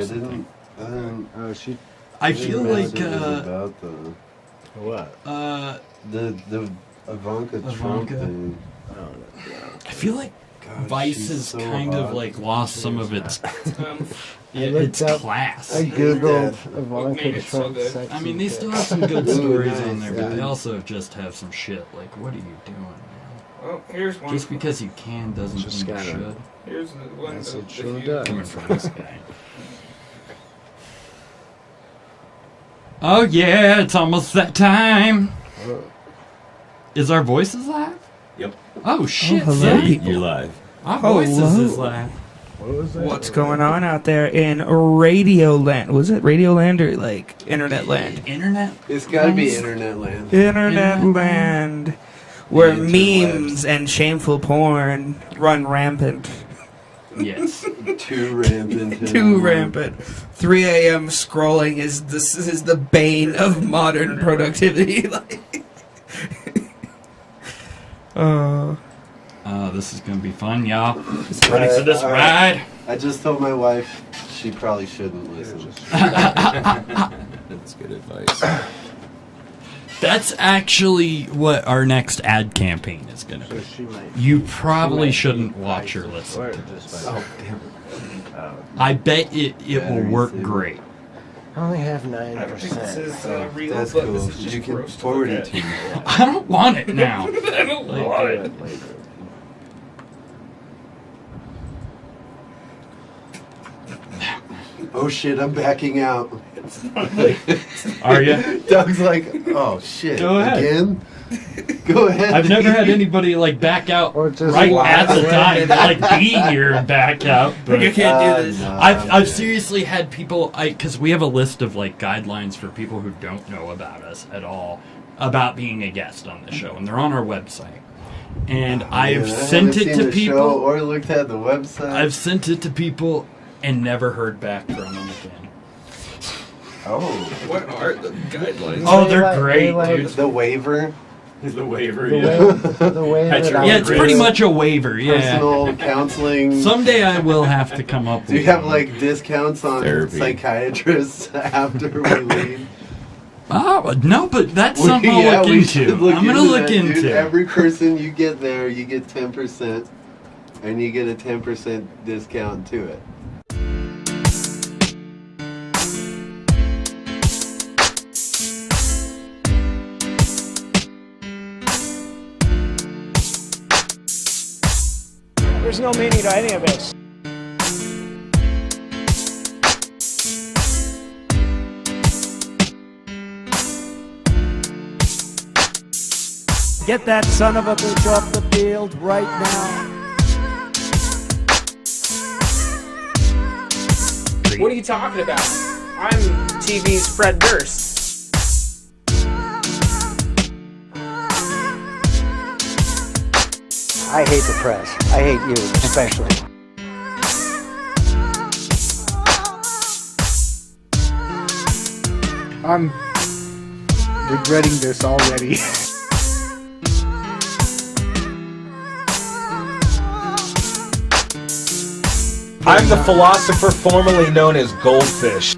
something. I feel like about the what? The Ivanka Trump thing. I feel like Vice has so kind of hot. like lost some of its looked up- class. I googled What made Ivanka it so Trump good? sexy I mean, they still dick. have some good stories on Nice, there, but they yeah. also just have some shit. Like, what are you doing, man? Well, here's one. Just because you can doesn't Just mean you gotta- should. Here's the one. That's that what should have you- done. Coming from this guy. Oh yeah, it's almost that time. Is our voices live? Yep. Oh shit, hello, son. people. You're live. Our voices Hello. is live. What was that? What's going on out there in Radio Land? Was it Radio Land or like Internet Land? Internet? It's gotta be internet land. Internet Land. Where interwebs. memes and shameful porn run rampant. Yes. Too rampant. Too rampant. 3 a.m. scrolling is the bane of modern productivity. This is gonna be fun, y'all. Ready for this ride? I just told my wife she probably shouldn't listen. That's good advice. That's actually what our next ad campaign is gonna be. She might. You probably shouldn't watch or listen. Or just by- Oh, damn. I bet it will Battery work saver. great. I only have I don't think this 9%. is real, That's but cool. this is just You can gross to forward look it to me. I don't want it now. at. I don't want it. Oh shit, I'm backing out. Are you? Doug's like, oh shit. Go ahead. Again? Go ahead. I've never had anybody like back out Or just right walk at the away. time, like be here and back out. But You can't do this. Nah, I've seriously had people, because we have a list of like guidelines for people who don't know about us at all about being a guest on the show, and they're on our website. And I've Yeah, I sent haven't it seen to the people. show or looked at the website. I've sent it to people and never heard back from them again. Oh, What are the guidelines? Oh, They they're like- great, they like- dude. the waiver, The waiver, The yeah. way, the way That's that your- I Yeah, it's do pretty it- much a waiver. Yeah. personal counseling. Someday I will have to come up with Do you have one. like discounts on Therapy. psychiatrists after we leave? Oh, no, but that's something I'll Yeah, look we should into. look I'm gonna into look that, dude. into. Every person you get there, you get 10%, and you get a 10% discount to it. There's no meaning to any of this. Get that son of a bitch off the field right now. What are you talking about? I'm TV's Fred Durst. I hate the press. I hate you, especially. I'm regretting this already. I'm the philosopher formerly known as Goldfish.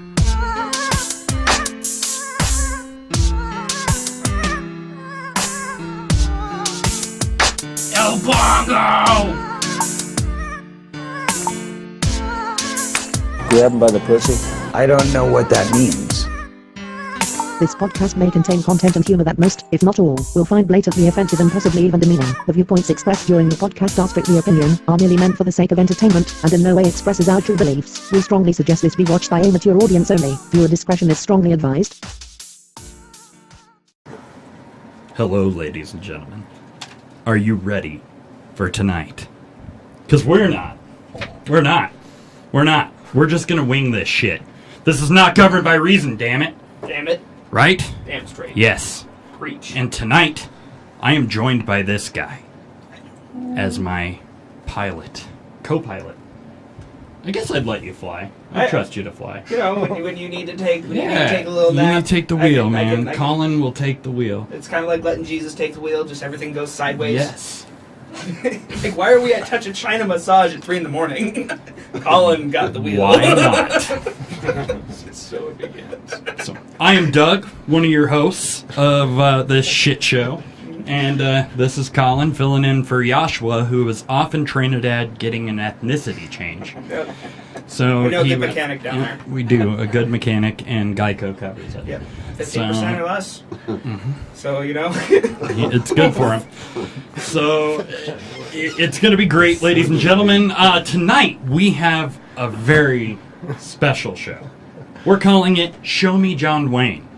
El Bongo! Grab him by the pussy. I don't know what that means. This podcast may contain content and humor that most, if not all, will find blatantly offensive and possibly even demeaning. The viewpoints expressed during the podcast are strictly opinion, are merely meant for the sake of entertainment, and in no way expresses our true beliefs. We strongly suggest this be watched by a mature audience only. Viewer discretion is strongly advised. Hello, ladies and gentlemen. Are you ready for tonight? Because we're not. We're not. We're not. We're just gonna wing this shit. This is not covered by reason, damn it. Damn it. Right? Damn straight. Yes. Preach. And tonight, I am joined by this guy as my pilot, co-pilot. I guess I'd let you fly. I trust you to fly. You know, when you need to take, when you need to Yeah, take a little you nap. need to take the I wheel, can- man. I can- Colin will take the wheel. It's kind of like letting Jesus take the wheel, just everything goes sideways. Yes. Like, why are we at Touch of China massage at 3 in the morning? Colin got the wheel. Why not? I am Doug, one of your hosts of this shit show. And this is Colin, filling in for Joshua, who is off in Trinidad getting an ethnicity change. Yep. So We know a good mechanic down there. We do, a good mechanic, and Geico covers it. Yep. 15% or less. So, It's good for him. So, it's going to be great, ladies and gentlemen. Tonight, we have a very special show. We're calling it Show Me John Wayne.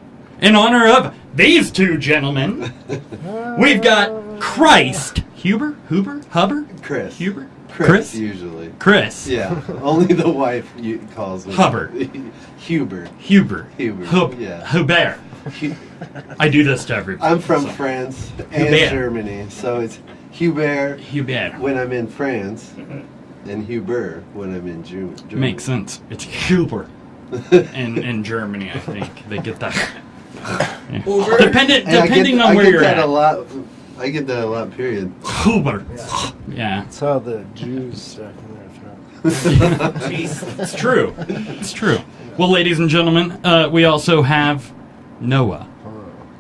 In honor of these two gentlemen, we've got Christ Huber? Chris. Huber? Chris, usually. Chris. Yeah, only the wife calls me. Huber. Huber. Huber. Yeah. Huber. I do this to everybody. I'm from France and Hubert. Germany, so it's Hubert Huber. when I'm in France, and Huber when I'm in Germany. Makes sense. It's Huber. in Germany, I think. They get that. Yeah. Uber. Depending on where you're at. I get that a lot, period. Huber. Yeah. That's how the Jews stuck in their throat. Jeez. It's true. It's true. Well, ladies and gentlemen, we also have Noah,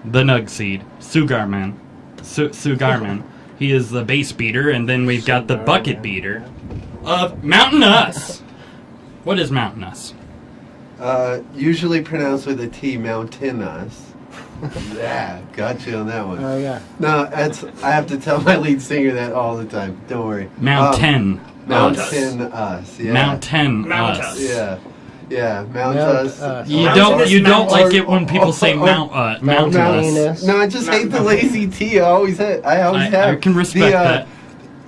the Nugseed, Sugarman. Sugarman. He is the bass beater, and then we've got the bucket beater of MountainUs. What is MountainUs? Usually pronounced with a T, MountainUs. Yeah, got you on that one. Oh, yeah. No, I have to tell my lead singer that all the time. Don't worry. MountainUs. Yeah. MountainUs. Yeah, MountainUs. You don't like it when people say MountainUs. No, I just hate the lazy T. I always have. I can respect that.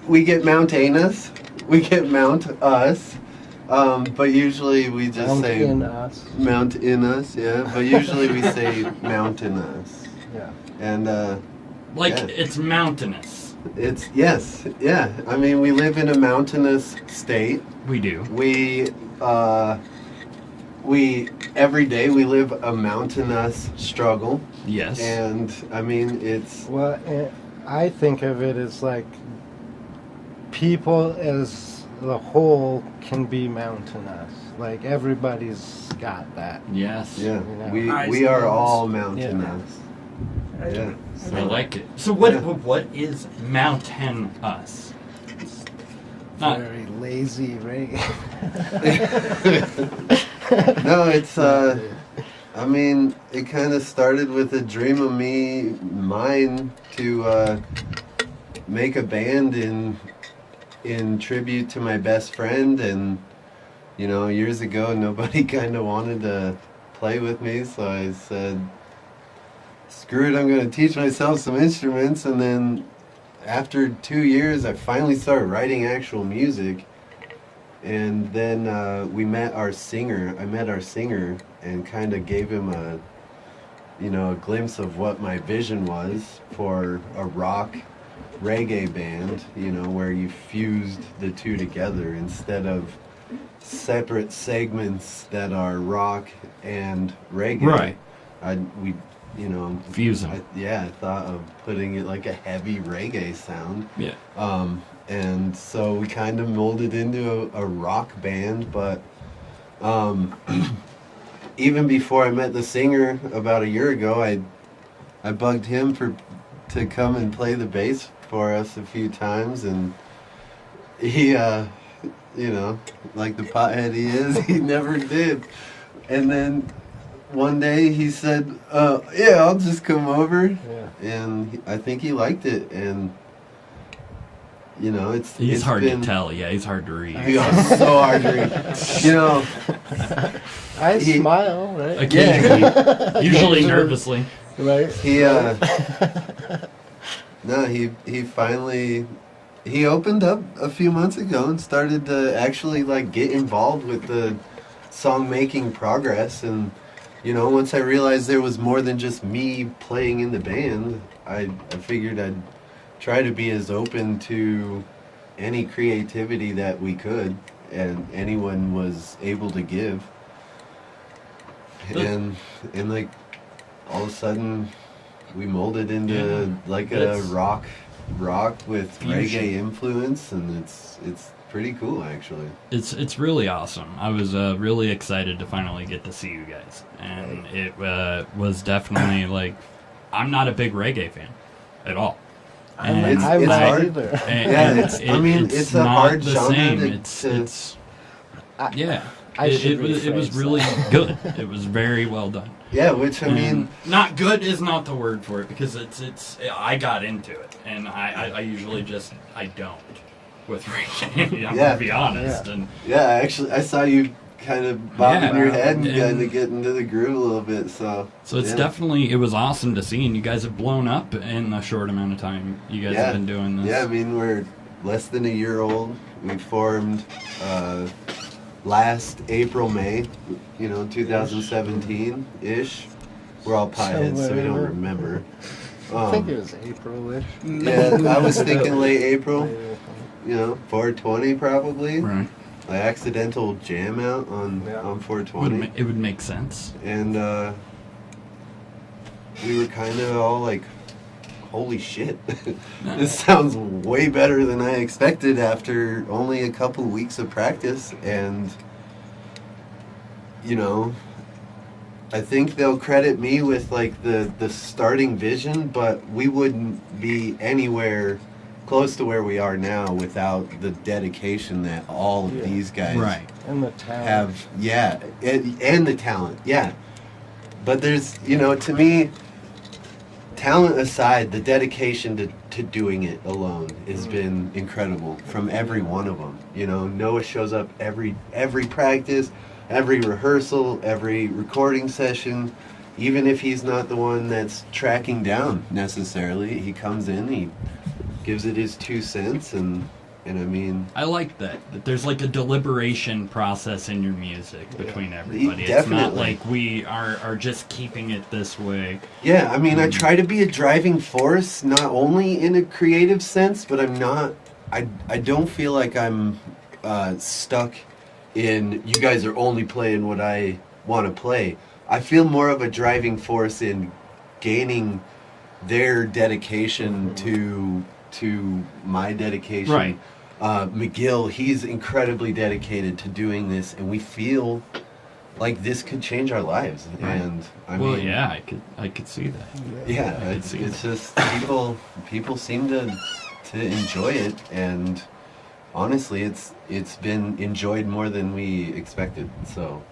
We get MountainUs. We get MountainUs. But usually we just say MountainUs, yeah. But usually we say MountainUs. Yeah. And it's mountainous. It's yeah. I mean, we live in a mountainous state. We do. We every day we live a mountainous struggle. Yes. And I mean, it's Well, I think of it as like people as the whole can be mountainous. Like everybody's got that. Yes. yeah. You know. We are all mountainous. Yeah. I like it. So what is MountainUs? Very lazy reggae. No, it's I mean, it kind of started with a dream of mine to make a band in tribute to my best friend, and years ago nobody kind of wanted to play with me, so I said, screw it, I'm going to teach myself some instruments. And then after 2 years I finally started writing actual music. And then I met our singer and kind of gave him a glimpse of what my vision was for a rock reggae band, where you fused the two together instead of separate segments that are rock and reggae. Right. Fuse them. I thought of putting it like a heavy reggae sound. Yeah. And so we kind of molded into a rock band, but even before I met the singer about a year ago, I bugged him to come and play the bass for us a few times, and he, like the pothead he is, he never did. And then one day he said, yeah, I'll just come over. Yeah. And I think he liked it, and he's hard to tell. Yeah, he's hard to read. He's so hard to read. I smile, right? Occasionally, usually nervously. Right. He finally opened up a few months ago and started to actually get involved with the song making progress. And once I realized there was more than just me playing in the band, I figured I'd try to be as open to any creativity that we could and anyone was able to give. And all of a sudden we molded into a rock with fusion. reggae influence, and it's pretty cool, actually. It's really awesome. I was really excited to finally get to see you guys, and it was definitely like, I'm not a big reggae fan at all. And It's hard. either. It's a not hard the genre same. It was really good. It was very well done. Yeah, which I mean, not good is not the word for it, because it's I got into it, and I usually just I don't with reggae. I'm gonna be honest. And actually, I saw you kind of bobbing your head and kind of get into the groove a little bit. So it's definitely, it was awesome to see, and you guys have blown up in a short amount of time. You guys have been doing this. Yeah, I mean, we're less than a year old. We formed last April, May, 2017-ish. We're all pieheads, so we don't remember. I think it was April-ish. Yeah, I was thinking late April. 420 probably. Right. An accidental jam out on 420. It would make sense. And we were kind of all like, holy shit. This sounds way better than I expected after only a couple weeks of practice. And, I think they'll credit me with like the starting vision, but we wouldn't be anywhere close to where we are now without the dedication that all of these guys and the talent have. And the talent, but there's, to me, talent aside, the dedication to doing it alone has been incredible from every one of them. Noah shows up every practice, every rehearsal, every recording session. Even if he's not the one that's tracking down necessarily, he comes in, he gives it his 2 cents, and I mean, I like that there's like a deliberation process in your music between everybody. Definitely. It's not like we are just keeping it this way. Yeah, I mean, I try to be a driving force, not only in a creative sense, but I'm not. I don't feel like I'm stuck in, you guys are only playing what I want to play. I feel more of a driving force in gaining their dedication to my dedication. Right. McGill, he's incredibly dedicated to doing this, and we feel like this could change our lives. Right. And I could see that. Yeah, it's just people seem to enjoy it, and honestly, it's been enjoyed more than we expected. So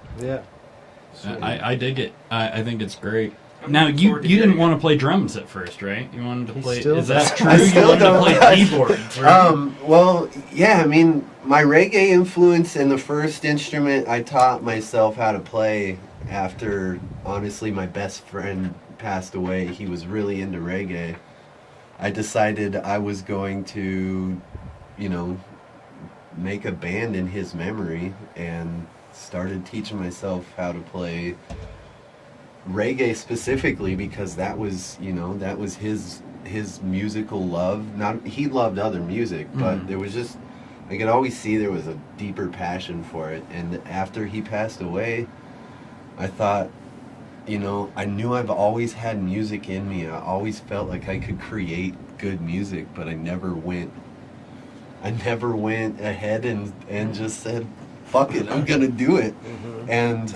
I dig it. I think it's great. Now, you didn't want to play drums at first, right? You wanted to play... Is that true? You wanted to play keyboards, right? Well, yeah, I mean, my reggae influence and the first instrument I taught myself how to play after, honestly, my best friend passed away. He was really into reggae. I decided I was going to, make a band in his memory, and started teaching myself how to play reggae specifically, because that was his musical love. He loved other music, but there was just, I could always see there was a deeper passion for it. And after he passed away, I thought, I knew I've always had music in me. I always felt like I could create good music, but I never went ahead and just said, fuck it, I'm gonna do it. And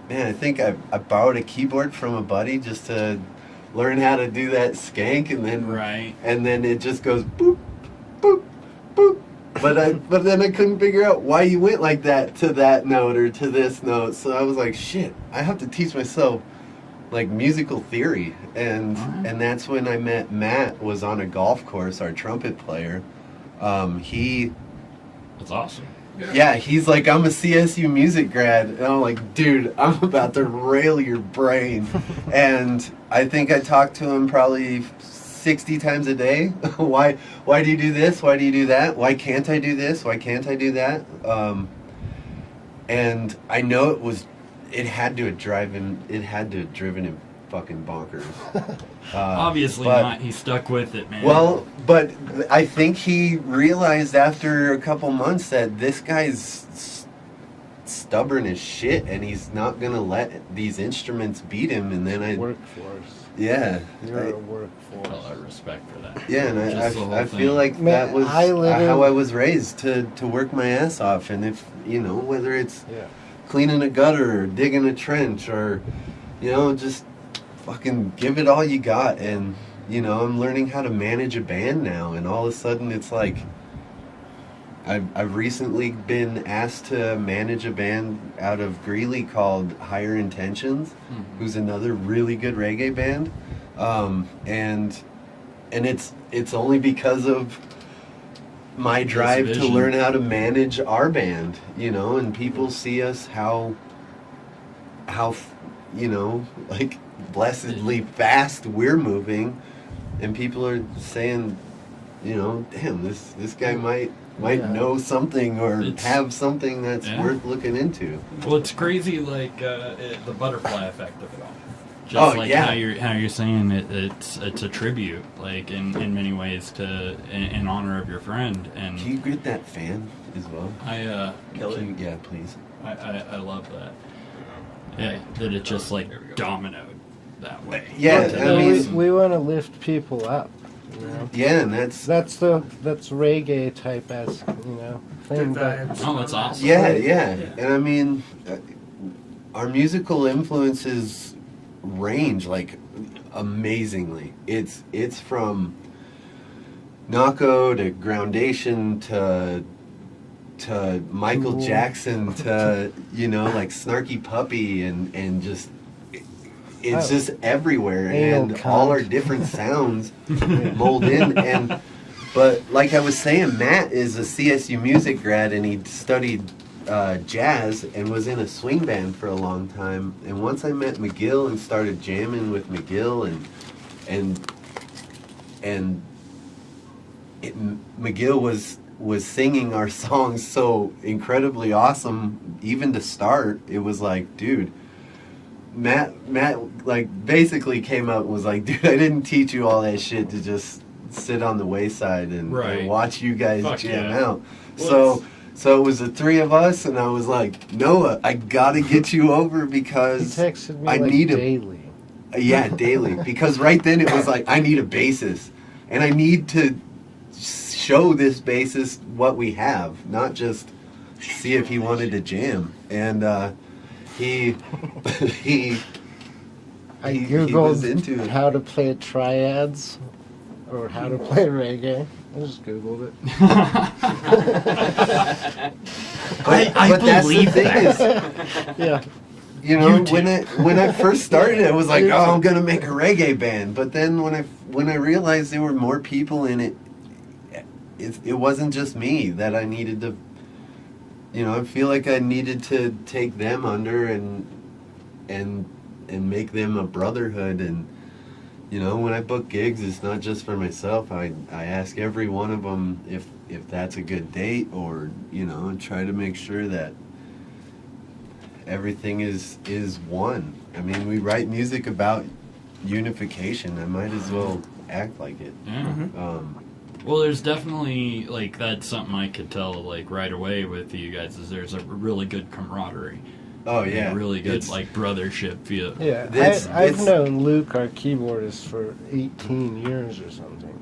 man, I think I borrowed a keyboard from a buddy just to learn how to do that skank, and then it just goes boop, boop, boop. But then I couldn't figure out why you went like that to that note or to this note. So I was like, shit, I have to teach myself like musical theory. And that's when I met Matt. Was on a golf course, our trumpet player. That's awesome. Yeah, he's like, I'm a CSU music grad. And I'm like, dude, I'm about to rail your brain. And I think I talked to him probably 60 times a day. Why do you do this? Why do you do that? Why can't I do this? Why can't I do that? And I know it had to have driven him fucking bonkers. Obviously not. He stuck with it, man. Well, but I think he realized after a couple months that this guy's stubborn as shit, and he's not gonna let these instruments beat him. And then Workforce. Yeah, You're a workforce. A lot of respect for that. yeah, and Just the whole I thing. feel like Man, that was I literally- how I was raised to work my ass off. And if whether it's Yeah. cleaning a gutter or digging a trench or just fucking give it all you got. And I'm learning how to manage a band now, and all of a sudden it's like I've recently been asked to manage a band out of Greeley called Higher Intentions, who's another really good reggae band, and it's only because of my drive to vision. learn how to manage our band, and people see us how like blessedly fast we're moving, and people are saying, damn, this guy might know something or have something that's worth looking into. Well, it's crazy, like the butterfly effect of it all. Just how you're saying it's a tribute, like in many ways to in honor of your friend. And can you get that fan as well? Yeah, please. I love that. Yeah, that it just like dominoed that way. Yeah, I mean, we want to lift people up. Yeah, and that's reggae type as thing. But Oh, that's awesome. yeah. And I mean, our musical influences range like amazingly. It's from Nako to Groundation to Michael Jackson to like Snarky Puppy and just it's just everywhere, and all our different sounds mold in. But like I was saying, Matt is a CSU music grad, and he studied jazz and was in a swing band for a long time. And once I met McGill and started jamming with McGill, McGill was singing our songs so incredibly awesome. Even to start, it was like, dude, Matt like basically came up and was like, dude, I didn't teach you all that shit to just sit on the wayside and watch you guys jam out. So it was the three of us, and I was like, Noah, I gotta get you over because he texted me I like need daily. Daily. Because right then it was like, I need a bassist, and I need to show this bassist what we have, not just see if he wanted to jam. And I googled was into it. how to play triads or how to play reggae. I just googled it. I believe that. Yeah. When I first started, I was like, oh, I'm gonna make a reggae band. But then when I realized there were more people in it, it wasn't just me that I needed to. I feel like I needed to take them under and make them a brotherhood. And when I book gigs, it's not just for myself. I ask every one of them if that's a good date, or try to make sure that everything is one. I mean, we write music about unification. I might as well act like it. Yeah. Well, there's definitely, like, that's something I could tell, like, right away with you guys, is there's a really good camaraderie. Oh, yeah. A really good, like, brothership feel. Yeah, I've known Luke, our keyboardist, for 18 years or something.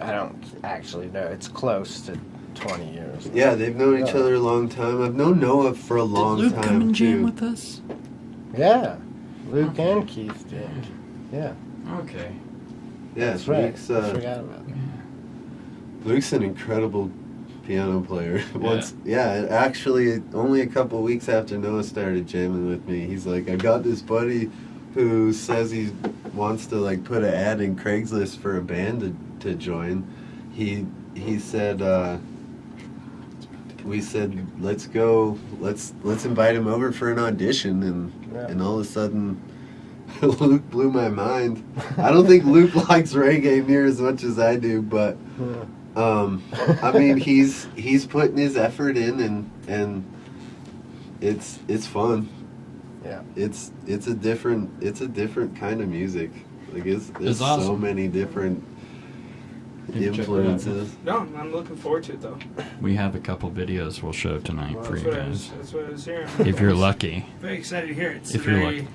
I don't actually know. It's close to 20 years. Yeah, they've known each other a long time. I've known Noah for a long time, Did Luke come and jam too. with us? Yeah, Luke and Keith did. Yeah. Okay. Yeah, That's right. Luke's, I forgot about that. Luke's an incredible piano player. Actually, only a couple weeks after Noah started jamming with me, he's like, I got this buddy who says he wants to like put an ad in Craigslist for a band to join. He said, we said, let's go, let's invite him over for an audition, and all of a sudden, Luke blew my mind. I don't think Luke likes reggae near as much as I do, but I mean, he's putting his effort in, and it's fun. Yeah, it's a different kind of music. Like there's awesome. so many different influences. No, I'm looking forward to it though. We have a couple videos we'll show tonight for you guys. That's what I was hearing. If you're lucky. Very excited to hear it. If you're lucky.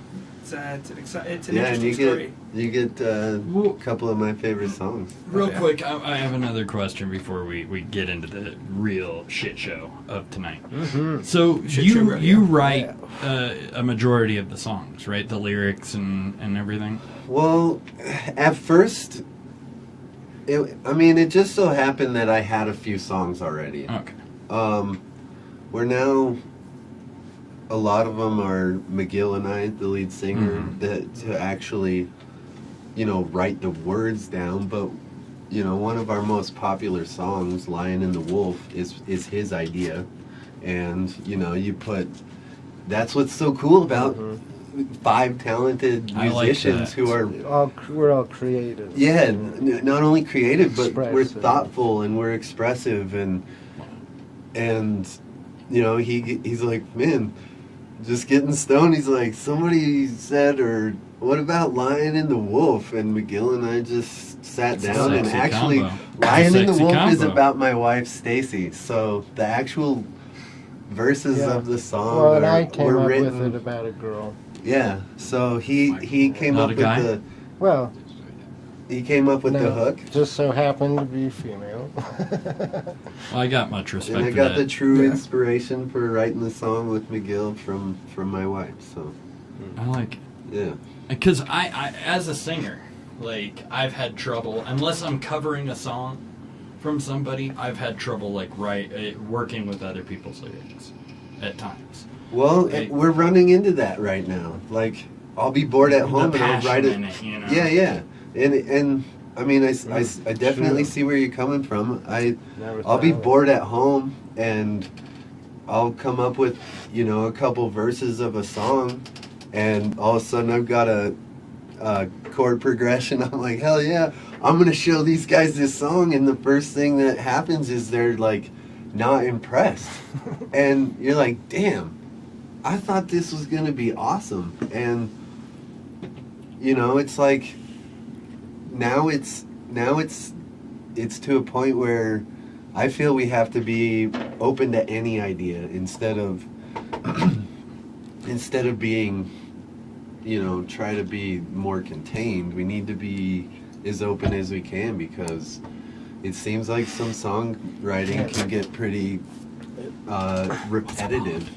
It's an Yeah, and interesting you story. get a couple of my favorite songs. Real quick, I have another question before we get into the real shit show of tonight. Mm-hmm. So you write a majority of the songs, right? The lyrics and everything? Well, at first, it just so happened that I had a few songs already. Okay. We're now... A lot of them are McGill and I, the lead singer, that to actually, write the words down. But, one of our most popular songs, "Lion and the Wolf," is his idea, and you put. That's what's so cool about 5 talented musicians who are we're all creative. Yeah, not only creative, but we're Expressive. thoughtful and we're expressive and he's like, man. Just getting stoned, he's like, somebody said, or what about Lion and the Wolf? And McGill and I just sat down and actually, Lion and the Wolf is about my wife Stacy. So the actual verses of the song and I came were up written with it about a girl. Yeah, so he came Not up a with guy? the Well, he came up with the hook. Just so happened to be female. Well, I got much respect And I for got that. the true inspiration for writing the song with McGill from my wife. So I like it. yeah. Because I, as a singer, like, I've had trouble, unless I'm covering a song from somebody, I've had trouble, like, working with other people's lyrics at times. Well, Like, we're running into that right now. Like, I'll be bored at home and I'll write it. in it, you know? Yeah. And I mean, I definitely see where you're coming from. I'll be bored at home and I'll come up with, a couple verses of a song, and all of a sudden I've got a chord progression. I'm like, hell yeah, I'm going to show these guys this song, and the first thing that happens is they're like not impressed. And you're like, damn, I thought this was going to be awesome. And it's like now it's to a point where I feel we have to be open to any idea instead of being, try to be more contained. We need to be as open as we can, because it seems like some songwriting can get pretty repetitive,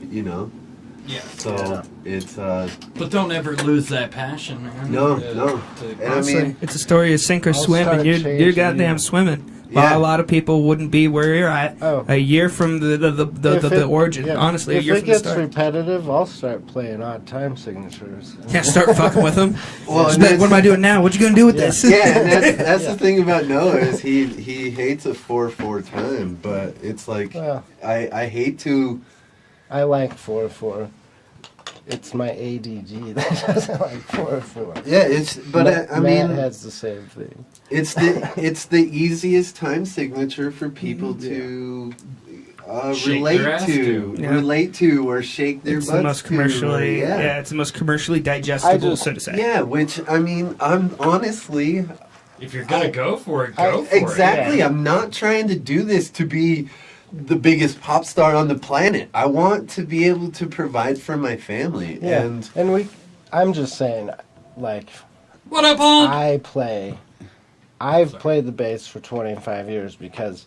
Yeah. So it's But don't ever lose that passion, man. No. To- And I mean, It's a story of sink or I'll swim, and start you're changing goddamn it. swimming. Yeah. A lot of people wouldn't be where you're at a year from the origin. Honestly, a if year it from the gets start. repetitive, I'll start playing odd time signatures. Yeah, start fucking with them. Well, Just and be like, what am I doing now? What you gonna do with this? yeah, and that's the thing about Noah is he hates a 4/4 time, but it's like Well, I hate to. I like 4/4. It's my ADD that doesn't like 4/4. Yeah, I mean, Matt has the same thing. it's the easiest time signature for people to Shake relate their ass to, Yeah. relate to, or shake their It's butts the most to, commercially, or- it's the most commercially digestible, so to say. Yeah, which I mean, I'm honestly. If you're gonna go for it, go for Exactly. it. Yeah. I'm not trying to do this to be the biggest pop star on the planet. I want to be able to provide for my family. Yeah, And I'm just saying, like, What up, Hulk? I've played the bass for 25 years because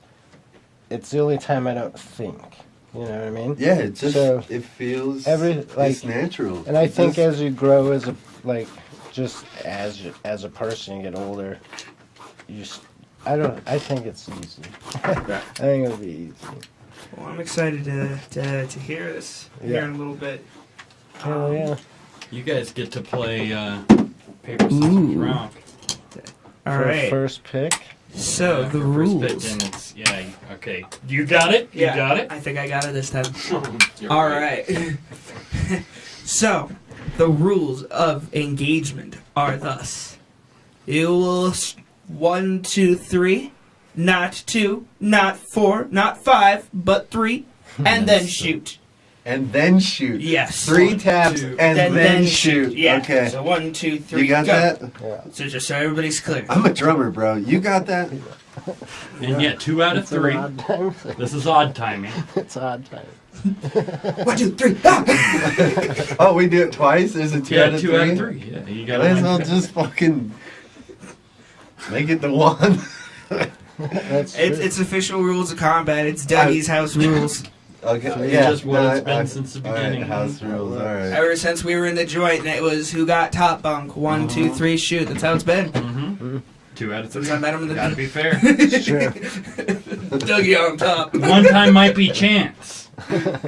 it's the only time I don't think. You know what I mean? yeah, it just So, it feels like, it's natural. And I think Just- as you grow as a person, you get older, I think it's easy. I think it'll be easy. Well, I'm excited to hear this here in a little bit. Hell yeah. You guys get to play paper, scissors, rock. All For right. first pick. So the For first rules. pitch, and it's okay. You got it. You got it. I think I got it this time. All right. So, the rules of engagement are thus: you will 1, 2, 3, not 2, not 4, not 5, but 3, and then shoot. And then shoot. Yes. 3 taps and then shoot. Yeah. Okay. So 1, 2, 3. You got go. that? Yeah. So just so everybody's clear. I'm a drummer, bro. You got that? And yeah, 2 out of It's an 3. odd time thing. This is odd timing. It's odd time. 1, 2, 3. Ah! Oh, we do it twice? Is it 2 out Yeah, of 2 3? out of 3. Yeah, you got Might as to well just fucking make it the 1. That's true. It's official rules of combat. It's Dougie's house rules. Okay, It's just what it's been since the beginning. Alright, house rules, alright. Ever since we were in the joint, and it was who got top bunk. 1, 2, 3, shoot. That's how it's been. 2 out of 3. Since I met him in the Gotta be fair. It's true. Dougie on top. One time might be chance.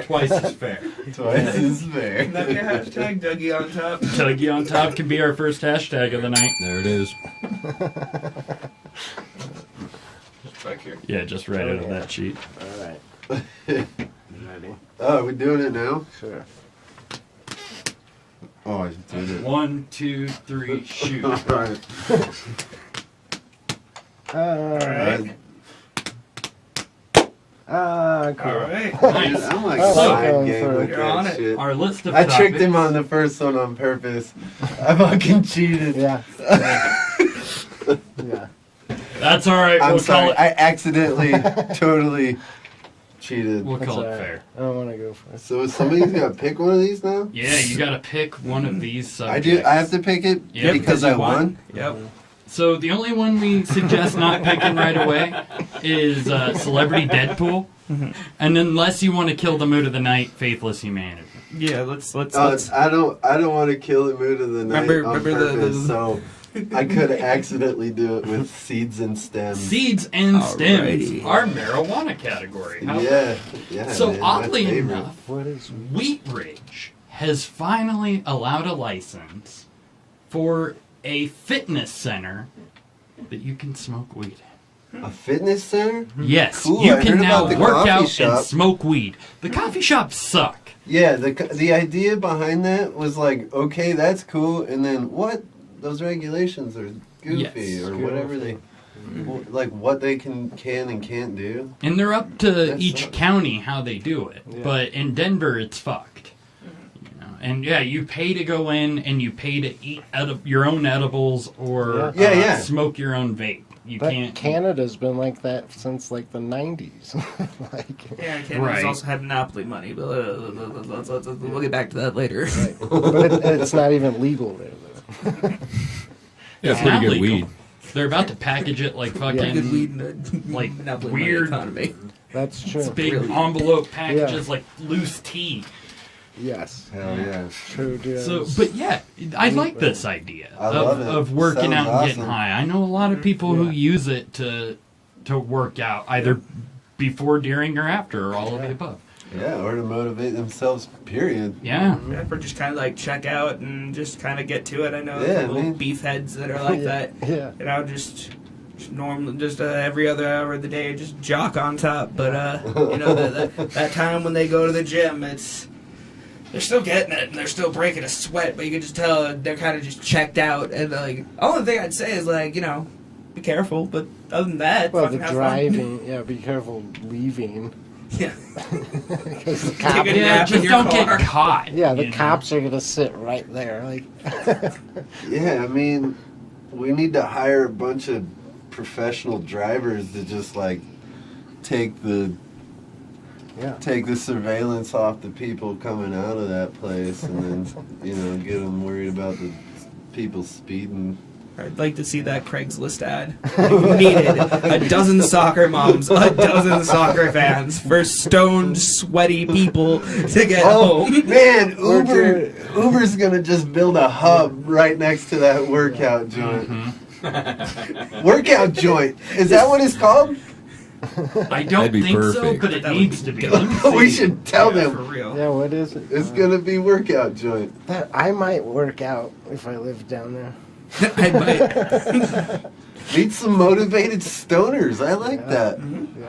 Twice is fair. Twice is fair. Not your hashtag Dougie on top. Dougie on top can be our first hashtag of the night. There it is. Back here. Yeah, just right out of that sheet. Alright. Ready? Oh, are we doing it now? Sure. Oh, I just did it. 1, 2, 3, shoot. Alright. Alright. Cool. Alright. Nice. I'm like Oh, mind going game for with it. You're on that it. shit. Our list of I tricked topics- him on the first one on purpose. I fucking cheated. Yeah. Yeah. That's alright. I'm We'll sorry. call it. I accidentally totally cheated. We'll That's call it alright. fair. I don't want to go for it. So somebody's got to pick one of these now? Yeah, you gotta pick one of these I subjects. do. I have to pick it Yep, because I won? Yep. So the only one we suggest not picking right away is Celebrity Deadpool. And unless you want to kill the mood of the night, Faithless Humanity. Yeah, let's I don't want to kill the mood of the night on purpose, so I could accidentally do it with seeds and stems. Seeds and stems Alrighty. are marijuana category. How- Yeah. So man, my oddly favorite. enough, What is Wheat Ridge has finally allowed a license for a fitness center that you can smoke weed in. A fitness center? Yes, Cool, you I can heard now about the work coffee out and shop. smoke weed. The coffee shops suck. Yeah, the idea behind that was like, okay, that's cool, and then what? Those regulations are goofy Yes. or whatever they, like what they can and can't do. And they're up to That each sucks. county how they do it. Yeah. But in Denver, it's fucked. You know? And yeah, you pay to go in and you pay to eat out of your own edibles or Yeah, smoke your own vape. You But can't. Canada's been like that since like the 90s. Like, Yeah, Canada's Right. also had monopoly money, but we'll get back to that later. but it's not even legal there. Though. Yeah, It's pretty not good legal. weed. They're about to package it like fucking Good weed in a like monopoly money weird economy. That's true. big Really? envelope packages like loose tea. Yes. Hell yeah. True, dude. So, but yeah, I like this idea I love it. of working Sounds out and getting awesome. high. I know a lot of people who use it to work out either before, during, or after, or all of the above. Yeah, or to motivate themselves, period. Yeah. Yeah, or just kind of like check out and just kind of get to it. I know Yeah, little man. beef heads that are like that. Yeah. You know, just normally, just every other hour of the day, just jock on top. But you know, that time when they go to the gym, they're still getting it and they're still breaking a sweat, but you can just tell they're kind of just checked out. And like, only thing I'd say is like, you know, be careful. But other than that, Well, fucking the have driving, yeah, be careful leaving. fun. Yeah. Because the Take cop, a Yeah, nap in just your don't car. get caught. yeah, the you know? cops are gonna sit right there. Like, Yeah, I mean, we need to hire a bunch of professional drivers to just like take the surveillance off the people coming out of that place, and then get them worried about the people speeding. I'd like to see that Craigslist ad. Needed a dozen soccer moms, a dozen soccer fans for stoned, sweaty people to get home. Man, Uber's gonna just build a hub right next to that workout joint. Workout joint. Is that what it's called? I don't That'd be think so, perfect. but it That would needs be to be. good. Let me see. We should tell For them. real. yeah, what is it? It's gonna be workout joint. I might work out if I lived down there. I might. Meet some motivated stoners. I like that.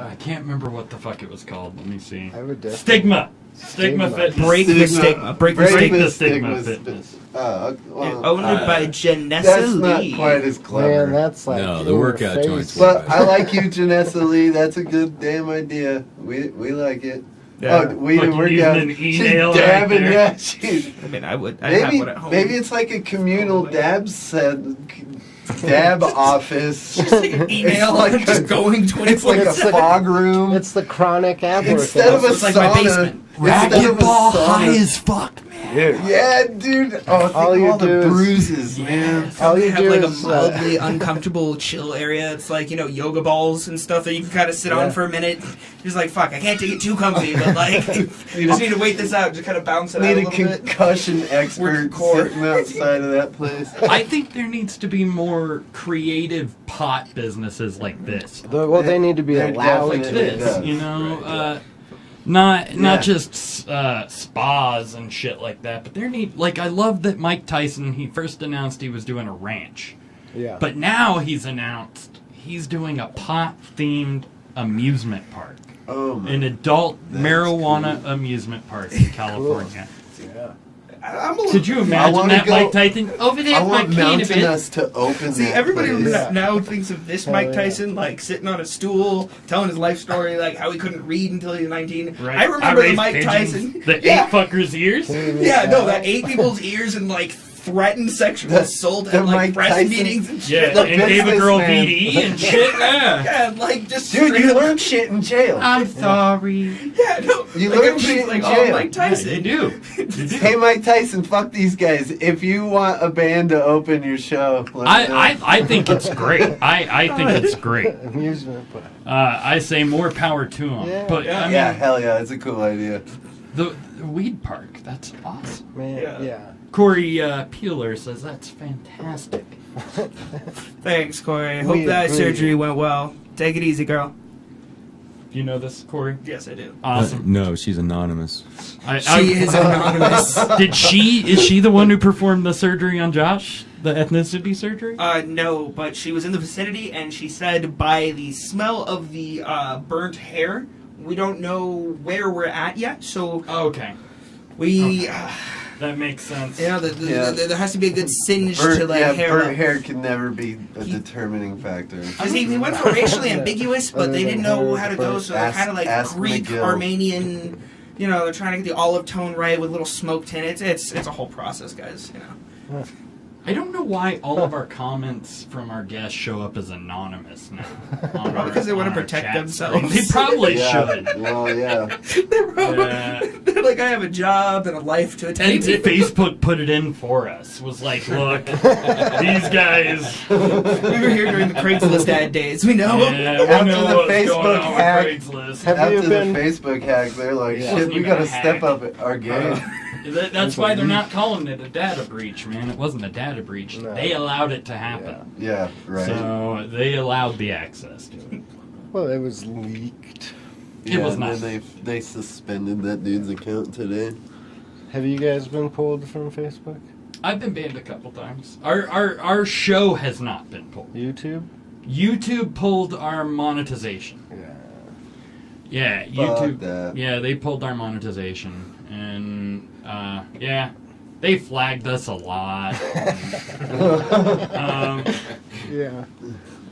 I can't remember what the fuck it was called. Let me see. I would definitely. Stigma. Stigma. Fitness. Break the stigma. Break the Break stigma. the stigma fitness. Well, Owned by Janessa that's not Lee. quite as clever. Man, that's like No, in the your workout face. joints. But I like you, Janessa Lee. That's a good damn idea. We like it. Oh, weed and Fucking workout. using an She's email right dabbing, there. yeah. She's, I mean, I have maybe, one at home. maybe it's like a communal dab set, dab office. Just like an email, It's like just a- going It's like a 24/7. fog room. It's the chronic ab Instead of a It's like my sauna. basement. Instead of a Racquetball high sauna. as fuck, man. Yeah, dude. Oh, think All of you all the do is- bruises, man. All They you have do like a is mildly uncomfortable chill area. It's like, yoga balls and stuff that you can kind of sit on for a minute. You're just like, fuck, I can't take it too comfy, but like, you just need to wait this out, just kind of bounce it out a Need a little bit. concussion expert core. sitting outside of that place. I think there needs to be more creative pot businesses like this. well, they need to be They're allowed Like definitely to. this, does. you know? Right, Not Yeah. just spas and shit like that, but there need, like, I love that Mike Tyson, he first announced he was doing a ranch. Yeah. But now he's announced he's doing a pot-themed amusement park. Oh my. An adult That's marijuana amusement park in California. Yeah. I'm a little, Could you I imagine wanna that, go- Mike Tyson? Over there, I my want cannabis. MountainUs to open See, that everybody place. now thinks of this Hell Mike yeah. Tyson like sitting on a stool, telling his life story, like how he couldn't read until he was 19. Right. I remember the raised Mike pigeons, Tyson. The yeah, eight fuckers' ears. yeah, no, that ate people's ears and like threatened sexual The- assault the at like Mike press Tyson- meetings and shit. Yeah, The and gave a girl businessman. VD and shit. Yeah. Yeah, like just Dude, straight you up- learn shit in jail. I'm sorry. Yeah, no, You like, learn everybody's shit in like, jail. oh, Mike Tyson. Yeah, you do. You do. Hey, Mike Tyson, fuck these guys. If you want a band to open your show, let me know. I think it's great. I think it's great. Amusement park. I say more power to them. Yeah. But I mean, Yeah, hell yeah, it's a cool idea. the weed park, that's awesome. Man, Yeah. yeah. Corey Peeler says that's fantastic. Thanks, Corey. Hope We that agree. surgery went well. Take it easy, girl. Do you know this, Corey? Yes, I do. Awesome. No, she's anonymous. She is anonymous. Is she the one who performed the surgery on Josh? The ethnicity surgery? No, but she was in the vicinity, and she said by the smell of the burnt hair, we don't know where we're at yet. So Okay. we, That makes sense. you know, Yeah. there has to be a good singe to like hair. burnt level. hair can never be a determining factor. Because he went for racially ambiguous, but they didn't know how to go, so they're kind of like Ask Greek, McGill. Armenian. You know, they're trying to get the olive tone right with a little smoke tint. It's a whole process, guys. You know. I don't know why all of our comments from our guests show up as anonymous now. on Probably because they on want to our protect chat themselves. screen. They probably Yeah, should. well, yeah. They're like, I have a job and a life to attend And to. Facebook put it in for us. Was like, look, these guys. We were here during the Craigslist ad days. We know. Yeah, we After know the what's Facebook going on hack- with Craigslist. Have After you the been- Facebook hack, they're like, Yeah. shit, Wasn't we even gotta a step hack. up our game. That's why they're not calling it a data breach, man. It wasn't a data breach. No. They allowed it to happen. Yeah, right. So they allowed the access to it. Well, it was leaked. It was and not. then they suspended that dude's account today. Have you guys been pulled from Facebook? I've been banned a couple times. Our show has not been pulled. YouTube? YouTube pulled our monetization. Yeah. Yeah, Fuck YouTube. that. Yeah, they pulled our monetization, and yeah, they flagged us a lot. Yeah.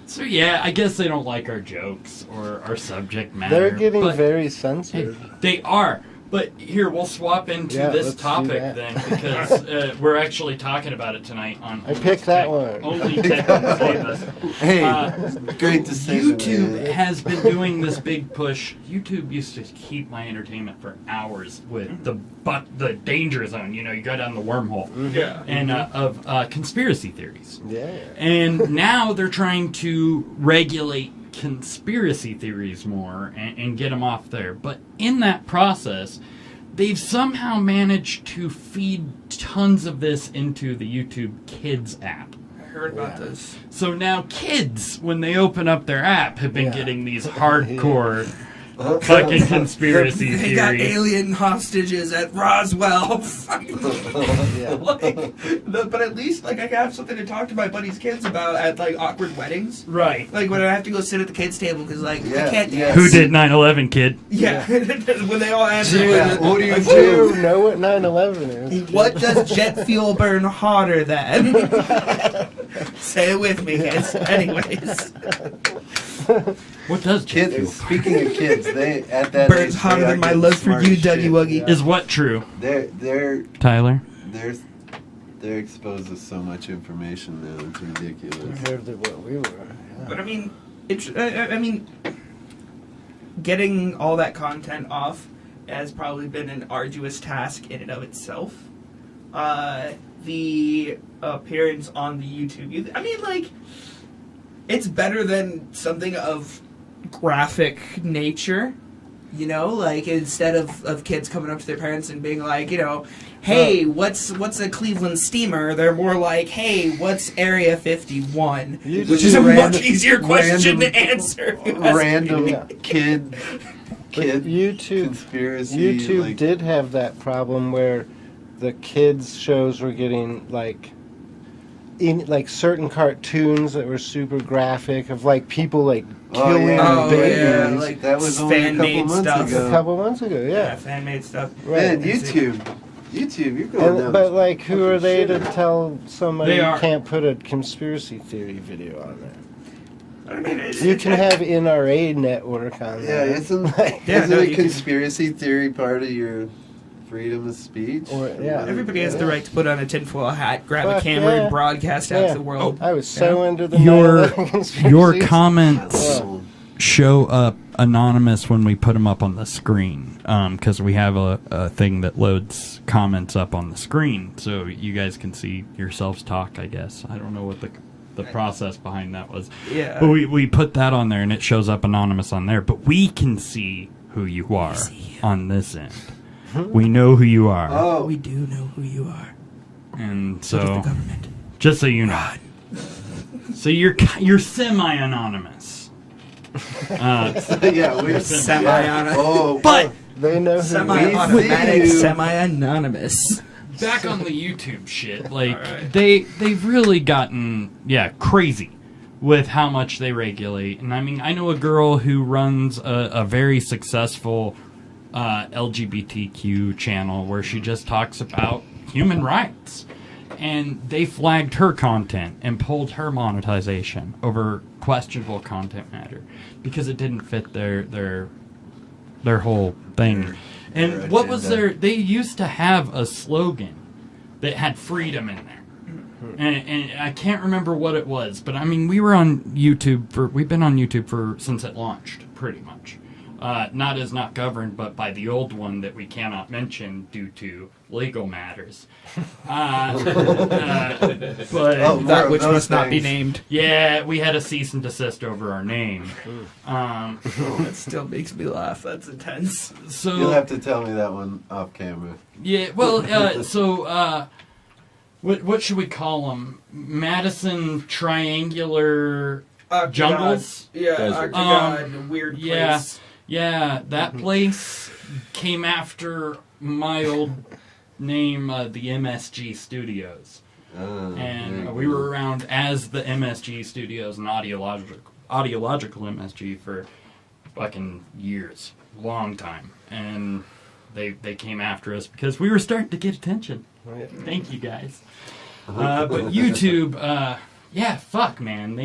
So yeah, I guess they don't like our jokes or our subject matter. They're getting but very censored. they are. But here, we'll swap into Yeah, this let's do topic that. then, because we're actually talking about it tonight on. I picked that one. Only Tech Can Save Us. Hey, great to see YouTube has been doing this big push. YouTube used to keep my entertainment for hours with the danger zone. You know, you go down the wormhole. Yeah. And of conspiracy theories. Yeah. And now they're trying to regulate conspiracy theories more and get them off there. But in that process, they've somehow managed to feed tons of this into the YouTube Kids app. I heard about this. So now kids, when they open up their app, have been Yeah. getting these hardcore fucking conspiracy They got theories. alien hostages at Roswell. Yeah. But at least, like, I can have something to talk to my buddy's kids about at, like, awkward weddings. Right. Like, when I have to go sit at the kids' table because, like, I Yeah, can't yeah. dance. Who did 9/11, kid? Yeah. When they all answer. Yeah, what do you Do you know what 9/11 is? What does jet fuel burn hotter than? Say it with me, kids. Anyways. What does jet fuel? Speaking of kids, they at that Burns age, hotter they than are my getting love for smart you, as shit. Dougie Wuggy. Is what true? They're Tyler? they're exposed to so much information now. It's ridiculous. Compared to what we were. Yeah. But I mean, getting all that content off has probably been an arduous task in and of itself. The appearance on the YouTube, it's better than something of graphic nature. Instead of kids coming up to their parents and being like, hey, what's a Cleveland steamer? They're more like, hey, what's Area 51? Which is a much easier question to answer. Random kid YouTube conspiracy. YouTube did have that problem where the kids shows were getting certain cartoons that were super graphic of people killing babies. That was only a couple months ago. A couple months ago, yeah. Fan-made stuff. Right. Man, YouTube, you're going down. But who are they to tell somebody you are. can't put a conspiracy theory video on there? You can have NRA network on there. Yeah, isn't a conspiracy theory part of your freedom of speech? Everybody has the right to put on a tinfoil hat, grab a camera, and broadcast out to the world. I was so into the your comments show up anonymous when we put them up on the screen, because we have a thing that loads comments up on the screen, so you guys can see yourselves talk. I guess I don't know what the process behind that was. Yeah, but we put that on there, and it shows up anonymous on there. But we can see who you are on this end. We know who you are. Oh, we do know who you are. And so does the government. Just so you know. So you're semi-anonymous. We're semi-anonymous. But they know who semi-automatic, semi-anonymous. Back on the YouTube shit, they've really gotten crazy with how much they regulate. And I know a girl who runs a very successful LGBTQ channel where she just talks about human rights, and they flagged her content and pulled her monetization over questionable content matter because it didn't fit their whole thing. And what was they used to have a slogan that had freedom in there. And I can't remember what it was, but we were on YouTube we've been on YouTube since it launched, pretty much. Not as not governed, but by the old one that we cannot mention due to legal matters. But that which must not be named. Yeah, we had a cease and desist over our name. That still makes me laugh. That's intense. So you'll have to tell me that one off camera. Yeah, well, what should we call them? Madison Triangular Jungles? Weird place. Yeah, that place came after my old name, the MSG Studios. And we were around as the MSG Studios and audiological MSG for fucking years. Long time. And they came after us because we were starting to get attention. Thank you, guys. But YouTube, fuck, man.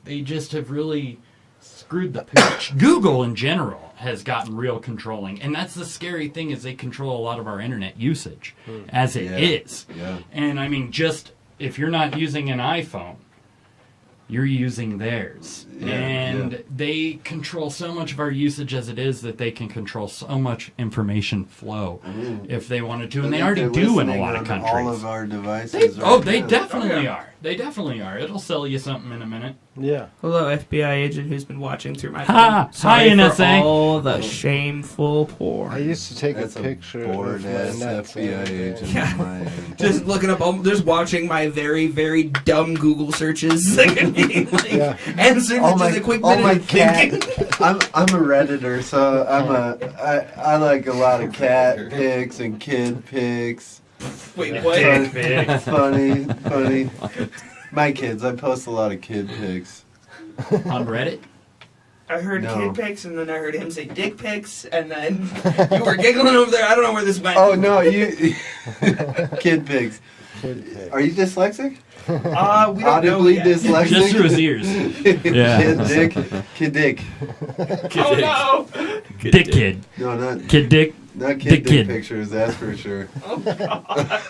They just have really screwed the pooch. Google in general has gotten real controlling, and that's the scary thing is they control a lot of our internet usage as it is. Yeah. And just if you're not using an iPhone, you're using theirs. They control so much of our usage as it is that they can control so much information flow if they wanted to, and they already do in a lot of countries. All of our devices. They definitely are. They definitely are. It'll sell you something in a minute. Yeah. Hello, FBI agent who's been watching through my phone. Hi, NSA. For all the shameful porn. I used to take a picture of ass FBI agent. Yeah. Just looking up, just watching my very, very dumb Google searches. Answering just a quick minute of thinking. I'm a Redditor, so I like a lot of cat pics and kid pics. Wait, what? Funny. My kids, I post a lot of kid pics. On Reddit? I heard kid pics, and then I heard him say dick pics, and then you were giggling over there. I don't know where this went. Oh, no, you... kid pics. Kid pics. Are you dyslexic? We don't know Audibly yet. dyslexic? Just through his ears. Yeah. Kid Dick. Oh no! Dick Kid. No, not Kid Dick. Kid Dick Dick Kid. pictures, that's for sure. Oh god!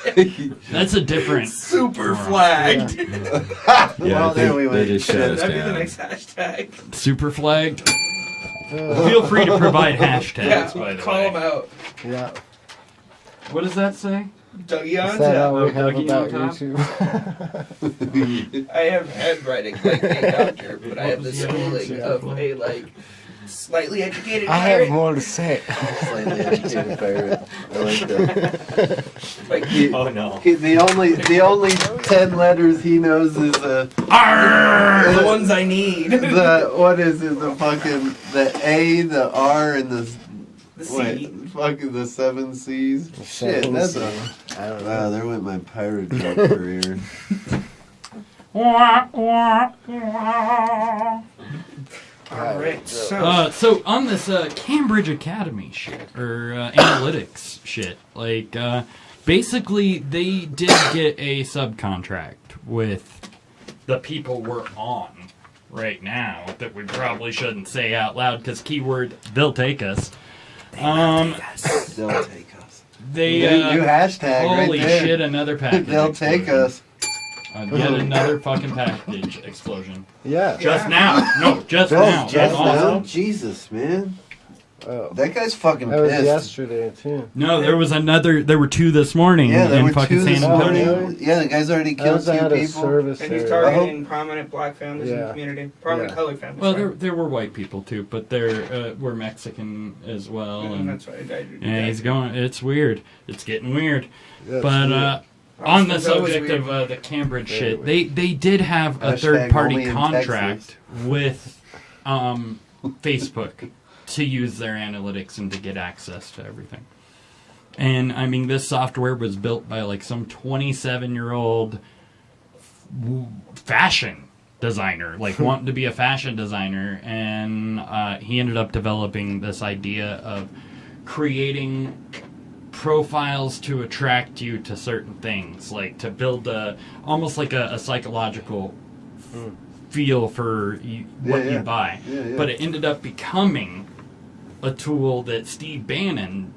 That's a different. Super flagged. Well, there we they went. just shut us That'd be the down. next hashtag. Super flagged. Feel free to provide hashtags, by the call way. them out. Yeah. What does that say? Dougie on Is that all Oh, we have Dougie about on top? YouTube? I have handwriting like a doctor, but I have the schooling of a slightly educated I pirate. have more to say. Slightly educated pirate. I like that. Like, Oh no. The only 10 letters he knows is the ones I need. what is it? The A, the R, and the C. fucking the 7 C's. Shit, that's a. I don't know. Wow, there went my pirate joke career. Alright, so. So on this Cambridge Academy shit or analytics shit, basically they did get a subcontract with the people we're on right now that we probably shouldn't say out loud because keyword they'll take us. They'll take us. They New hashtag holy right there. shit, another package. They'll take explosion. us. Yet another fucking package explosion. Yeah. Just now. No, just now. Just That's awesome. now? Jesus, man. Oh. That guy's fucking That was pissed. yesterday, too. No, there were two this morning Yeah, there in were fucking 2 San this Antonio. morning. Yeah, the guy's already I killed was 2 at a people. service And he's area. targeting prominent black families in the Yeah. community. Prominent Yeah. colored families. Well, sorry. there were white people too, but there were Mexican as well. And that's right. yeah, he's going. It's weird. It's getting weird. That's But weird. on the It's always subject weird. of the Cambridge Very shit, weird. they did have a Hashtag third-party only in contract Texas. with Facebook to use their analytics and to get access to everything. And I mean, this software was built by some 27-year-old fashion designer, wanting to be a fashion designer, and he ended up developing this idea of creating profiles to attract you to certain things, to build almost like a psychological feel for what you buy. Yeah, yeah. But it ended up becoming a tool that Steve Bannon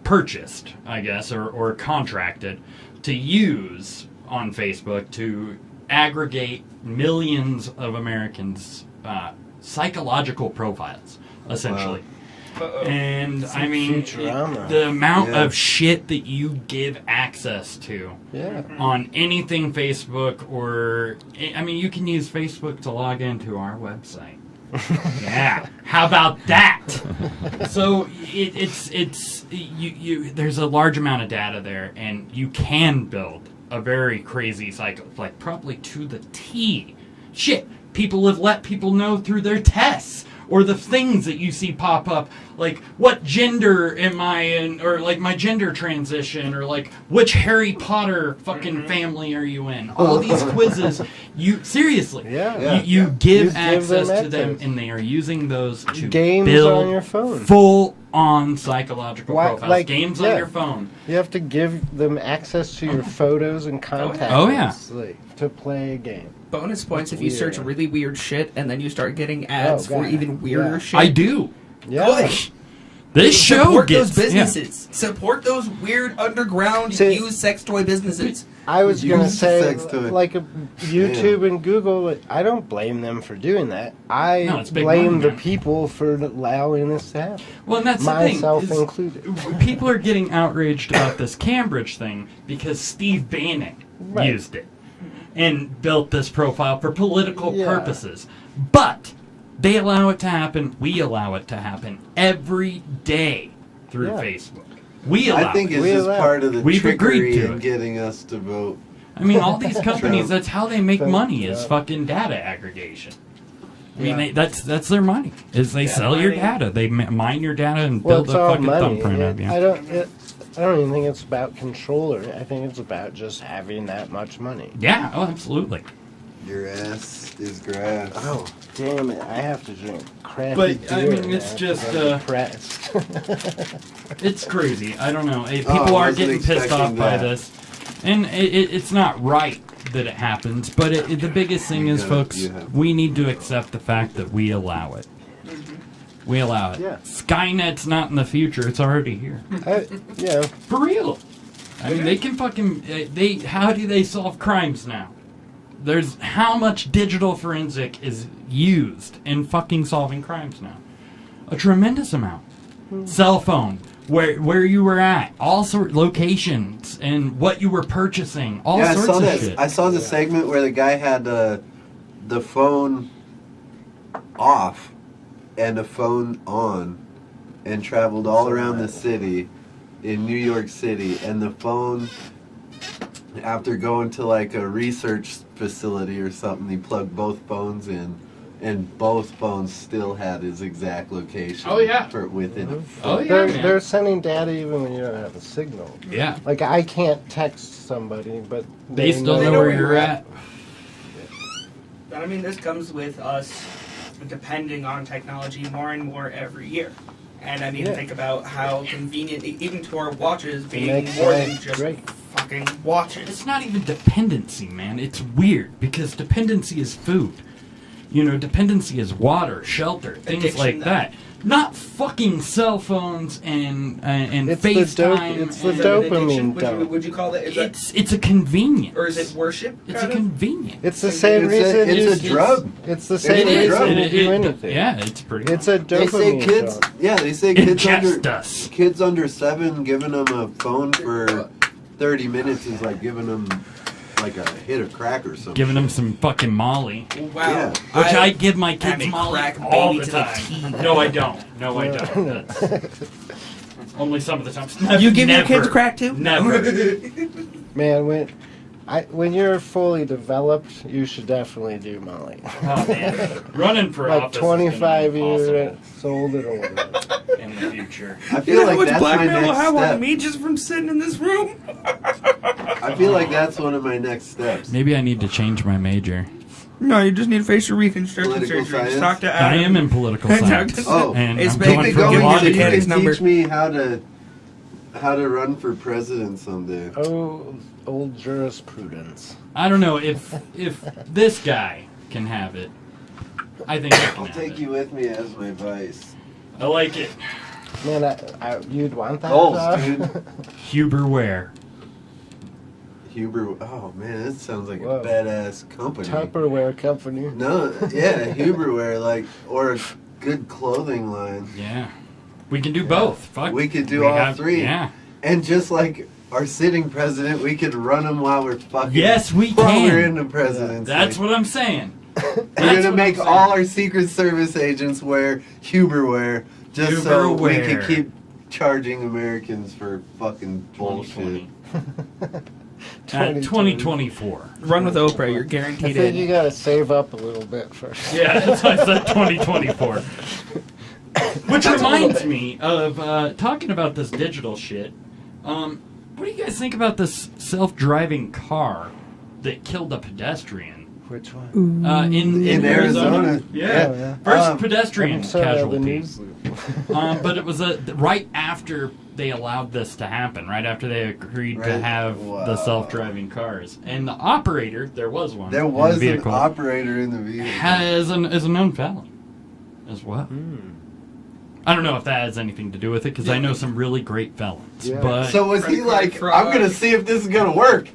purchased, I guess, or contracted to use on Facebook to aggregate millions of Americans' psychological profiles, essentially. Wow. And I mean, Futurama. the amount Yeah. of shit that you give access to Yeah. on anything Facebook, or I mean, you can use Facebook to log into our website. Yeah, how about that? So there's a large amount of data there, and you can build a very crazy cycle, probably to the T. Shit, people have let people know through their tests. Or the things that you see pop up, what gender am I in, or my gender transition, or which Harry Potter fucking family are you in? All these quizzes, seriously, Yeah. you give You give access them to them, access. and they are using those to Games build on your phone. full-on psychological Why- profiles. Games on yeah. your phone. You have to give them access to your photos and contacts. Oh, yeah. To play a game. Bonus points if you Weird. search really weird shit and then you start getting ads Oh, for God. even weirder Yeah. shit. I do. Yeah. Good. This show Support gets those businesses. Support those weird underground See- used sex toy businesses. I was going to Use say, sex toy. YouTube and Google, I don't blame them for doing that. No, I it's big blame money, the man. people for allowing this to happen. Well, and that's Myself the thing. included. People are getting outraged about this Cambridge thing because Steve Bannon Right. used it and built this profile for political Yeah. purposes. But they allow it to happen. We allow it to happen every day through Yeah. Facebook. We allow I think it. it's We just allow- part of the We've agreed trickery to in it. getting us to vote. I mean, all these companies, that's how they make Thank money, you. is fucking data aggregation. I mean, Yeah. that's their money. Is they sell your mining. data. They mine your data and Well, build it's a all fucking money. thumbprint of you. I don't even think it's about control, or I think it's about just having that much money. Yeah, oh, absolutely. Your ass is grass. Oh, damn it. I have to drink crappy But, I beer mean, it's now just, 'cause I'm depressed. It's crazy. I don't know. Hey, Oh, I people are wasn't getting pissed off expecting by that. this. And it's not right that it happens, but the biggest thing is, folks, we need to accept the fact that we allow it. We allow it. Yeah. Skynet's not in the future; it's already here. Yeah. For real. I mean, they can fucking. How do they solve crimes now? There's how much digital forensic is used in fucking solving crimes now? A tremendous amount. Cell phone, where you were at, all locations, and what you were purchasing, all sorts of shit. I saw the segment where the guy had the phone off and the phone on, and traveled all around the city, in New York City, and the phone, after going to like a research facility or something, he plugged both phones in, and both phones still had his exact location. Oh, yeah. For within. Oh yeah, They're sending data even when you don't have a signal. Yeah. Like I can't text somebody, but They still know where you're at. But I mean, this comes with us depending on technology more and more every year. And I mean, think about how convenient, even to our watches being more than just fucking watches. It's not even dependency, man. It's weird because dependency is food. You know, dependency is water, shelter, things Addiction, like that. Not fucking cell phones and It's FaceTime. it's the dopamine dump. Would you call it? It's a convenience. Or is it worship? It's a convenience. It's the same reason. It's a drug. It's the same It is. reason you do anything. Yeah, it's pretty. It's a They say dopamine kids. dump. Yeah, they say kids Ingest kids under 7 giving them a phone for 30 minutes is like giving them like a hit of crack or something. Giving them some fucking Molly. Wow. Yeah. Which I give my kids a Molly crack all baby the to the time. teeth. No, I don't. No, I don't. That's only some of the times. You give your Never. kids crack too? Never. Man, when you're fully developed, you should definitely do Molly. Oh man, running for Like office 25 is gonna be years old and older. impossible in the future. I feel like that's my blackmail next I want step. me just from sitting in this room. I feel like that's one of my next steps. Maybe I need to change my major. No, you just need facial reconstruction Political surgery. Just science? talk to I Adam. am in political Talk science. to- Oh, and it's I'm big going to for go Going, into law the you Kenny's degree. can number. teach me how to run for president someday. Oh, old jurisprudence. I don't know if this guy can have it. I think I can I'll have take it. you with me as my vice. I like it. Man, you'd want that Goals, job? dude. Huber Ware. Huber. Oh man, that sounds like Whoa. a badass company. Tupperware company. No, yeah, Huberware, like, or a good clothing line. Yeah. We can do both. Fuck. We could do all three. Yeah. And just like our sitting president, we could run them while we're fucking. Yes, we while can. we're in the presidency. That's what I'm saying. We're gonna make all our Secret Service agents wear Huberware just so we Huberware. can keep charging Americans for fucking bullshit. 2024. Run with Oprah. You're I guaranteed think you in. gotta save up a little bit first. Yeah, that's why I said 2024. Which reminds me of talking about this digital shit. What do you guys think about this self-driving car that killed a pedestrian? Which one? In Arizona. Yeah. Oh, yeah. First pedestrian I'm sorry, the casualty. news loop. But it was right after they allowed this to happen, right after they agreed to Right. have the self-driving cars. And the operator, there was one. There in was the an vehicle, operator in the vehicle. is a known felon as well. I don't know if that has anything to do with it, because I know some really great felons. Yeah. But So was he Credit like, fraud. I'm gonna see if this is gonna work?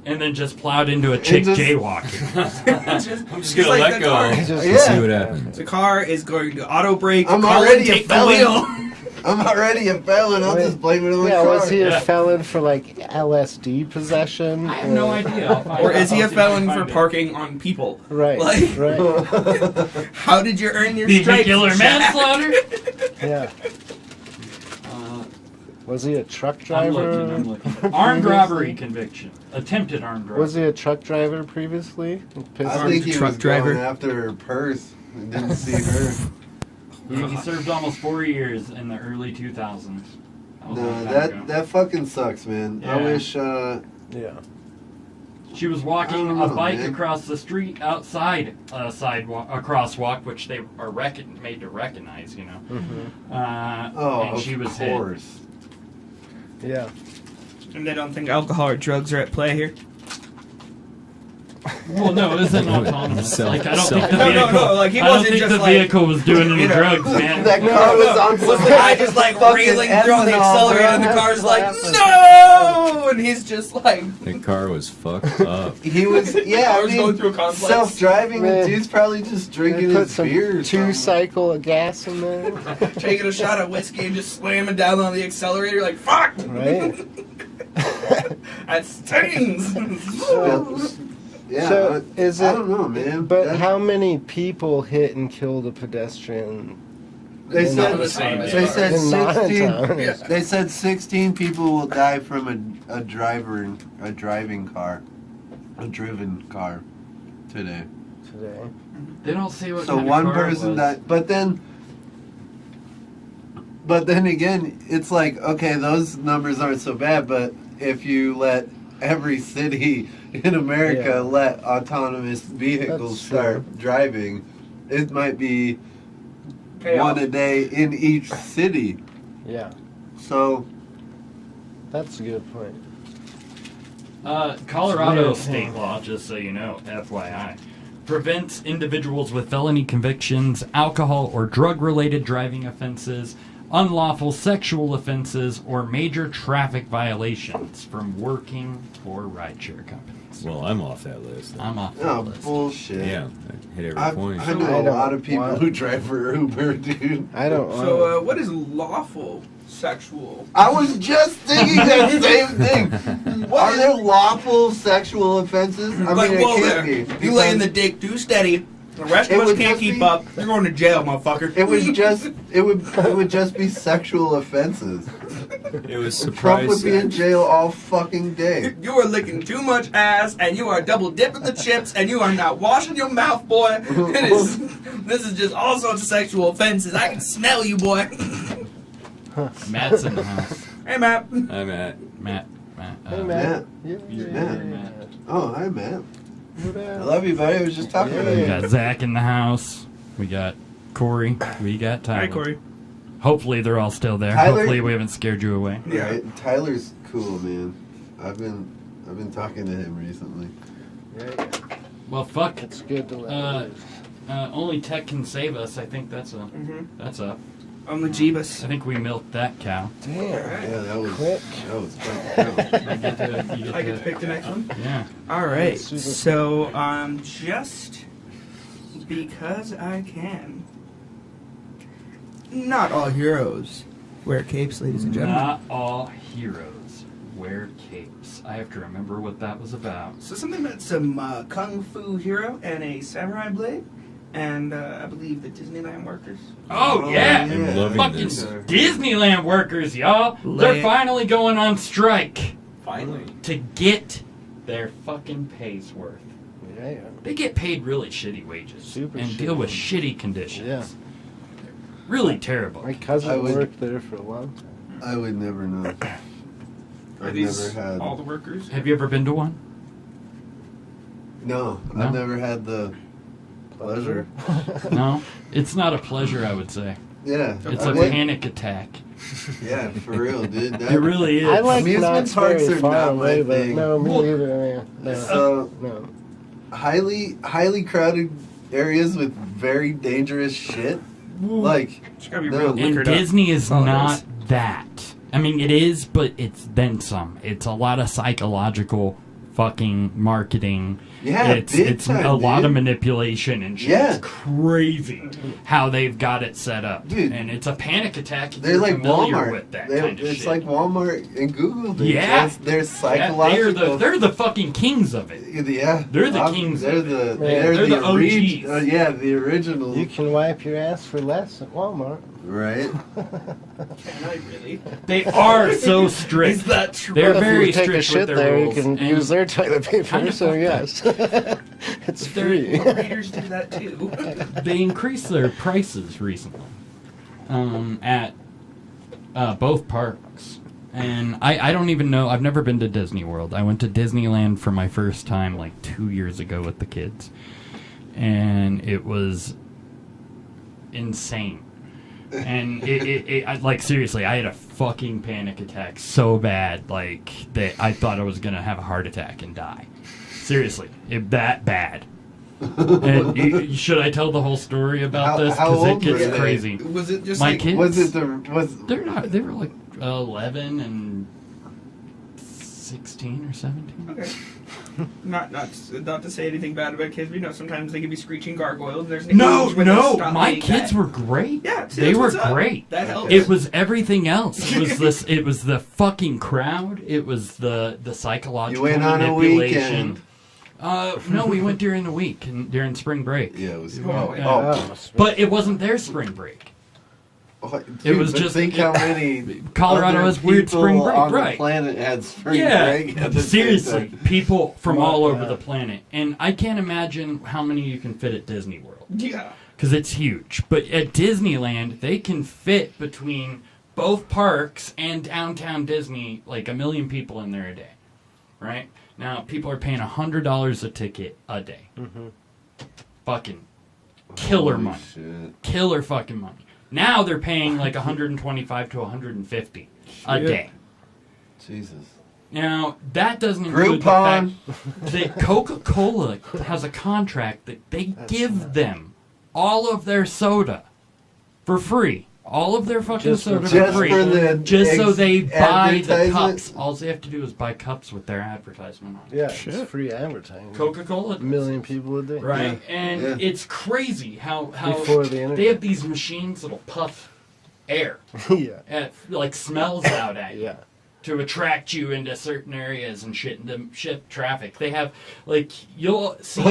and then just plowed into a chick just- jaywalking. I'm just gonna let go. Just- Yeah. See what happens. The car is going to auto brake. I'm Colin, already a take the felon. wheel. I'm already a felon. I'll Wait, just blame it on the Yeah, car. was he a Yeah. felon for like LSD possession? I have no idea. I'll find Or out. is he a I'll see if I felon can for find it. parking on people? Right, Like- right. How did you earn your stripes? Vehicular Jack? manslaughter? Yeah. Was he a truck I'm driver? looking. Armed robbery conviction. Attempted armed robbery. Was he a truck driver previously? I think he Truck was driver. going after her purse and didn't see her. He served almost 4 years in the early 2000s. That was a long No, time that ago. that fucking sucks, man. I Yeah. wish. Yeah. She was walking I don't know, a bike man. across the street outside a crosswalk, which they are made to recognize, you know. Oh, and she was of hit. course. Yeah. And they don't think alcohol or drugs are at play here? Well, no, it isn't autonomous. Like, I don't think the No, vehicle. no, like, he I don't wasn't think just the like, vehicle was doing any you know, drugs, man. That car was on some Was the guy just like fucking reeling through on the ethanol, accelerator and the bro. car's like, no! And he's just like, The car was fucked up. He was, yeah, I I was going mean, through a complex. self-driving, the Man. dude's probably just drinking Put his some beer or something. 2-cycle of gas in there. taking a shot of whiskey and just slamming down on the accelerator like, fuck! Right? That stings! Yeah, So, is I it- don't know, man. But That- how many people hit and killed a pedestrian? They in said the same they said in 16. non-autonomous? They said 16 people will die from a driven car today. Today. They don't say what So kind one of car person it was. died, but then again, it's like, okay, those numbers aren't so bad, but if you let every city in America Yeah. let autonomous vehicles That's start true. driving, it might be Chaos. one a day in each city. Yeah, So that's a good point. Colorado It's weird. state law, just so you know, FYI, prevents individuals with felony convictions, alcohol or drug-related driving offenses, unlawful sexual offenses, or major traffic violations from working for rideshare companies. Well, I'm off that list. I'm off that oh, list. bullshit. Yeah, I hit every I point. know I a don't lot of people want- who drive for Uber, dude. I don't want So, what is lawful sexual? I was just thinking that same thing. Are there lawful sexual offenses? I Like, mean, whoa it there. can't be. You lay in because the dick too steady. The rest It of us would can't just keep be- up. You're going to jail, motherfucker. It would just be sexual offenses. It was Trump would surprise. be in jail all fucking day. You are licking too much ass, and you are double dipping the chips, and you are not washing your mouth, boy. This is just all sorts of sexual offenses. I can smell you, boy. Matt's in the house. Hey, Matt. I'm at. Matt. Hey, Matt. Matt. Yeah. You're Matt. Oh, hi, Matt. What I else? love you, buddy. I was just talking to We you. got Zach in the house. We got Corey. We got Tyler. Hi, Corey. Hopefully they're all still there. Tyler- Hopefully we haven't scared you away. Yeah. Right? Tyler's cool, man. I've been talking to him recently. Yeah, Well, fuck. it's good to let Uh, loose. Only tech can save us. I think that's up. Mm-hmm. That's up. I'm the Jeebus. I think we milked that cow. Damn. Yeah, that was Quick. fun. You get to, you get I get to pick the next one? Yeah. All right. Super So, just because I can. Not all heroes wear capes, ladies and gentlemen. Not all heroes wear capes. I have to remember what that was about. So something about some kung fu hero and a samurai blade, and I believe the Disneyland workers. Oh, yeah. I'm loving Fucking this. Disneyland workers, y'all. They're Lay- finally going on strike Finally. to get their fucking pay's worth. Yeah. They get paid really shitty wages Super and shitty. deal with shitty conditions. Yeah. Really terrible. My I cousin would- worked there for a long time. I would never know. Are I've these never had. all the workers? Have you ever been to one? No, No? I've never had the pleasure. No? It's not a pleasure, I would say. Yeah, It's I a mean, panic attack. Yeah, for real, dude. That, It really is. I like Amusement Knott's parks very are far not my away, but thing. no, me Well, neither. Man. So No. highly crowded areas with very dangerous shit. Like It's gotta be No. real And liquored up. Disney is All it not is. that. I mean, it is, but it's then some. It's a lot of psychological fucking marketing. Yeah, it's big it's time, a lot dude. of manipulation and shit. Yeah. It's crazy how they've got it set up, Dude. and it's a panic attack. If they're you're like familiar Walmart. with that They- kind of it's shit. like Walmart and Google. Dude. Yeah. They're Yeah, psychological. they're the fucking kings of it. Yeah, They're the kings They're of the it. they're They're the orig- OGs. yeah, the original. You can wipe your ass for less at Walmart. Right? Can I really? They are so strict. Is that true? They're If very you take strict a with shit their there, rules. you can and use their toilet paper, Kinda so fucked yes. It's free. Readers do that too. They increased their prices recently at both parks. And I don't even know. I've never been to Disney World. I went to Disneyland for my first time like 2 years ago with the kids. And it was insane. And like, seriously, I had a fucking panic attack so bad, like, that I thought I was going to have a heart attack and die. Seriously, that bad. And should I tell the whole story about this? Because it gets crazy. Was it just my like... kids? They were like 11 and 16 or 17. Okay. Not to say anything bad about kids, but you know, sometimes they can be screeching gargoyles. There's no, my kids were great. Yeah, they were great. That helps. It was everything else. It was this. It was the fucking crowd. It was the psychological You went on a manipulation. No, we went during the week and during spring break. Yeah, it was. But it wasn't their spring break. Dude, it was just think how many Colorado has weird spring break, on right? The planet had spring break. At the seriously, same time. people from all over the planet, and I can't imagine how many you can fit at Disney World. Yeah, because it's huge. But at Disneyland, they can fit between both parks and downtown Disney like 1 million people in there a day, right? Now people are paying $100 a ticket a day. Mm-hmm. Fucking killer Holy money, shit. killer fucking money. Now they're paying like $125 to $150 a day. Jesus. Now that doesn't include Groupon. the fact that Coca-Cola has a contract that they give them all of their soda for free. All of their fucking soda for free. Just so they buy the cups. All they have to do is buy cups with their advertisement on it. Yeah, it's free advertising. Coca-Cola. 1 million people a day. Right. And it's crazy how Before the internet. they have these machines that'll puff air. Yeah. Like smells out at you. Yeah. To attract you into certain areas and shit, to shift traffic. They have, like, you'll see...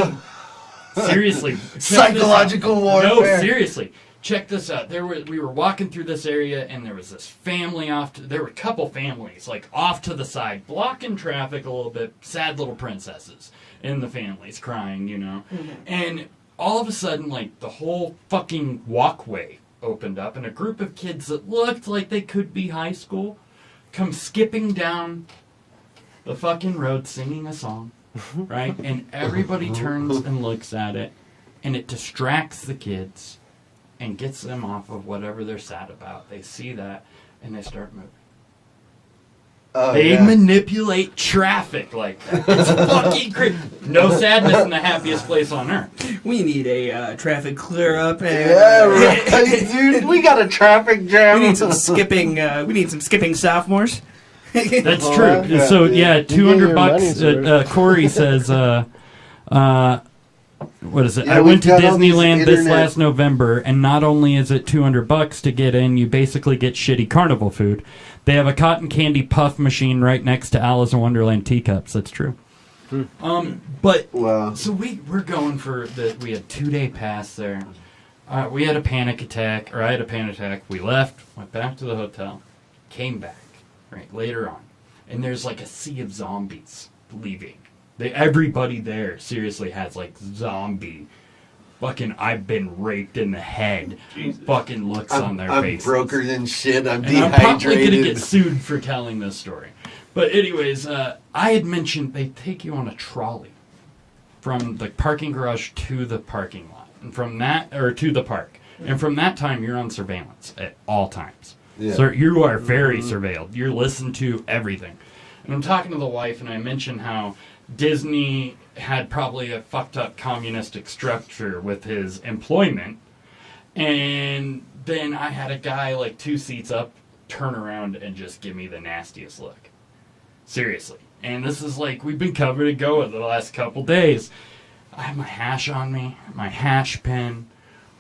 seriously. Psychological warfare. No, seriously. Check this out. We were walking through this area, and there was this family there were a couple families, like, off to the side, blocking traffic a little bit, sad little princesses, and the families crying, you know. Mm-hmm. And all of a sudden, like, the whole fucking walkway opened up, and a group of kids that looked like they could be high school come skipping down the fucking road singing a song, right? And everybody turns and looks at it, and it distracts the kids and gets them off of whatever they're sad about. They see that, and they start moving. They manipulate traffic like that. It's fucking crazy. No sadness in the happiest place on earth. We need a traffic clear up. And, right, dude. We got a traffic jam. We need some skipping. We need some skipping sophomores. That's true. So yeah, $200. Corey says, what is it? Yeah, I went to Disneyland this internet. last November, and not only is it $200 to get in, you basically get shitty carnival food. They have a cotton candy puff machine right next to Alice in Wonderland teacups. That's true. But so we're going for we had 2-day pass there. We had a panic attack, or I had a panic attack. We left, went back to the hotel, came back right later on, and there's like a sea of zombies leaving. Everybody there seriously has like zombie fucking I've been raped in the head fucking looks on their faces. I'm broker than shit. I'm and dehydrated. I'm probably going to get sued for telling this story. But anyways, I had mentioned they take you on a trolley from the parking garage to the parking lot. And from that, or to the park. And from that time, you're on surveillance at all times. Yeah. So you are very surveilled. You're listened to everything. And I'm talking to the wife, and I mentioned how Disney had probably a fucked up communistic structure with his employment. And then I had a guy like 2 seats up turn around and just give me the nastiest look. Seriously. And this is like, we've been covered to go the last couple days. I have my hash on me, my hash pin.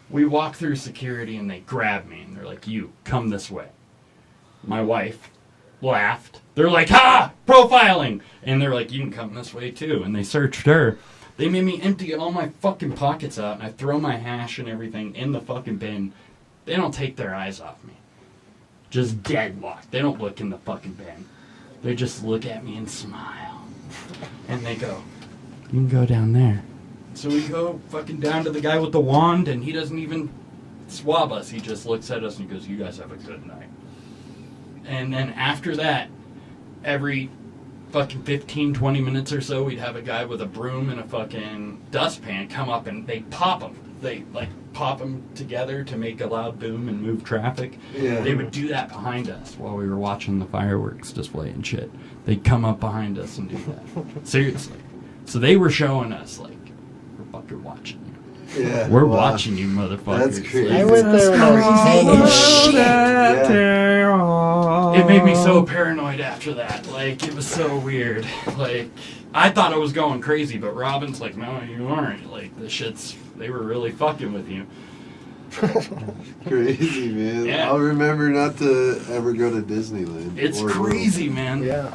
We walk through security and they grab me and they're like, you, come this way. My wife laughed. They're like, ha! Profiling! And they're like, you can come this way too. And they searched her. They made me empty all my fucking pockets out and I throw my hash and everything in the fucking bin. They don't take their eyes off me. Just deadlocked. They don't look in the fucking bin. They just look at me and smile. And they go, you can go down there. So we go fucking down to the guy with the wand, and he doesn't even swab us. He just looks at us and he goes, you guys have a good night. And then after that, every fucking 15, 20 minutes or so, we'd have a guy with a broom and a fucking dustpan come up, and they pop him. They, like, pop them together to make a loud boom and move traffic. Yeah. They would do that behind us while we were watching the fireworks display and shit. They'd come up behind us and do that. Seriously. So they were showing us, like, we're fucking watching you. Yeah. We're wow. watching you, motherfuckers. That's crazy. I went there when I was Crazy Yeah. It made me so paranoid after that. Like, it was so weird. Like, I thought I was going crazy, but Robin's like, no, you aren't. Like, they were really fucking with you. Crazy, man. Yeah. I'll remember not to ever go to Disneyland. It's or crazy, man. Yeah.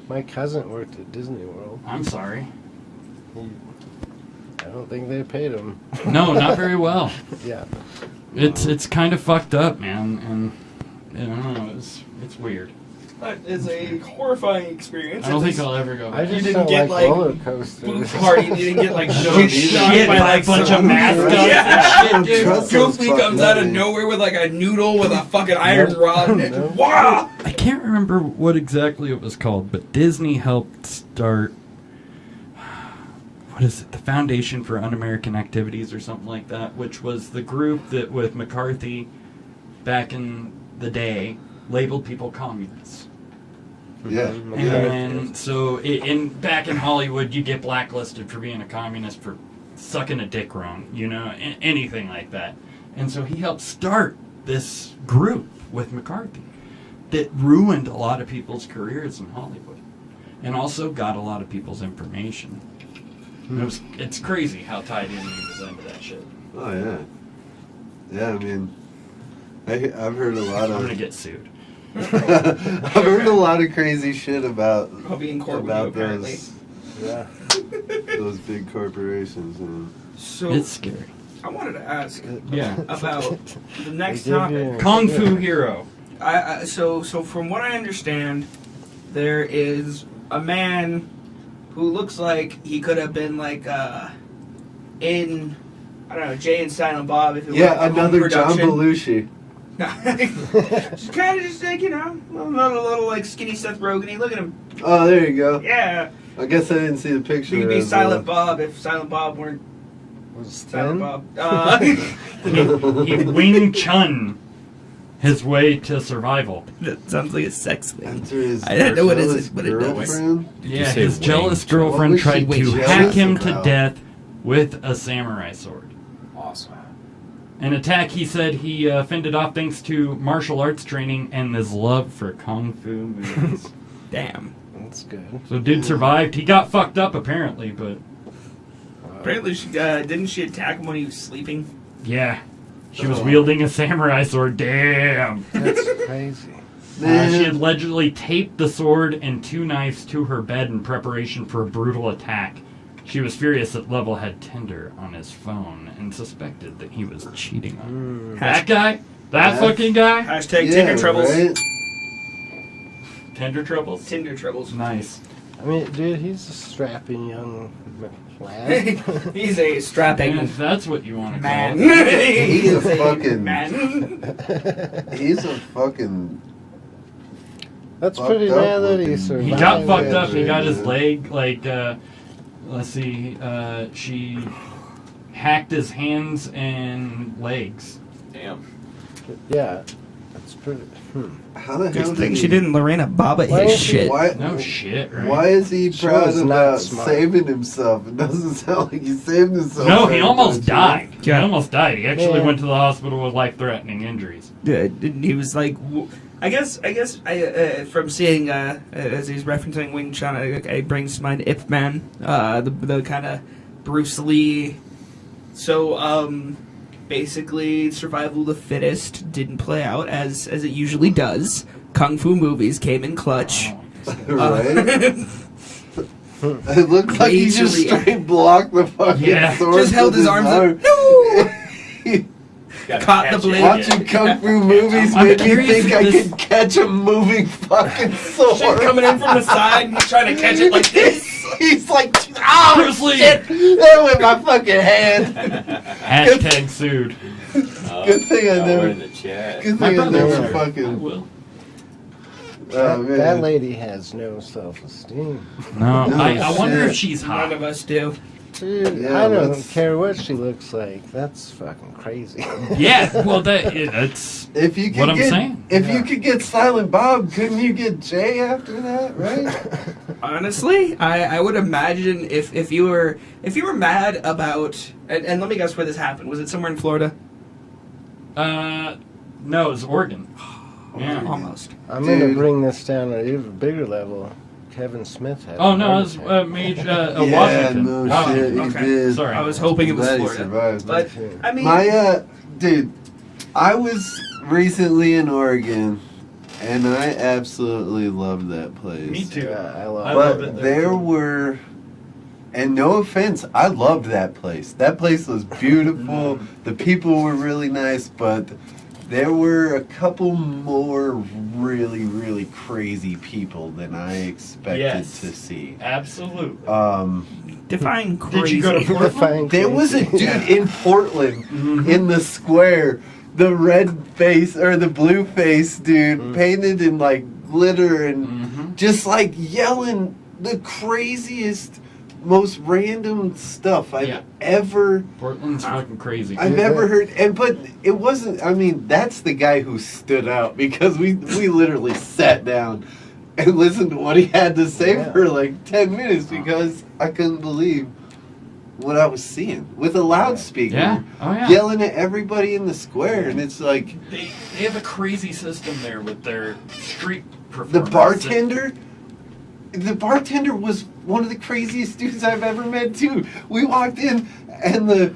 My cousin worked at Disney World. I'm sorry. I don't think they paid him. No, not very well. Yeah. It's kind of fucked up, man, and I don't know, it's weird. That is a horrifying experience. I don't think I'll ever go I back. just didn't don't get, like like, roller Boot coasters. party. You didn't get like No, Shit by a bunch of mascots Yeah. and shit, dude. Trust those Goofy comes out of fucking- nowhere with like a noodle with a fucking iron Nope. rod. Nope. Wow! I can't remember what exactly it was called, but Disney helped start, what is it, the Foundation for Un-American Activities or something like that, which was the group that with McCarthy back in the day labeled people communists. Yeah. And so back in Hollywood, you get blacklisted for being a communist for sucking a dick wrong, anything like that. And so he helped start this group with McCarthy that ruined a lot of people's careers in Hollywood and also got a lot of people's information. It's crazy how tied in he was into that shit. Oh, yeah. Yeah, I mean, I've heard a lot I'm of... gonna get sued. I've heard a lot of crazy shit about I'll be in court with you, apparently. Yeah. those big corporations. And So It's scary. I wanted to ask Yeah. about the next They give topic. you- Kung Fu Hero. So from what I understand, there is a man who looks like he could have been like in I don't know, Jay and Silent Bob if it were a home another John production. Belushi. Just kind of just like a little like skinny Seth Rogen. Look at him. Oh, there you go. Yeah, I guess I didn't see the picture. he could be of, Silent Bob if Silent Bob weren't Was Silent thin? Bob. He Wing Chun his way to survival. That sounds like a sex thing. After his I don't know what it jealous is, but it does. girlfriend? Yeah, say his Wing jealous Chun? girlfriend What was tried she to jealous hack him to about? death with a samurai sword. Awesome. An attack he said he fended off thanks to martial arts training and his love for kung fu movies. Damn. That's good. So dude survived. He got fucked up apparently, but Apparently, she didn't she attack him when he was sleeping? yeah. She was wielding a samurai sword. Damn. That's crazy. She had allegedly taped the sword and 2 knives to her bed in preparation for a brutal attack. She was furious that Lovell had Tinder on his phone and suspected that he was cheating on her. That guy? That fucking guy? Hashtag Yeah, Tinder troubles. right? Tinder troubles? Tinder troubles. Nice. I mean, dude, he's a strapping young lad. He's a strapping And if that's what you want to man. call it. He is a fucking- man. He's a fucking... That's Fucked pretty up bad that he looking. survived. He got fucked Yeah, up. He got his yeah. leg, like, let's see, she hacked his hands and legs. Damn. Yeah, that's pretty. How the hell Good did thing he... she didn't Lorena Baba Why his is he- shit. Why, No shit, right? Why is he She proud was not about smart. saving himself? It doesn't sound like he saved himself. No, he very almost much, died. He Yeah. almost died. He actually Yeah. went to the hospital with life-threatening injuries. He was like, I guess, from seeing as he's referencing Wing Chun, it brings to mind Ip Man, the kind of Bruce Lee. So basically, survival of the fittest didn't play out as it usually does. Kung Fu movies came in clutch. Right? It looked like he just Majorly- straight blocked the fucking Yeah. sword. Just held with his arms up. arm. No! Gotta Caught the catch it. blade. Watching Kung Fu movies I'm made me curious think if I this- could catch a moving fucking sword. Shit coming in from the side and he's trying to catch it like this. He's like, oh Bruce Lee! shit! That went my fucking hand. Hashtag sued. Good thing I We're never. in the chat. Good My thing I brother never will. I fucking. will. Oh That man. lady has no self-esteem. No, No I wonder shit. if she's None hot. of us do. Dude, Yeah, I don't let's- care what she looks like. That's fucking crazy. Yeah, well, that's If you could what I'm get, saying. If you could get Silent Bob, couldn't you get Jay after that, right? Honestly, I would imagine if you were mad about and let me guess where this happened. Was it somewhere in Florida? No, it's Oregon. Yeah. Almost. I'm going to Dude. bring this down to an even bigger level. Kevin Smith had Oh a no, heart it was attack. Yeah, Washington. no Oh, shit, he okay. did. Sorry. I was hoping it was Glad he Florida. survived. But I mean, My dude, I was recently in Oregon, and I absolutely loved that place. Me too. Yeah, I love I it. love But it there too. were, and no offense, I loved that place. That place was beautiful. The people were really nice, but there were a couple more really, really crazy people than I expected Yes. to see. Absolutely. define crazy. Did you go to Portland? Define There was a crazy. dude in Portland in the square, the red face or the blue face dude painted in like glitter and just like yelling the craziest, most random stuff I've Yeah. ever Portland's fucking crazy. I've ever heard. And but it wasn't. I mean, that's the guy who stood out because we literally sat down and listened to what he had to say Yeah. for like 10 minutes because I couldn't believe what I was seeing with a loudspeaker, Yeah. Oh, yeah. yelling at everybody in the square, and it's like They have a crazy system there with their street the performers. bartender. The bartender was one of the craziest dudes I've ever met too. We walked in, and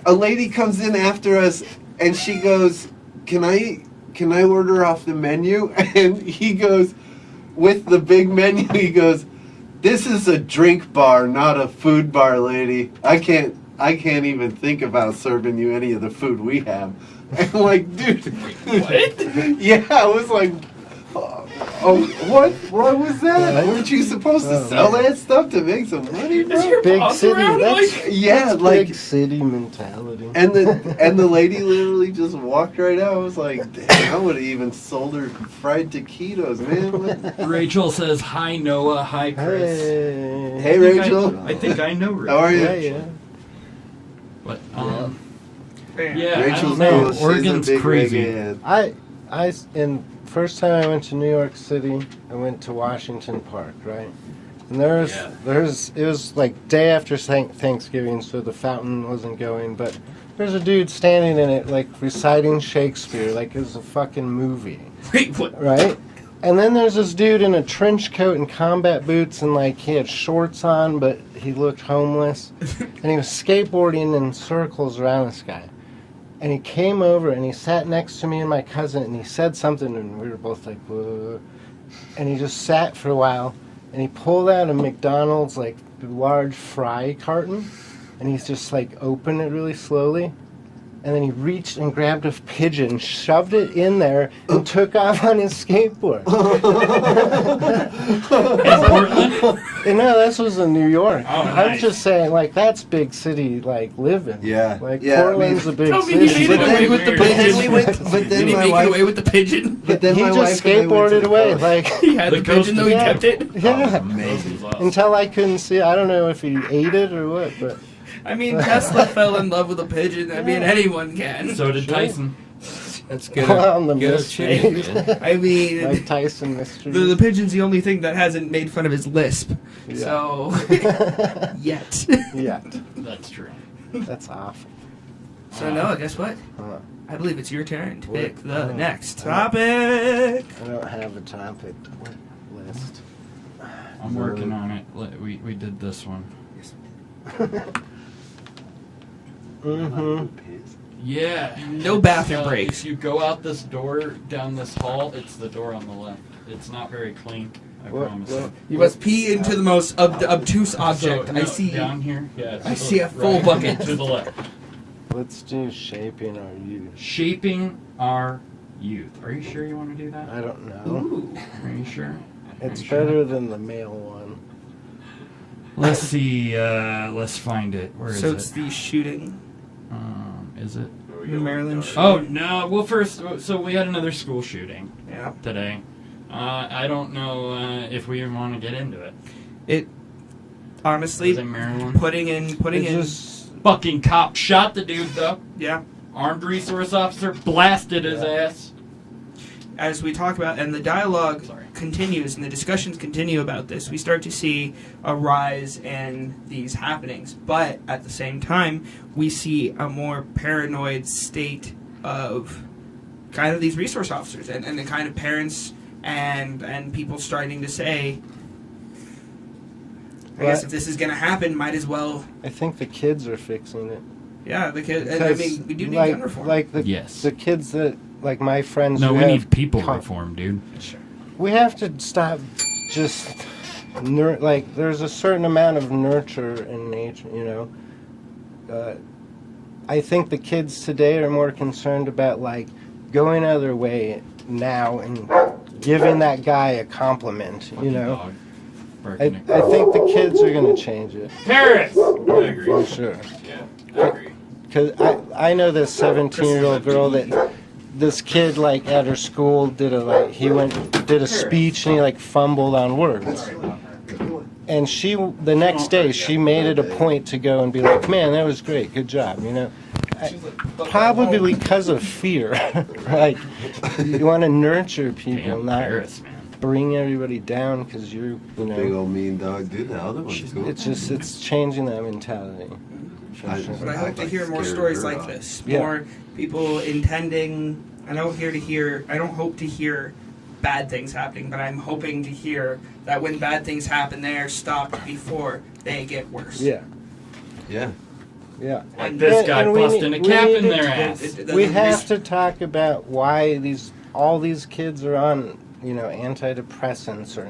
a lady comes in after us, and she goes, "Can I order off the menu?" And he goes, with the big menu, he goes, "This is a drink bar, not a food bar, lady. I can't even think about serving you any of the food we have." And I'm like, dude, What? yeah, I was like, oh, what was that? Weren't you supposed to sell that stuff to make some money, Is bro? your Big boss city, around? that's- Like, Yeah, like, Big city mentality. and the lady literally just walked right out. I was like, damn, I would have even sold her fried taquitos, man. What? Rachel says, "Hi Noah, hi Chris." Hey. Hey, I think Rachel. I think I know Rachel. How are you? Yeah, yeah. But Yeah. Rachel's I don't know. cool. She's Oregon's a big crazy. reggae head. And first time I went to New York City, I went to Washington Park, right? And it was like day after Thanksgiving, so the fountain wasn't going, but there's a dude standing in it, like reciting Shakespeare, like it was a fucking movie, Wait, what? right? And then there's this dude in a trench coat and combat boots, and like he had shorts on, but he looked homeless, and he was skateboarding in circles around this guy. And he came over and he sat next to me and my cousin, and he said something, and we were both like, whoa. And he just sat for a while, and he pulled out a McDonald's like large fry carton, and he's just like opened it really slowly, and then he reached and grabbed a pigeon, shoved it in there, and took off on his skateboard. in Portland. And no, this was in New York. Oh, I'm nice. just saying, like, that's big city, like, living. Yeah. Like, Yeah, I Portland's mean- a big Tell me he city. made it But away then- with the but But then pigeon. we went. But Did then he my make it wife. away with the pigeon? But then He my just wife and I went to skateboarded the away, park. like, He had The the pigeon, though he yeah. kept it. yeah. Amazing. Until I couldn't see, I don't know if he ate it or what, but I mean, Tesla fell in love with a pigeon. I mean, anyone can. So did Tyson. That's good. on the Good mystery. change, man. I mean, Like Tyson mystery. the pigeon's the only thing that hasn't made fun of his lisp. Yeah. So, yet. Yeah, That's true. that's awful. So, Noah, guess what? Huh. I believe it's your turn to What? pick the Oh. next Oh. topic. I don't have a topic list. I'm working on it. We did this one. Mm-hmm. Yeah. No bathroom If breaks. you go out this door, down this hall, it's the door on the left. It's not very clean, I promise. You must pee into the most obtuse object. So, I no, see. down here. Yeah. I see a full bucket. To the left. Let's do shaping our youth. Shaping our youth. Are you sure you want to do that? I don't know. Ooh. Are you sure? It's Are you sure? better than the male one. Let's see. Let's find it. Where is So it? it's the shooting. Is it? The Maryland shooting. Oh no! Well, first, so we had another school shooting Yeah. today. I don't know if we even want to get into it. honestly, Was it Maryland? putting in. Fucking cop shot the dude though. Yeah. Armed resource officer blasted his ass. As we talk about, and the dialogue continues and the discussions continue about this, we start to see a rise in these happenings. But at the same time, we see a more paranoid state of kind of these resource officers and the kind of parents and people starting to say, I guess if this is going to happen, might as well. I think the kids are fixing it. Yeah, the kids. I mean, we do need gun reform. Like the kids that, like my friends. No, who we have need people reform, dude. Sure. We have to stop just like there's a certain amount of nurture in nature, you know. I think the kids today are more concerned about like going out of their way now and giving that guy a compliment, you know. I think the kids are going to change it. Paris! I agree. For sure. Yeah, I agree. Because I know this 17-year-old girl that this kid like at her school did a speech and he like fumbled on words. And she the next day she made it a point to go and be like, man, that was great, good job, you know. Probably because of fear. Like you want to nurture people, not bring everybody down because you're, you know. Big old mean dog, dude. The other one's cool. It's changing that mentality. But I hope to hear more stories like this. Yeah. More people intending. I don't hope to hear bad things happening, but I'm hoping to hear that when bad things happen, they are stopped before they get worse. Yeah. Yeah. Yeah. Like this guy busting a cap in their ass. We have to talk about why all these kids are on, you know, antidepressants or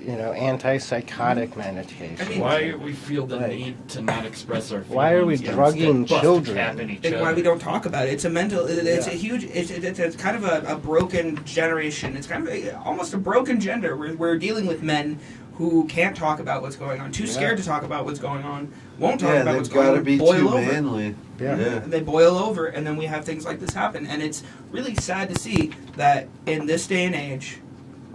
antipsychotic medication. Why do we feel the need to not express our feelings? Why are we drugging children? And why we don't talk about it. It's a mental. It's a huge. It's kind of a broken generation. It's kind of almost a broken gender. We're dealing with men who can't talk about what's going on. Too scared to talk about what's going on. Won't talk about what's going on. They've got to be too manly. Yeah. And they boil over, and then we have things like this happen. And it's really sad to see that in this day and age,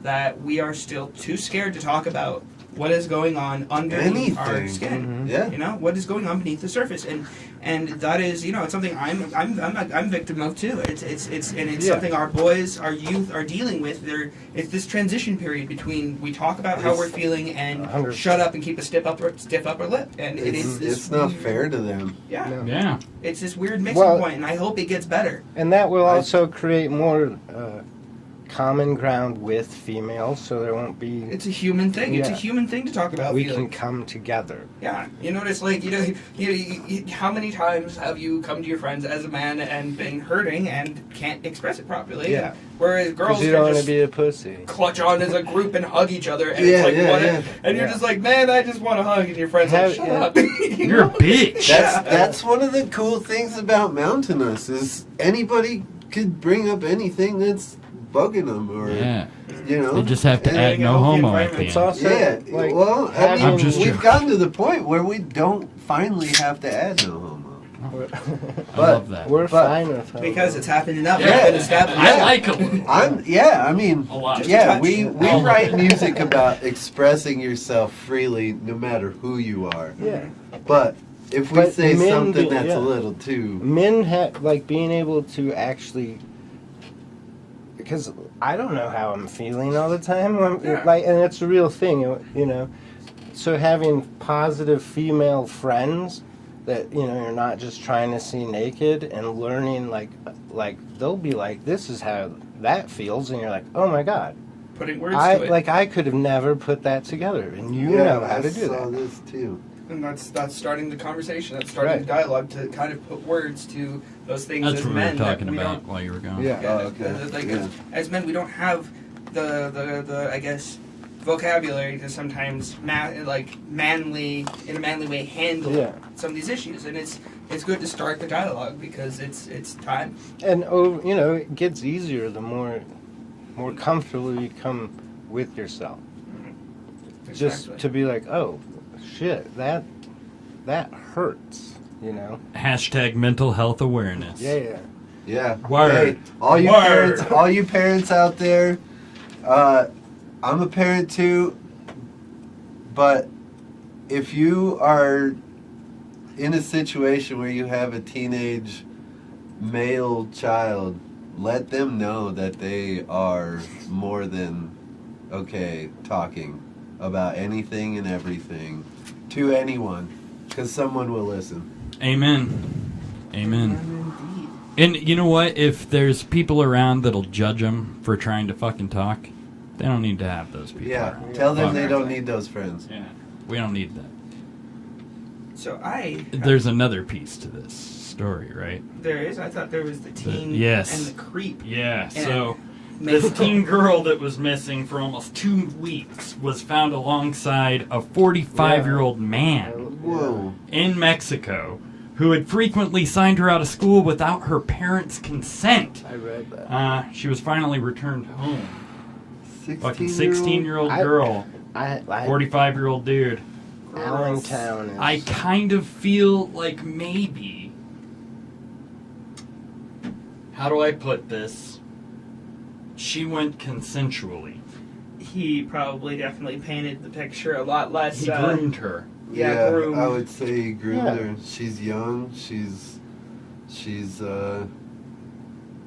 that we are still too scared to talk about what is going on underneath our skin. Mm-hmm. Yeah. You know, what is going on beneath the surface, and that is, you know, it's something I'm victim of too. It's something our boys, our youth are dealing with. It's this transition period between we talk about how we're feeling and 100%. shut up and keep a stiff upper lip, and it's not fair to them. Yeah. No. Yeah. It's this weird mixing point, and I hope it gets better. And that will also create more common ground with females, so there won't be. It's a human thing. It's a Yeah. human thing to talk about. We feelings. can come together. Yeah, you notice, like, you how many times have you come to your friends as a man and been hurting and can't express it properly? Yeah. Whereas girls Because you can don't want just to be a pussy. clutch on as a group and hug each other, and it's like, and you're just like, man, I just want to hug, and your friend's like, shut up. You're a bitch. That's one of the cool things about MountainUs is anybody could bring up anything that's bugging them, or you know, they just have to add no homo at the end. It's also like I mean, just we've joking. gotten to the point where we don't finally have to add no homo. I love that. We're fine with homo. Because it's happening up. Yeah. It's established. I like them. I mean, A lot. yeah, we write music about expressing yourself freely, no matter who you are. Yeah. But if we But say men something do- that's yeah. a little too, Men have like being able to actually, because I don't know how I'm feeling all the time. Like, and it's a real thing, you know. So having positive female friends that, you know, you're not just trying to see naked, and learning like they'll be like, this is how that feels, and you're like, oh my god. Putting words to it. Like I could have never put that together, and you know how to do I saw that. this too. And that's starting the conversation. That's starting the dialogue to kind of put words to those things That's as what we men were talking that we about don't. while you were gone. Yeah. Oh, okay. Like, Yeah. as men, we don't have the I guess vocabulary to sometimes manly in a manly way handle some of these issues, and it's good to start the dialogue because it's time. And you know, it gets easier the more comfortable you come with yourself. Just to be like, oh shit, that hurts, you know. Hashtag mental health awareness. Yeah. Yeah. Word. Hey, all you parents out there, I'm a parent too, but if you are in a situation where you have a teenage male child, let them know that they are more than okay talking about anything and everything to anyone, because someone will listen. Amen. Amen. And you know what? If there's people around that'll judge them for trying to fucking talk, they don't need to have those people. Yeah, around. tell them Fuck. they don't need those friends. Yeah, we don't need that. So There's another piece to this story, right? There is? I thought there was the teen yes. and the creep. Yeah, And so this teen girl that was missing for almost 2 weeks was found alongside a 45-year-old man Whoa. in Mexico who had frequently signed her out of school without her parents' consent. I read that. She was finally returned home. 16-year-old? Fucking 16-year-old girl, 45-year-old dude. Allentown is... I kind of feel like maybe... How do I put this? She went consensually. He probably definitely painted the picture a lot less. He groomed her. Yeah, groomed. I would say he groomed her. She's young. She's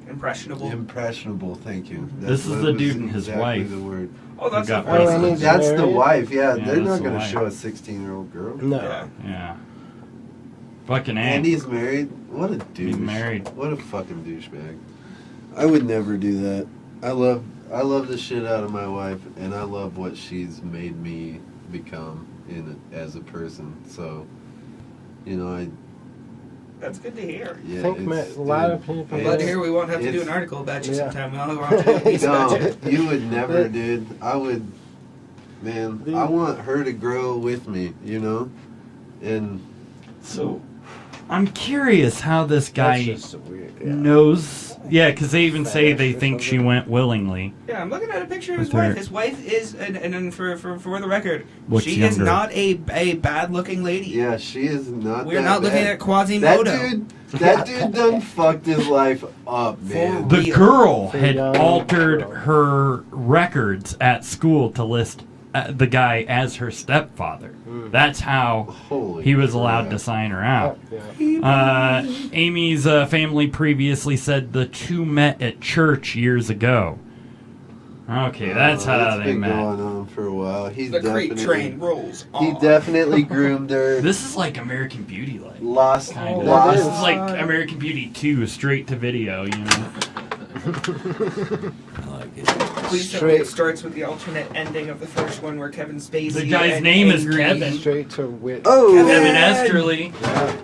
impressionable. Impressionable. Thank you. This is that the was dude and his exactly wife. The word. Oh, that's got the busted. and he's That's the married? wife. Yeah, Yeah, they're that's not the going to wife. show a 16-year-old girl. No. Yeah. Yeah. Fucking A. And he's married. What a douche. He's married. What a fucking douchebag. I would never do that. I love the shit out of my wife, and I love what she's made me become as a person. So, you know, That's good to hear. yeah. I think a lot of people... I'm glad to hear we won't have to do an it's- article about you Yeah. sometime. We only want to do a piece about No, you. you would never, dude. I would, man. I want her to grow with me, you know, and So, I'm curious how this guy That's just a weird... Yeah. knows. Yeah, because they even say they Fetish or think she something. went willingly. Yeah, I'm looking at a picture of his With her- wife. His wife is, and for the record, Looks she is younger. not a bad-looking lady. yeah, she is not. We're that not looking bad. at Quasimodo. That dude done fucked his life up, man. The girl For had young altered girl. her records at school to list the guy as her stepfather. That's how Holy he was allowed crap. to sign her out. Yeah. Amy's family previously said the two met at church years ago. Okay, that's how That's they been met. going on for a while. He's The creep definitely train rolls on. He definitely groomed her. This is like American Beauty, like Lost, kind of. that This is. is like American Beauty 2, straight to video. You know. Please tell me it starts with the alternate ending of the first one where Kevin Spacey. The guy's and name is angry- Kevin. Straight to wit. Oh, Kevin Esterly.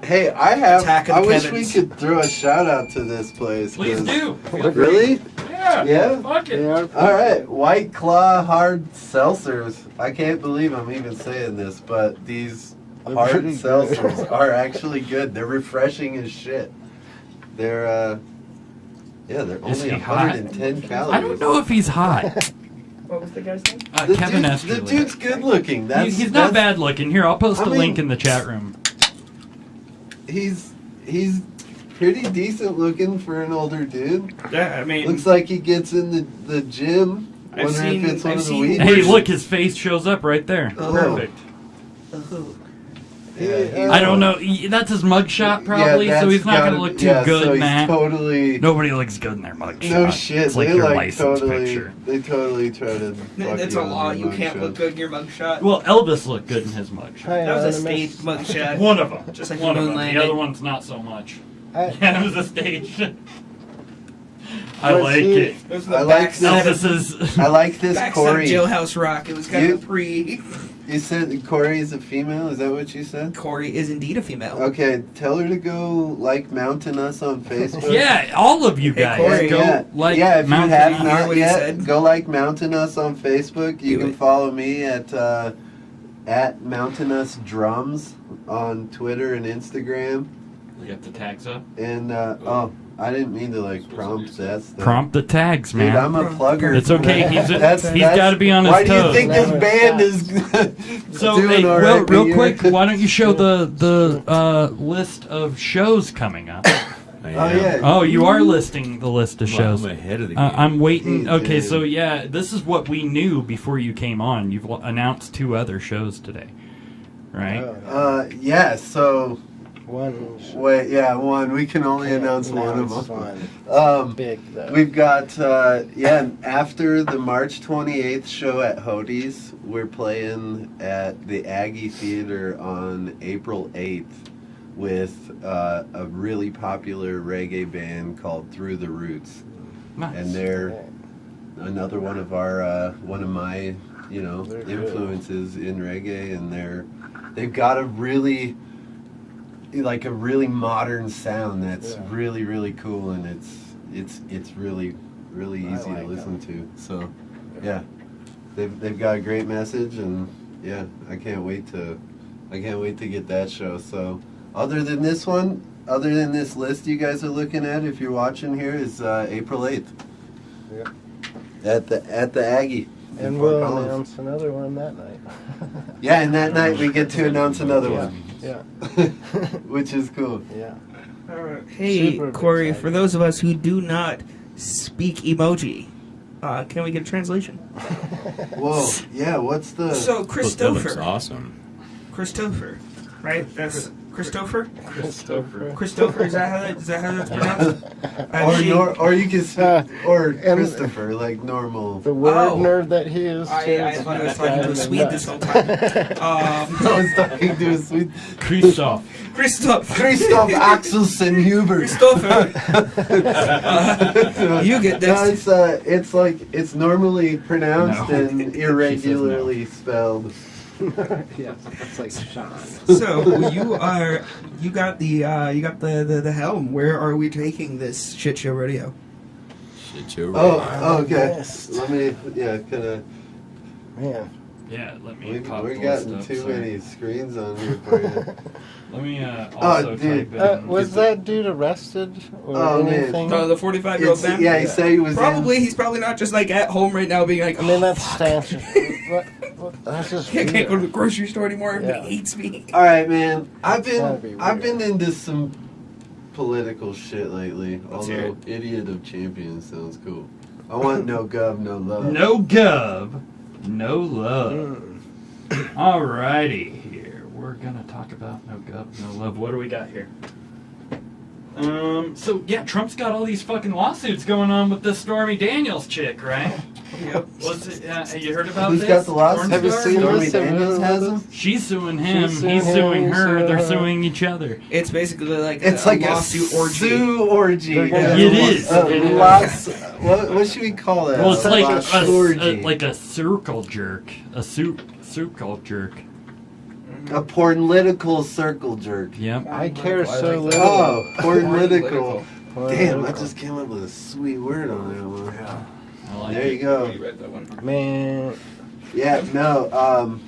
hey, Attack of I the wish Kevins. we could throw a shout out to this place. Please 'cause- do. Really? Yeah. Yeah? Fuck it. They are All right, White Claw hard seltzers. I can't believe I'm even saying this, but these They're hard pretty good. seltzers are actually good. They're refreshing as shit. They're they're Is only he hot? 110 calories. I don't know if he's hot. What was the guy's name? Kevin The Esterly. dude's good looking. He's not bad looking. Here, I'll post I a mean- link in the chat room. He's pretty decent looking for an older dude. Yeah, I mean, Looks like he gets in the gym. I've Wonder seen- if it's one I've of the seen weed. Hey, look, his face shows up right there. Oh. Perfect. Yeah, I don't know. That's his mugshot, probably, yeah, so that's he's not going to gotta- look too yeah, good, so he's Matt. Totally. Nobody looks good in their mugshot. No shit. It's like they your like license totally. picture. They totally try to. fuck it's you a on law. the You can't mugshot. look good in your mugshot. Well, Elvis looked good in his mugshot. Hi, That was a Anonymous. stage mugshot. One of them. Just like One the of moon them. The landing. other one's not so much. I- Yeah, it was a stage. I Was like he- it. Those are the I like backside of, Elvis's. I like this backside Corey. of Jailhouse Rock. It was kind of a pre. You said Corey is a female. Is that what you said? Corey is indeed a female. Okay, tell her to go like MountainUs on Facebook. Yeah, all of you Hey, guys. Corey. Go yeah, like yeah. If you Mountain have Us. hear not what he yet, said? go like MountainUs on Facebook. You Do can it. follow me at MountainUs Drums on Twitter and Instagram. You got the tags up. And I didn't mean to like prompt that stuff. Prompt the tags, Dude, man. I'm a plugger. It's okay. He's That's- got to be on his Why toes. do you think this band is So, doing hey, all well, right real here? quick, why don't you show the list of shows coming up? Oh yeah. Oh, you are listing the list of shows. I'm ahead of the game. I'm waiting. Hey, Okay, dude. so yeah, this is what we knew before you came on. You've announced 2 other shows today. right? Yeah, so... One. One. We can only announce one of them. Big, though. We've got, after the March 28th show at Hodi's, we're playing at the Aggie Theater on April 8th with a really popular reggae band called Through the Roots. Nice. And they're another one of our, one of my, influences in reggae, and they've got a really modern sound that's really, really cool, and it's really, really easy to listen to. So, yeah, they've got a great message, and yeah, I can't wait to get that show. So, other than this list you guys are looking at, if you're watching here, is April 8th. Yeah. At the Aggie. And we'll announce another one that night. Yeah, and that night we get to announce another one. Yeah. Which is cool. Yeah. All right. Hey, Super Corey, excited. for those of us who do not speak emoji, can we get a translation? Whoa, yeah, what's the... So, That looks Kristofer. awesome. Kristofer, right? That's Kristofer? Christopher. Kristofer, is that how that's pronounced? Or you can say, or and- Christopher, like normal. The word Oh. nerd that he is. I thought I was talking to a Swede this whole time. I was talking to a sweet... Christoph. Christoph Axelson Huber. Christopher. You get No, this. it's normally pronounced No. and irregularly spelled. Yeah, it's like Sean. So you got the helm. Where are we taking this shit show radio? Shit, you're Oh, okay. Yes. Let me, kind of... Man. Yeah, let me pop We're the getting list up, too so- many screens on here for you. Let me also dude. type in... Was that dude arrested or Oh, man. anything? The 45-year-old man. Yeah, he said he was He's probably not just like at home right now being like, I mean, that's standard. That's just I can't go to the weird. grocery store anymore. Everybody Yeah. hates me. All right, man. I've gotta be been weird. into some political shit lately. Let's hear Although Idiot of Champions sounds cool. I want no gov, no love. No gov, no love. Alrighty, here. We're gonna talk about no gov, no love. What do we got here? So yeah, Trump's got all these fucking lawsuits going on with this Stormy Daniels chick, right? Yep. What's it, you heard about Who's this? got the lawsuits? Porn Have you star? seen Stormy this? Have you Daniels heard has about them? this? She's suing him. She's suing He's him, suing he's her. suing They're her. suing each other. It's basically like It's a like lawsuit a orgy. sue orgy. They're gonna- It is. What should we call that? Well, it's like orgy. a circle jerk. A circle jerk. A political circle jerk. Yep. I care so little. Oh, political. Political. Damn, I just came up with a sweet word on that one. I like There it. you go. You read that one. Man. Yeah, no,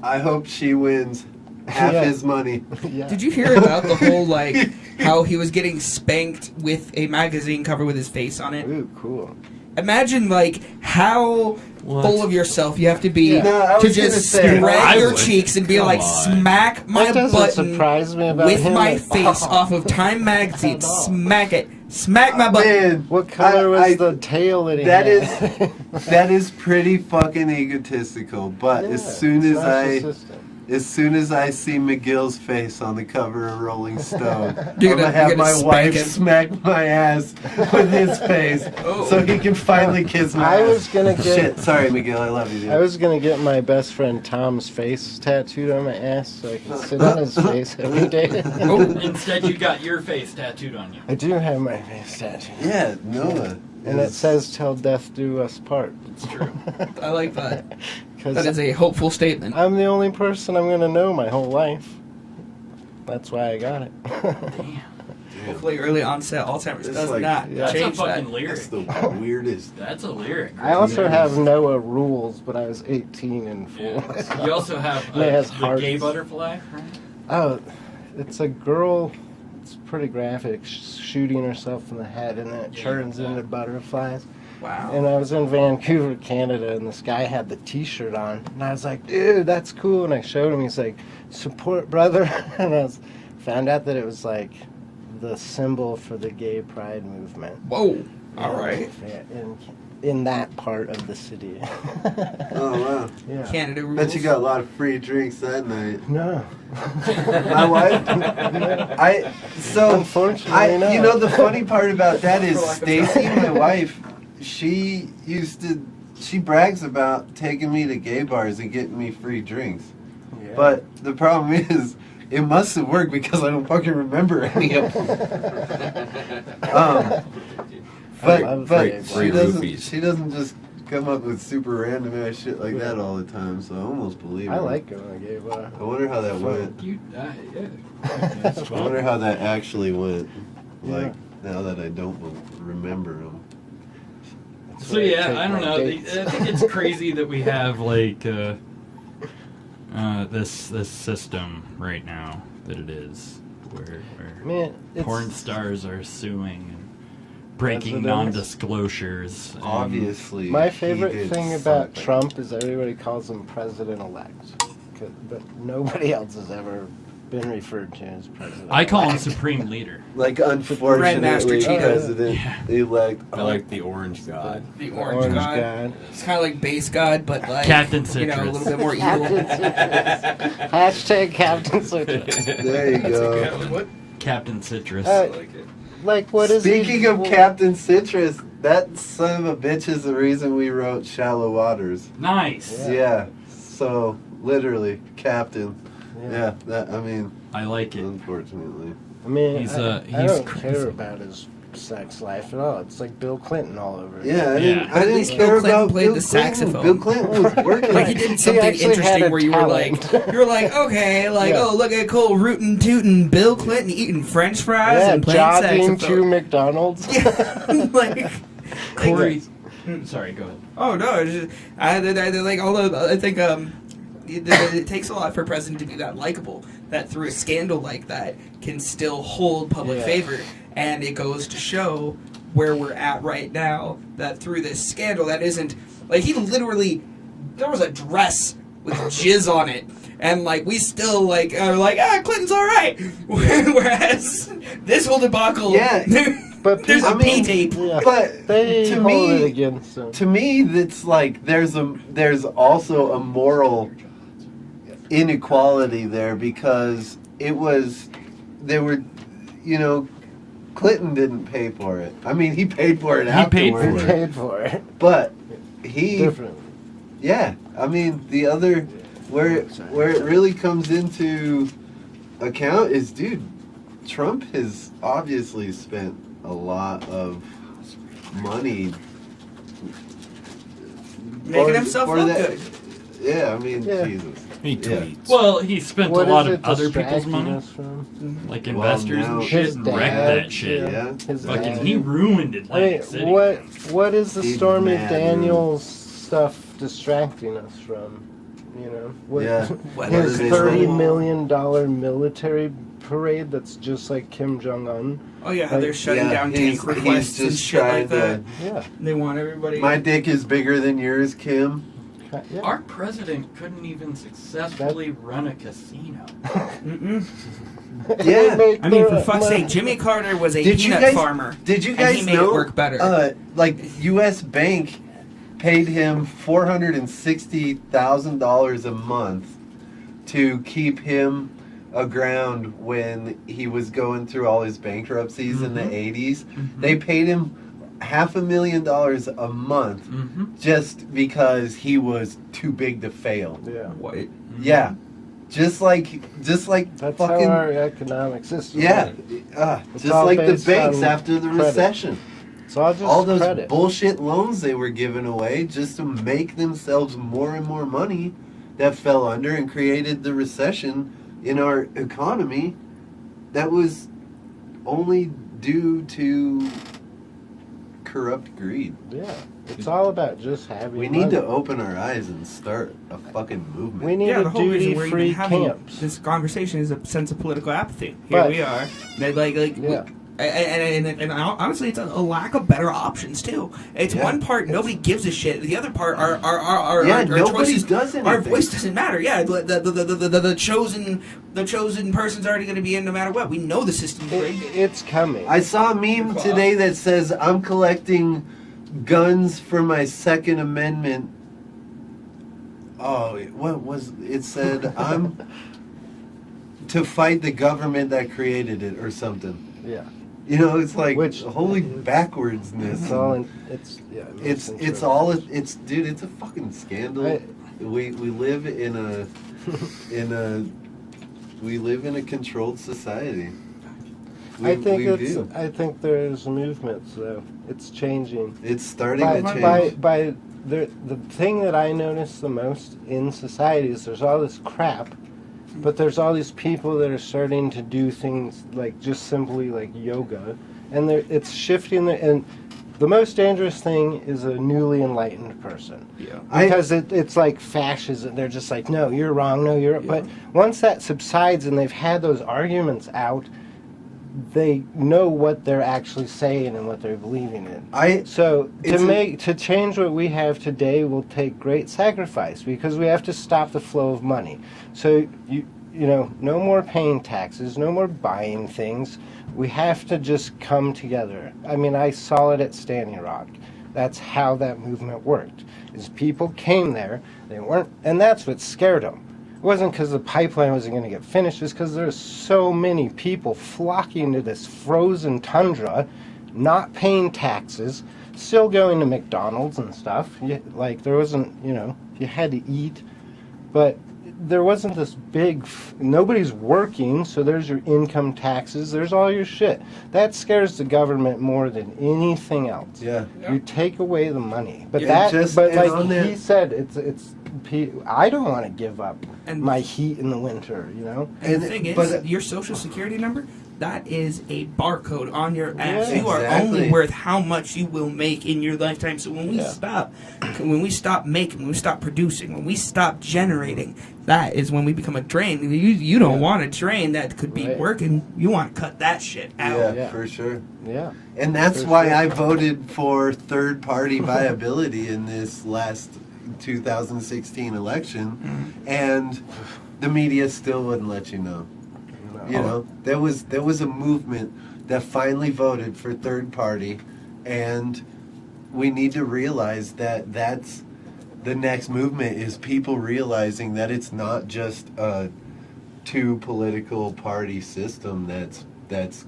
I hope she wins half Yeah. his money. Yeah. Did you hear about the whole like how he was getting spanked with a magazine cover with his face on it? Ooh, cool. Imagine like how full of yourself you have to be Yeah. No, I to was gonna just say, spread I your would. cheeks and be Come like, on. smack my That doesn't button surprise me about with him. my Like, face off of Time magazine. Smack it. Smack my button. Man, What color was I- the tail that he that had? that is pretty fucking egotistical. But Yeah, as soon it's as narcissistic. I see McGill's face on the cover of Rolling Stone, You're I'm gonna- gonna have you're my gonna wife spank him. smack my ass with his face, so he can finally kiss my I ass. was gonna get- Shit, sorry, McGill, I love you, dude. I was gonna get my best friend Tom's face tattooed on my ass so I could sit on his face every day. Instead, you got your face tattooed on you. I do have my face tattooed. Yeah, Noah. And it says "Till death do us part." It's true. I like that. That Because is a hopeful statement. I'm the only person I'm gonna know my whole life. That's why I got it. Hopefully, early onset Alzheimer's It's does like- not Yeah. That's a change fucking that. lyric. That's the weirdest. That's a lyric. I also have Noah rules, but I was 18 and full. Yeah. You also have And it has the hearts. gay butterfly, right? Oh, it's a girl. It's pretty graphic, shooting herself in the head, and then it Yeah, turns yeah. into butterflies. Wow. And I was in Vancouver, Canada, and this guy had the T-shirt on, and I was like, "Dude, that's cool." And I showed him. He's like, "Support, brother." And found out that it was like the symbol for the gay pride movement. Whoa. All right. Yeah, and in that part of the city. Oh wow! Yeah. Canada rules. Bet you got a lot of free drinks that night. No. My wife, Unfortunately, no. you know the funny part about that is Stacy, my wife, she brags about taking me to gay bars and getting me free drinks. Yeah. But the problem is, it must have worked because I don't fucking remember any of them. But Free roofies. she doesn't just come up with super random ass shit like that all the time. So I almost believe her. I like going to a gay bar. I wonder how that went. Yeah. I wonder how that actually went. Like now that I don't remember them. So yeah, I don't know. I think it's crazy that we have like this system right now that it is, where porn stars are suing and breaking non-disclosures. Obviously, My he favorite did thing about something. Trump is everybody calls him president-elect, but nobody else has ever been referred to as president. I call him supreme leader. Like Grandmaster unfortunately, Cheeto. president-elect. I like the orange god. The Orange God. It's kind of like Base God, but like Captain a little Citrus. bit more evil. Hashtag Captain Citrus. There you go. What? Captain Citrus. I like it. Like, what is Speaking of Captain Citrus, that son of a bitch is the reason we wrote Shallow Waters. Nice. Yeah. So literally, Captain. Yeah. That I mean, I like it. unfortunately. I mean, He's, I he's don't crazy. care about his sex life at all. It's like Bill Clinton all over. Yeah, I Yeah. didn't least care Bill Clinton about played Bill the Clinton. saxophone. Bill Clinton was working. Like he did something actually had interesting a where you were like, talent. okay, like, Yeah. oh, look at cool rootin' tootin' Bill Clinton eating French fries Yeah, and playing jogging saxophone. to McDonald's. like, Corey. Sorry, go ahead. oh no, it's just, I like, although I think it takes a lot for a president to be that likable, that through a scandal like that can still hold public Yeah. favor, and it goes to show where we're at right now, that through this scandal that isn't, like, he literally, there was a dress with jizz on it, and like we still like are like, Clinton's all right, whereas this whole debacle, Yeah. But there's a I mean, P-tape. Yeah. But They to hold it me, against him. to me, that's like there's also a moral inequality there because they were, Clinton didn't pay for it. I mean, he paid for it He paid for afterwards. it. Paid for it. But he, Different. yeah. I mean, the other where it really comes into account is, dude, Trump has obviously spent a lot of money Making himself look good. Yeah, I mean, Yeah. Jesus. He Yeah. tweets. Well, he spent What a lot is of it other people's distracting money, us from? like Well, investors now- and shit, His and dad, wrecked that shit. Yeah. His Fucking, dad. he ruined Atlantic City. What is the He's Stormy mad, Daniels stuff distracting us from? What, Yeah. What his is it? $30 million military parade that's just like Kim Jong Un. Oh yeah, how they're shutting down he's tank requests and just shit like trying that. Yeah. They want everybody. My dick is bigger than yours, Kim. Yeah. Our president couldn't even successfully run a casino. Mm-mm. Yeah. Make I mean, for their fuck's money. sake, Jimmy Carter was a Did you peanut guys- farmer. Did you and guys he made know? it work better. Like U.S. Bank paid him $460,000 a month to keep him aground when he was going through all his bankruptcies in the 80s. They paid him $500,000 a month just because he was too big to fail. Yeah. What? Yeah. Just like That's fucking how our economic system yeah. is. It's Just all like the based banks on after the credit. recession. It's all just All those credit. bullshit loans they were giving away just to make themselves more and more money that fell under and created the recession in our economy that was only due to corrupt greed. Yeah. It's all about just having We need money. to open our eyes and start a fucking movement. We need Yeah, a the whole reason we're even duty-free having camps. this conversation is a sense of political apathy. Here But- we are. Yeah. And honestly, it's a lack of better options too. It's Yeah. one part nobody gives a shit. The other part our Yeah, our nobody choices, does our anything. voice doesn't matter. Yeah, the chosen person's already going to be in no matter what. We know the system's rigged. It's coming. I saw a meme today that says I'm collecting guns for my Second Amendment. Oh, what was it? Said I'm to fight the government that created it or something. Yeah. You know, it's like Which- holy backwardsness. It's all in, It's all dude. It's a fucking scandal. We live in a controlled society. I think there's movements though. It's changing. It's starting to change. By the thing that I notice the most in society is there's all this crap, but there's all these people that are starting to do things like just simply like yoga, and it's shifting. And the most dangerous thing is a newly enlightened person. Yeah. Because it's like fascism. They're just like, no, you're wrong. No, you're. Yeah. But once that subsides and they've had those arguments out, they know what they're actually saying and what they're believing in. To change what we have today will take great sacrifice because we have to stop the flow of money. So you know, no more paying taxes, no more buying things. We have to just come together. I mean, I saw it at Standing Rock. That's how that movement worked. Is people came there, they weren't, and that's what scared them. It wasn't because the pipeline wasn't going to get finished. It's because there's so many people flocking to this frozen tundra, not paying taxes, still going to McDonald's and stuff. Like, there wasn't, you know, you had to eat. But there wasn't this big... nobody's working, so there's your income taxes. There's all your shit. That scares the government more than anything else. Yeah. You take away the money. But he said, it's... I don't want to give up my heat in the winter, you know? And the thing is, your social security number, that is a barcode on your ass. You are only worth how much you will make in your lifetime. So when we stop making, when we stop producing, when we stop generating, that is when we become a drain. You don't want a drain that could be working. You want to cut that shit out. Yeah, for sure. Yeah. And that's why I voted for third-party viability in this last 2016 election, and the media still wouldn't let you know. You know, there was a movement that finally voted for third party, and we need to realize that that's the next movement is people realizing that it's not just a two political party system that's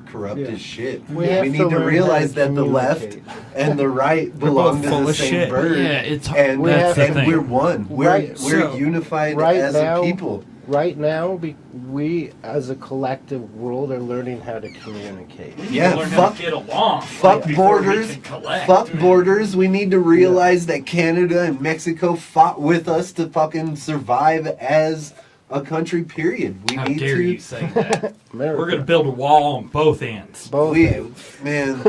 corrupt as shit. We need to realize that the left and the right belong to the same bird. Yeah, we're one. We're unified as a people. Right now, we as a collective world are learning how to communicate. Yeah, fuck get along. Fuck borders. Fuck borders. We need to realize that Canada and Mexico fought with us to fucking survive as a country, period. How dare you say that? We're going to build a wall on both ends. Man.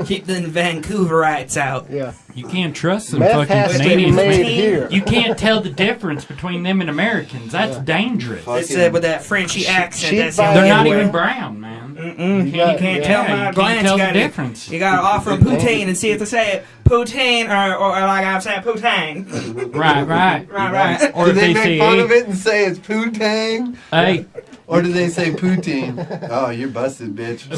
Keep the Vancouverites out. Yeah. You can't trust them Meth fucking Canadians. Here. You can't tell the difference between them and Americans. That's dangerous. It's with that Frenchy accent. They're not even brown, man. You can't tell my glance. Tell the difference. You got to offer them poutine and see if they say it. Poutine, or like I'm saying, poutine. Right. Or do they make fun of it and say it's poutine? Hey. Or do they say poutine? Oh, you're busted, bitch.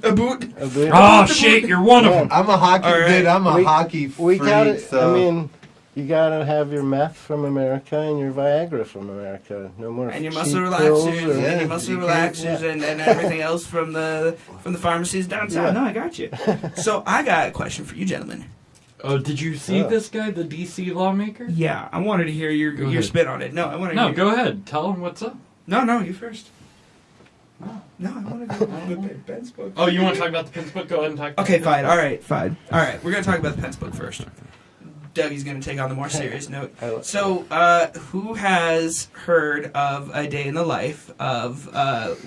A boot. Oh, shit, you're one of them. I'm a hockey freak. I mean, you gotta have your meth from America and your Viagra from America. No more. And your muscle relaxers, and everything else from the pharmacies downtown. Yeah. No, I got you. So I got a question for you, gentlemen. Oh, did you see this guy, the DC lawmaker? Yeah, I wanted to hear your spin on it. No, go ahead. Tell him what's up. No, you first. No, I want to go on the Pence book. Oh, you want to talk about the Pence book? Go ahead and talk about Okay, fine. All right, we're going to talk about the Pence book first. Dougie's going to take on the more serious note. So, who has heard of A Day in the Life of,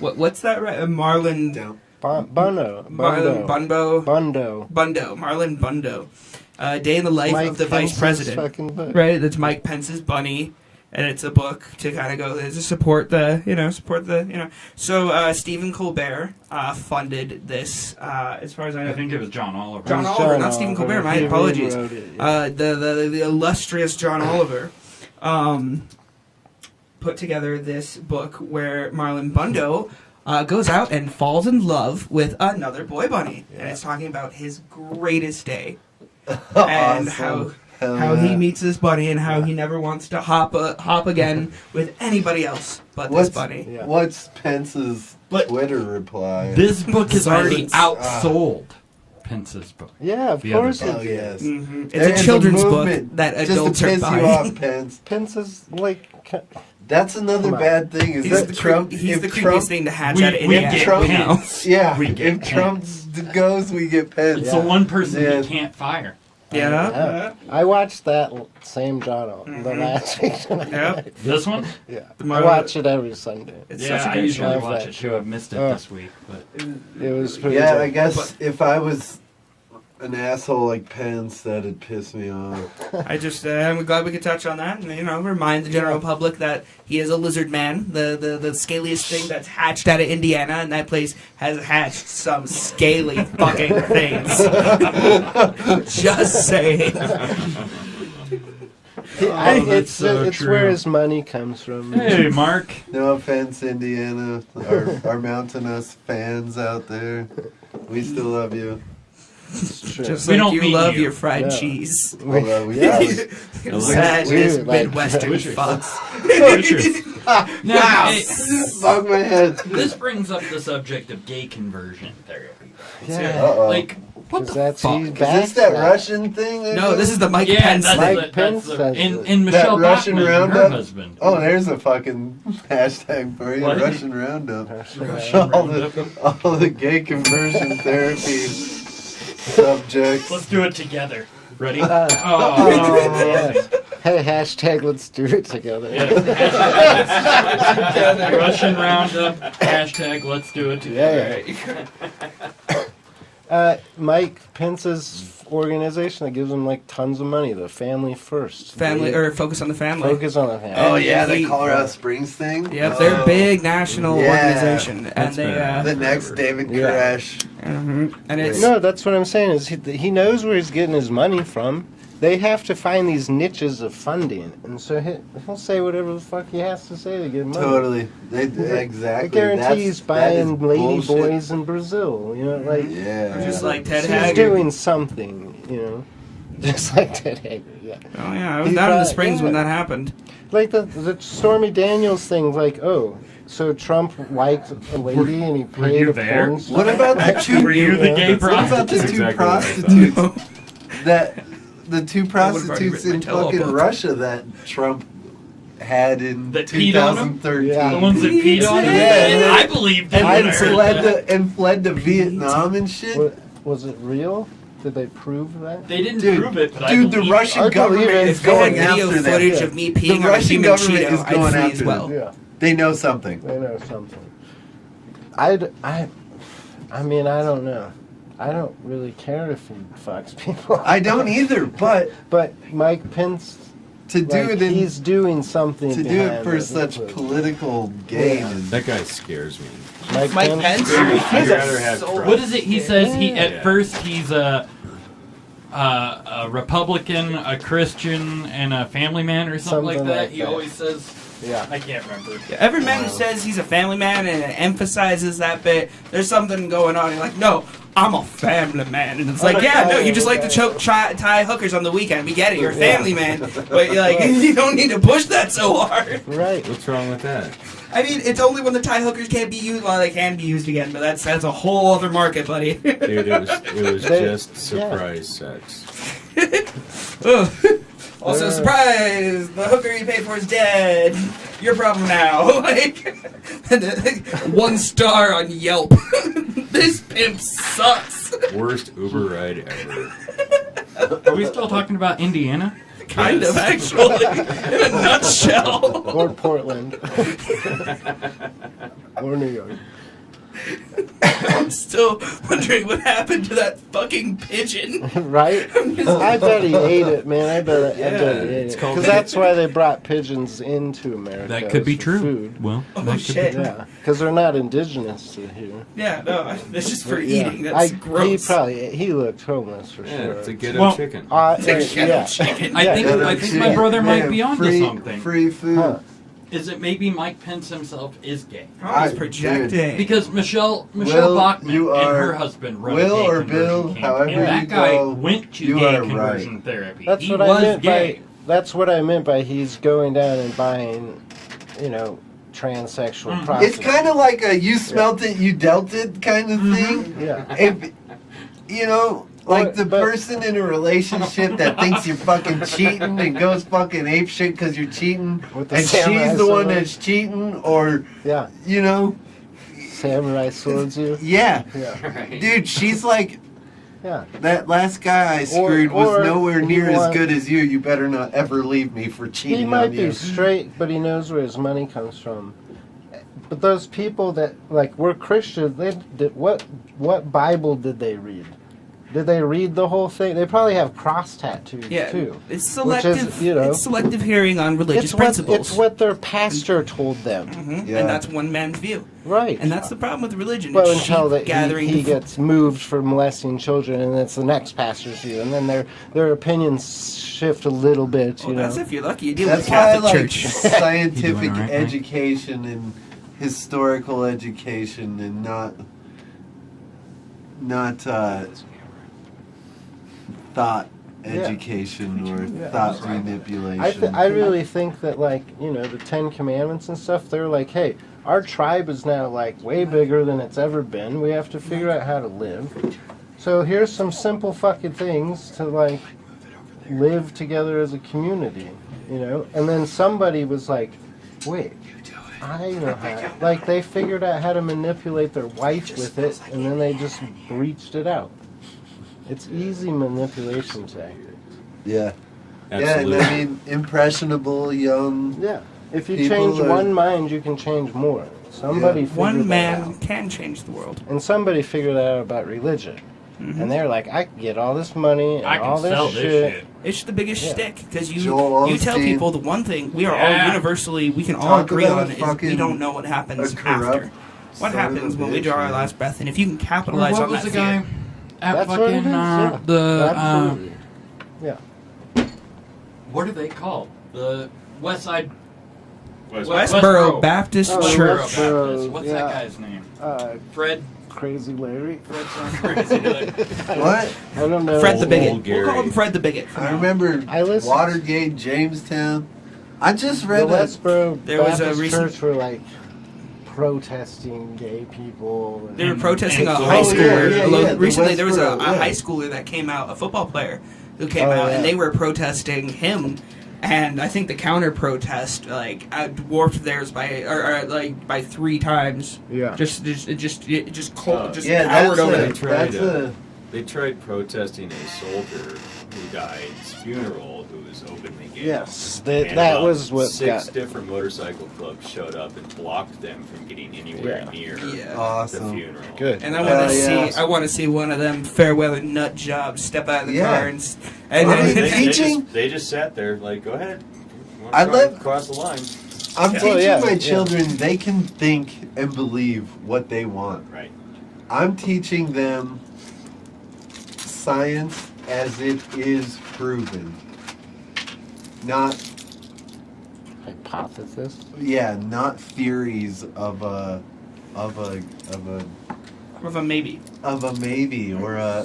what's that right? Marlon... Bundo. Marlon Bundo. Day in the Life of the Vice President. Right, that's Mike Pence's bunny. And it's a book to kind of go to support the. So Stephen Colbert funded this. As far as I know, I think it was John Oliver. John Oliver, not Stephen Colbert. My apologies. The illustrious John Oliver put together this book where Marlon Bundo goes out and falls in love with another boy bunny, and it's talking about his greatest day. and Awesome. how he meets this bunny and how he never wants to hop again with anybody else but this bunny. Yeah. What's Pence's But- Twitter reply? This book has already Silence. outsold Pence's book. Yeah, of The course other it Oh did. yes. It's There's a children's book movement that just adults to are piss you buying. off, Pence. Pence is like, That's another Come on. bad thing. Is He's that the, Trump? he's if the Trump, creepiest thing to hatch we- out of we Indiana. get Trump- now. yeah, We get if Trump goes, we get Pence. It's the one person Yeah. he can't fire. Yeah. I watched that same Jono the last week. Yep. This one? Yeah, The I watch it every Sunday. It's Yeah, such a I good usually show. watch it too. I've missed it Oh. this week, but It was pretty Yeah, good. I guess if I was an asshole like Pence, that'd piss me off. I just, I'm glad we could touch on that and, remind the general public that he is a lizard man, the scaliest thing that's hatched out of Indiana, and that place has hatched some scaly fucking things. Just saying. It's so it's true. where his money comes from. hey, Mark. No offense, Indiana, our MountainUs fans out there. We still love you. It's true. Just We like don't you mean love you. your fried Yeah. cheese. Although we Yeah. Sad Weird, is like- Midwestern Wishers. fucks. Now, Fuck my head. this brings up the subject of gay conversion therapy. Yeah. Uh-oh. Like, what Because the that's fuck? he's Is back. this that now. Russian thing? No, this is the Mike Yeah, Pence that's thing. Mike the, Pence that's does the, it. in Michelle Russian Bachmann, her roundup? husband. Oh, there's a fucking hashtag for you. What? Russian Roundup. Russian Roundup. All the gay conversion therapy subjects. Let's do it together. Ready? Oh, Oh, yes. Hey, hashtag let's do it together. Russian Roundup. Hashtag let's do it together. Mike Pence's organization that gives him like tons of money, the Family First. Family, They or focus on the family. focus on the family. Oh yeah, the He- Colorado Springs thing. Yep, they're a big national Yeah. organization, and That's they been- The next David Yeah. Koresh. and it's No, that's what I'm saying. Is he knows where he's getting his money from. They have to find these niches of funding, and so he'll say whatever the fuck he has to say to get money. Totally. They I exactly. guarantee he's buying lady bullshit. boys in Brazil. You know, like Yeah. just like Ted he's Haggard. doing something. You know, just like Ted Haggard. Yeah. Oh yeah, I was He down in the brought- Springs when yeah. that happened. Like the Stormy Daniels thing, like, oh, so Trump liked a lady and he paid you a there? porn star? What about the two? Were you the gay What about the prostitute? two exactly what I prostitutes that the two would've already prostitutes written in my tell-all fucking book. Russia that Trump had in That peed on him? 2013? Yeah. The ones that peed on him? Yeah. I believed it. And when I then heard that. fled to Vietnam and shit. Was it real? Did they prove that? They didn't Dude, prove it, but I dude, the believe it. Russian I believe government it. is If they had going video after them. footage of me peeing on a Russian human government Cheeto, is I'd going free after as them. well. Yeah, They know something. they know something. I mean, I don't know. I don't really care if he fucks people. I don't either, but But Mike Pence, to do like, it in, he's doing something. to do it behind for it. such That's what- political gain is That guy scares me. Mike Pence? I'd rather have Trump. What is it? He says he at Yeah. first he's a Republican, a Christian, and a family man, or something like Something that. like He that. always says. Yeah. I can't remember. Yeah, every man who says he's a family man and emphasizes that bit, there's something going on. You're like, no, I'm a family man. And it's like, yeah, no, you just like to tie hookers on the weekend. We get it, you're a family man. But you're like, you don't need to push that so hard. Right. What's wrong with that? I mean, it's only when the tie hookers can't be used, well, they can be used again, but that's a whole other market, buddy. Dude, it was They- just surprise sex. Ugh. Also, surprise! The hooker you paid for is dead. Your problem now. Like, 1 star on Yelp. This pimp sucks. Worst Uber ride ever. Are we still talking about Indiana? Kind of, actually. In a nutshell. Or Portland. Or New York. I'm still wondering what happened to that fucking pigeon. Right? I bet he ate it, man. I bet he ate it's it. called- Because that's why they brought pigeons into America. That could be for true. Food. Well, Oh, that could shit. be true. Yeah, because they're not indigenous to here. Yeah, no, that's just for Yeah. eating. That's gross. He looked homeless for Yeah, sure. it's a ghetto Well, chicken. It's a ghetto chicken. I think Yeah. I think my brother might be onto free, something. Free food. Huh. is that maybe Mike Pence himself is gay. Oh, he's projecting. Because Michelle Will, Bachmann you and are- her husband run Will a gay or conversion Bill, campaign. however That you guy go, went to you gay are conversion right. therapy. That's he what was I meant gay. by. That's what I meant by he's going down and buying, transsexual prostitutes. It's kind of like a you smelt it, you dealt it kind of thing. Yeah. If, like the But- person in a relationship that thinks you're fucking cheating and goes fucking ape shit because you're cheating, With the and samurai she's the one sword. that's cheating, or, Yeah. Samurai swords you. yeah. Yeah. Dude, she's like, Yeah. that last guy I screwed or was nowhere he near as want- good as you. You better not ever leave me for cheating He might on be you. straight, but he knows where his money comes from. But those people that were Christians, they did what Bible did they read? Did they read the whole thing? They probably have cross tattoos Yeah, too. it's which is, selective. It's selective hearing on religious it's principles. what their pastor told them. Yeah. And that's one man's view. Right. And that's the problem with religion. Well, It's until sheep that gathering he the- gets moved for molesting children, and it's the next pastor's view, and then their opinions shift a little bit. Well, that's if you're lucky. You deal That's with the why I Catholic like Church. scientific You doing all right, Mike? education and historical education, and not thought education or thought manipulation. I really think that the 10 Commandments and stuff, they're like, hey, our tribe is now way bigger than it's ever been. We have to figure out how to live. So here's some simple fucking things to live together as a community, And then somebody was like, wait, I know how. They figured out how to manipulate their wife with it, and then they just breached it out. It's easy manipulation tactics. Yeah. Absolutely. Yeah, and I mean, impressionable, young. Yeah. If you People change are- one mind, you can change more. Somebody figured One that man out. can change the world. And somebody figured that out about religion. And they're like, I can get all this money and I all can this sell shit. this shit. It's the biggest Yeah. shtick because Joel you tell Osteen. people the one thing we are all Yeah. universally we can all Talk agree about on is we fucking don't know what happens a corrupt after. What son of a happens when we bitch, draw our man. last breath, and if you can Or capitalize what on was that the guy fear. at That's what it fucking is, yeah. the Absolutely. Yeah. what are they called? The West Side Westboro Baptist Oh, Church. Westboro. Baptist. What's yeah. that guy's name? Fred Fred. Crazy Larry. Fred sounds crazy. What? I don't know. Fred the Old Bigot. Gary. We'll call him Fred the Bigot. for I now. remember I listened- Watergate, Jamestown. I just The read a. Westboro There was a Baptist recent- Church were protesting gay people. And They were protesting a Oh, high yeah, schooler. yeah, the Recently, there was a Westboro, yeah. high schooler that came out, a football player who came Oh, out, yeah. and they were protesting him. And I think the counter protest dwarfed theirs by 3 times. Yeah. Just Yeah, powered that's over a, them. that's a. They tried protesting a soldier who died's funeral who was openly gay. Yes, And that about was what 6 got. different motorcycle clubs showed up and blocked them from getting anywhere Yeah. near Yeah. the Awesome. funeral. Good. And I want to yeah. see, I want to see one of them fair weather nut jobs step out of the Yeah. car and I mean, They teaching- they just sat there like, go ahead. You wanna I try love- to cross the line. I'm Yeah. teaching Well, yeah, my yeah. children they can think and believe what they want. Right. I'm teaching them science as it is proven. Not Hypothesis. not theories of a with a maybe. maybe or a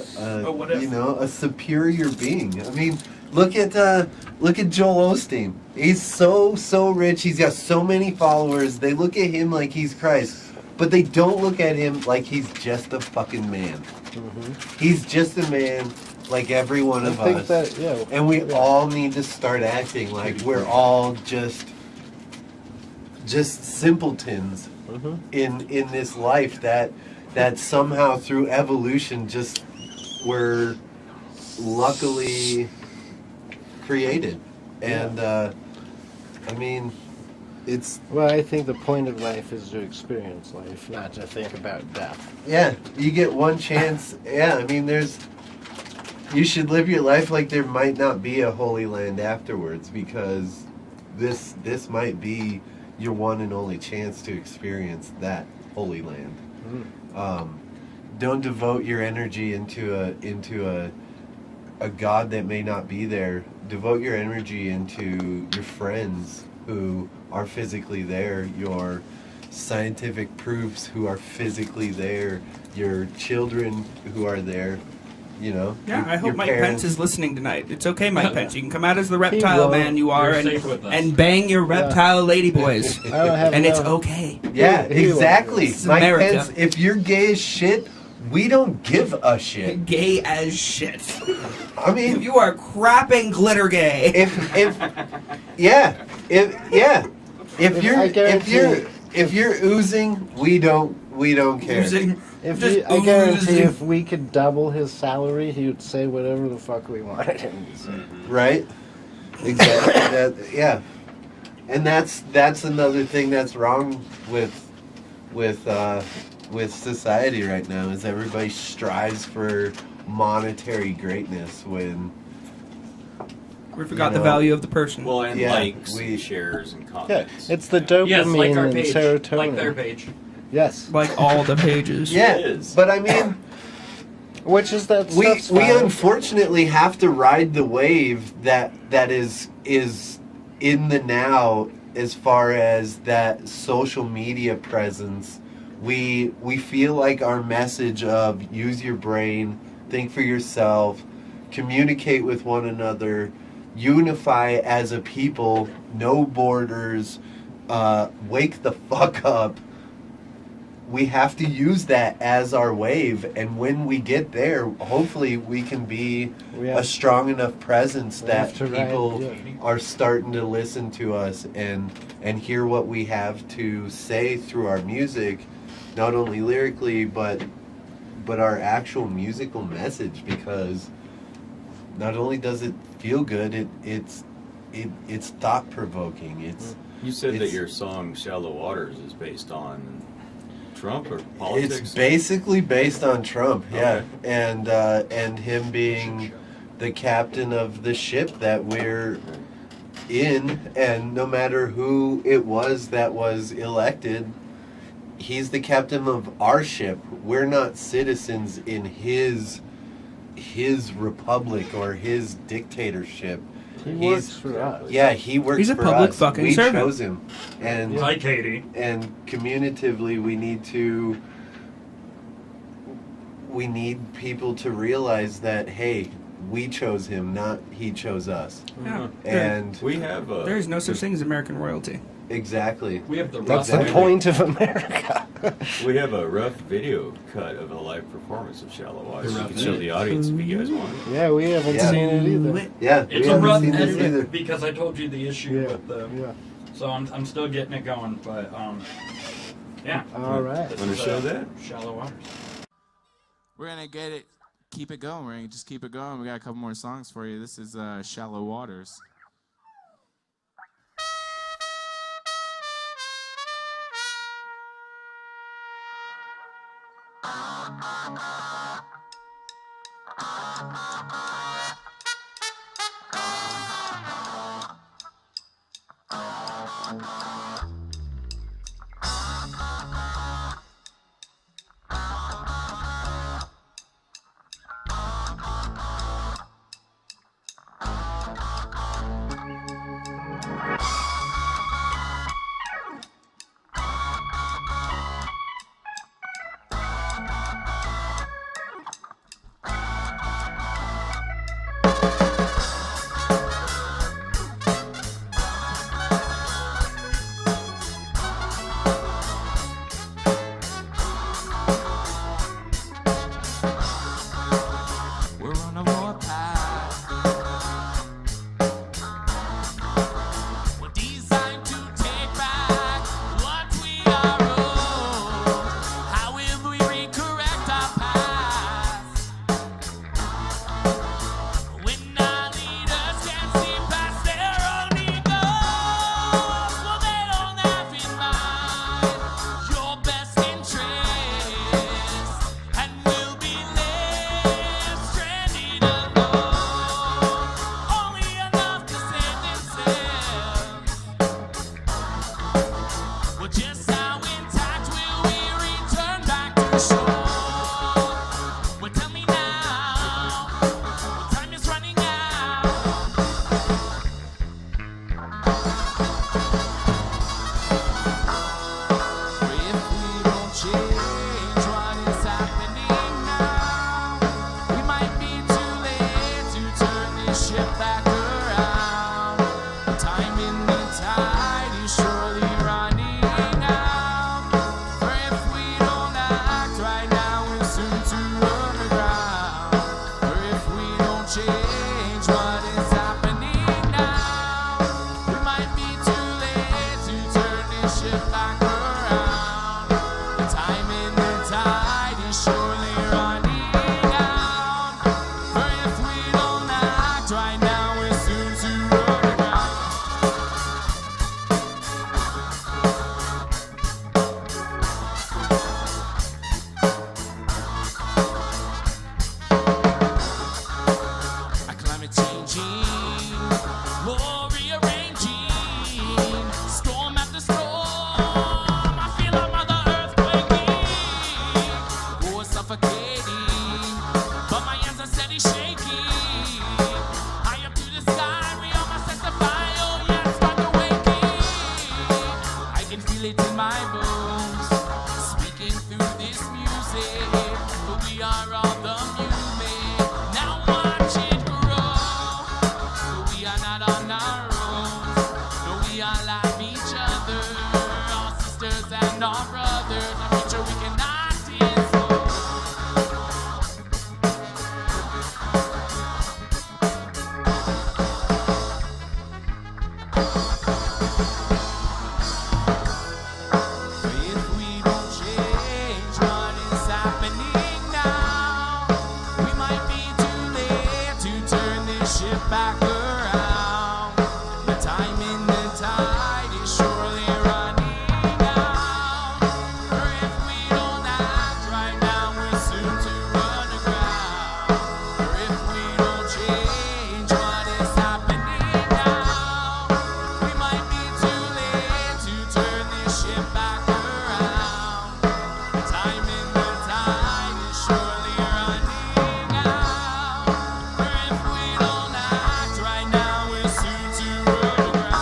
what if? a superior being. I mean, look at Joel Osteen. He's so rich. He's got so many followers. They look at him like he's Christ, but they don't look at him like he's just a fucking man. He's just a man like every one of I think us. that, yeah. And we yeah. all need to start acting like we're all just simpletons in this life that somehow through evolution just were luckily created. And I mean, it's Well, I think the point of life is to experience life, not to think about death. yeah, you get one chance. Yeah, I mean, you should live your life like there might not be a Holy Land afterwards, because this might be your one and only chance to experience that Holy Land. Don't devote your energy into a God that may not be there. Devote your energy into your friends who are physically there, your scientific proofs who are physically there, your children who are there, you know. Yeah, I hope your Mike parents. Pence is listening tonight. It's okay, Mike Pence. You can come out as the reptile will. man you are You're safe with us. and bang your reptile lady boys. I don't have And it's enough. okay. Yeah, He will. exactly. It's Mike America. Pence, if you're gay as shit, we don't give a shit. Gay as shit. I mean, You are crapping glitter gay. if you're oozing, we don't care. Using If just I guarantee oozing. if we could double his salary, he would say whatever the fuck we wanted him to say. Right? Exactly. Yeah. And that's another thing that's wrong with society right now is everybody strives for monetary greatness when We forgot you the know. value of the person. Well, and Yeah, likes, we- and shares, and Yeah, comments. it's the dopamine Yes, like our and page. serotonin. Like their page. Yes, like all the pages. yeah, It is. but I mean which is that we stuff's we fine. unfortunately have to ride the wave that is in the now as far as that social media presence. We feel like our message of use your brain, think for yourself, communicate with one another, unify as a people, no borders, wake the fuck up. We have to use that as our wave, and when we get there, hopefully we can be We have- a strong enough presence we that have to ride, people yeah. are starting to listen to us and hear what we have to say through our music, not only lyrically but our actual musical message, because not only does it feel good, it's thought provoking. You said that it's- your song "Shallow Waters" is based on Trump or politics. It's basically based on Trump, yeah, Okay. and him being the captain of the ship that we're in, and no matter who it was that was elected, he's the captain of our ship. We're not citizens in his republic or his dictatorship. He He's- works for us. Yeah, he works He's a for public us. fucking we servant. chose him, and Hi, Katie. and communitively we need people to realize that, hey, we chose him, not he chose us. Yeah. And We have There is no such thing as American royalty. exactly. We have the That's Russ. the point of America. we have a rough video cut of a live performance of "Shallow Waters." The You rough can show the audience if you guys want. Yeah, we haven't Yeah. seen it either. Yeah, It's we a haven't rough seen this edit either. because I told you the issue Yeah, with the. yeah. So I'm still getting it going, but yeah. All right. This Wanna is, show that? Shallow Waters. We're gonna get it, keep it going. We're gonna just keep it going. We got a couple more songs for you. This is "Shallow Waters." say, but we are all the human. Now watch it grow. But we are not on our own. No, we all love each other, our sisters and our brothers. I'm sure we cannot disown. If we don't change what is happening now, we might be too late to turn this ship back around. The time in the tide is surely running out. Or if we don't act right now, we're soon to run aground. Or if we don't change what is happening now, we might be too late to turn this ship back around. The time in the tide is surely running out. Or if we don't act right now, we're soon to run aground.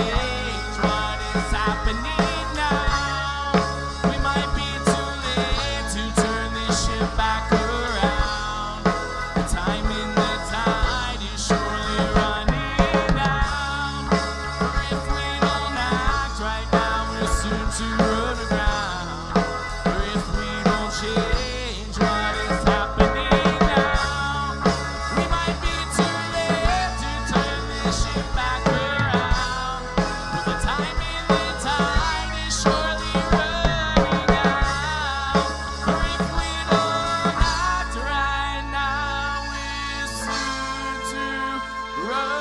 If we don't change what is happening now, we might be too late to turn this ship back around. The time in the tide is surely running out. Or if we don't act right now, we're soon to run aground. Or if we don't change what is happening now, we might be too late to turn this ship back around. But the time in the tide is surely running out. Or if we don't act right now, we're soon to run